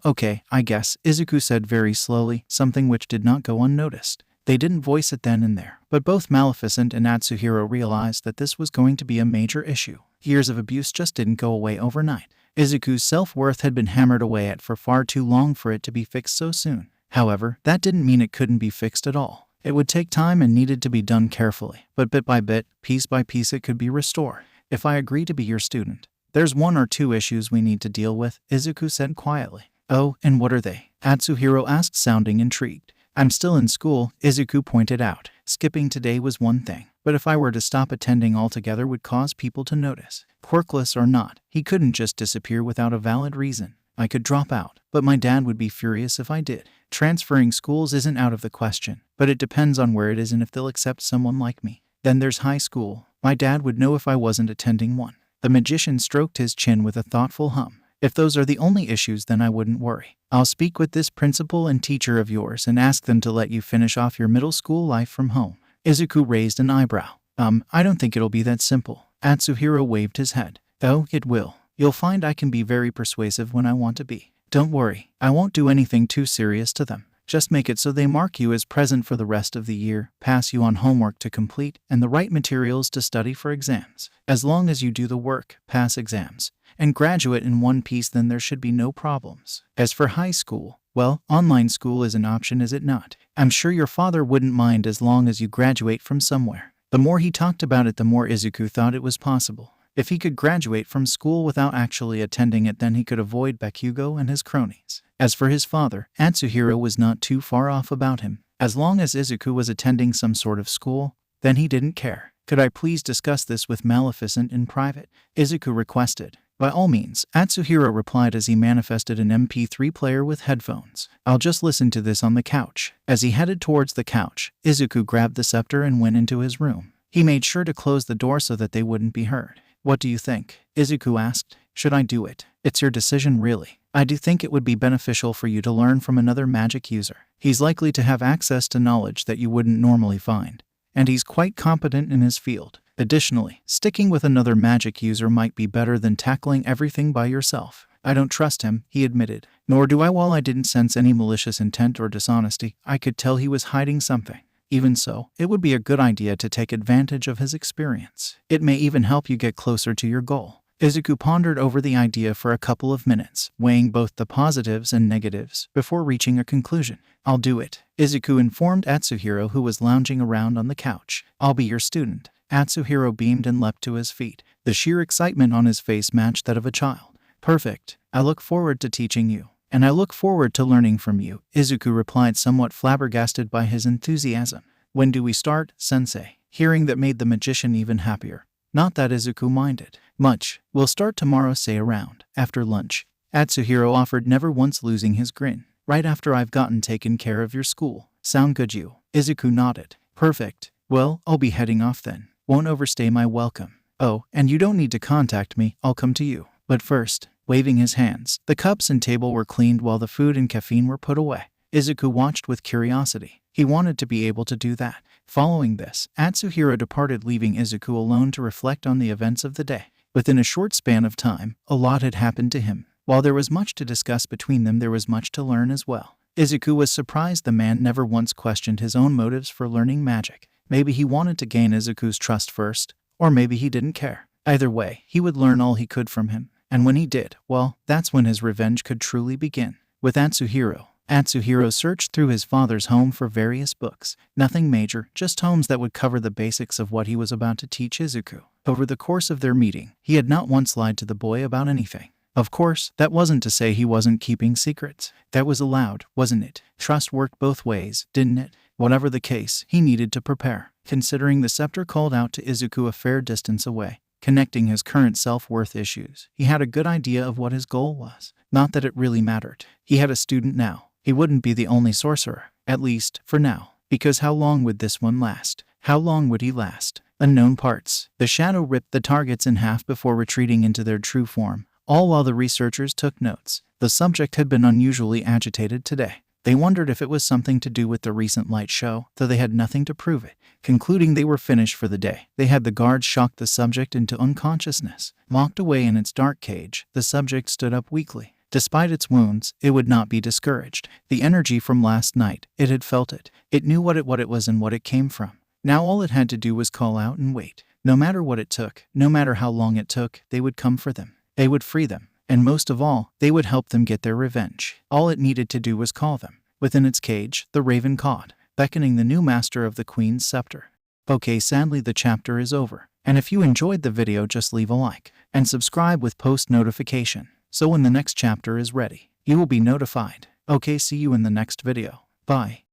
Okay, I guess, Izuku said very slowly, something which did not go unnoticed. They didn't voice it then and there, but both Maleficent and Atsuhiro realized that this was going to be a major issue. Years of abuse just didn't go away overnight. Izuku's self-worth had been hammered away at for far too long for it to be fixed so soon. However, that didn't mean it couldn't be fixed at all. It would take time and needed to be done carefully, but bit by bit, piece by piece, it could be restored. If I agree to be your student, there's one or two issues we need to deal with, Izuku said quietly. Oh, and what are they? Atsuhiro asked, sounding intrigued. I'm still in school, Izuku pointed out. Skipping today was one thing, but if I were to stop attending altogether would cause people to notice. Quirkless or not, he couldn't just disappear without a valid reason. I could drop out, but my dad would be furious if I did. Transferring schools isn't out of the question, but it depends on where it is and if they'll accept someone like me. Then there's high school. My dad would know if I wasn't attending one. The magician stroked his chin with a thoughtful hum. If those are the only issues, then I wouldn't worry. I'll speak with this principal and teacher of yours and ask them to let you finish off your middle school life from home. Izuku raised an eyebrow. I don't think it'll be that simple. Atsuhiro waved his head. Oh, it will. You'll find I can be very persuasive when I want to be. Don't worry, I won't do anything too serious to them. Just make it so they mark you as present for the rest of the year, pass you on homework to complete, and the right materials to study for exams. As long as you do the work, pass exams, and graduate in one piece, then there should be no problems. As for high school, well, online school is an option, is it not? I'm sure your father wouldn't mind as long as you graduate from somewhere. The more he talked about it, the more Izuku thought it was possible. If he could graduate from school without actually attending it, then he could avoid Bakugo and his cronies. As for his father, Atsuhiro was not too far off about him. As long as Izuku was attending some sort of school, then he didn't care. Could I please discuss this with Maleficent in private? Izuku requested. By all means, Atsuhiro replied as he manifested an MP3 player with headphones. I'll just listen to this on the couch. As he headed towards the couch, Izuku grabbed the scepter and went into his room. He made sure to close the door so that they wouldn't be heard. What do you think? Izuku asked. Should I do it? It's your decision, really. I do think it would be beneficial for you to learn from another magic user. He's likely to have access to knowledge that you wouldn't normally find, and he's quite competent in his field. Additionally, sticking with another magic user might be better than tackling everything by yourself. I don't trust him, he admitted. Nor do I. While I didn't sense any malicious intent or dishonesty, I could tell he was hiding something. Even so, it would be a good idea to take advantage of his experience. It may even help you get closer to your goal. Izuku pondered over the idea for a couple of minutes, weighing both the positives and negatives, before reaching a conclusion. I'll do it, Izuku informed Atsuhiro, who was lounging around on the couch. I'll be your student. Atsuhiro beamed and leapt to his feet. The sheer excitement on his face matched that of a child. Perfect. I look forward to teaching you. And I look forward to learning from you, Izuku replied, somewhat flabbergasted by his enthusiasm. When do we start, sensei? Hearing that made the magician even happier. Not that Izuku minded much. We'll start tomorrow, say around after lunch, Atsuhiro offered, never once losing his grin. Right after I've gotten taken care of your school. Sound good, you? Izuku nodded. Perfect. Well, I'll be heading off then. Won't overstay my welcome. Oh, and you don't need to contact me, I'll come to you. But first, waving his hands, the cups and table were cleaned while the food and caffeine were put away. Izuku watched with curiosity. He wanted to be able to do that. Following this, Atsuhiro departed, leaving Izuku alone to reflect on the events of the day. Within a short span of time, a lot had happened to him. While there was much to discuss between them, there was much to learn as well. Izuku was surprised the man never once questioned his own motives for learning magic. Maybe he wanted to gain Izuku's trust first, or maybe he didn't care. Either way, he would learn all he could from him. And when he did, well, that's when his revenge could truly begin. With Atsuhiro searched through his father's home for various books. Nothing major, just tomes that would cover the basics of what he was about to teach Izuku. Over the course of their meeting, he had not once lied to the boy about anything. Of course, that wasn't to say he wasn't keeping secrets. That was allowed, wasn't it? Trust worked both ways, didn't it? Whatever the case, he needed to prepare. Considering the scepter called out to Izuku a fair distance away, connecting his current self-worth issues, he had a good idea of what his goal was. Not that it really mattered. He had a student now. He wouldn't be the only sorcerer, at least, for now. Because how long would this one last? How long would he last? Unknown parts. The shadow ripped the targets in half before retreating into their true form, all while the researchers took notes. The subject had been unusually agitated today. They wondered if it was something to do with the recent light show, though they had nothing to prove it. Concluding they were finished for the day, they had the guards shock the subject into unconsciousness. Locked away in its dark cage, the subject stood up weakly. Despite its wounds, it would not be discouraged. The energy from last night, it had felt it. It knew what it was and what it came from. Now all it had to do was call out and wait. No matter what it took, no matter how long it took, they would come for them. They would free them. And most of all, they would help them get their revenge. All it needed to do was call them. Within its cage, the raven cawed, beckoning the new master of the Queen's scepter. Okay, sadly the chapter is over. And if you enjoyed the video, just leave a like and subscribe with post notification. So when the next chapter is ready, you will be notified. Okay, see you in the next video. Bye.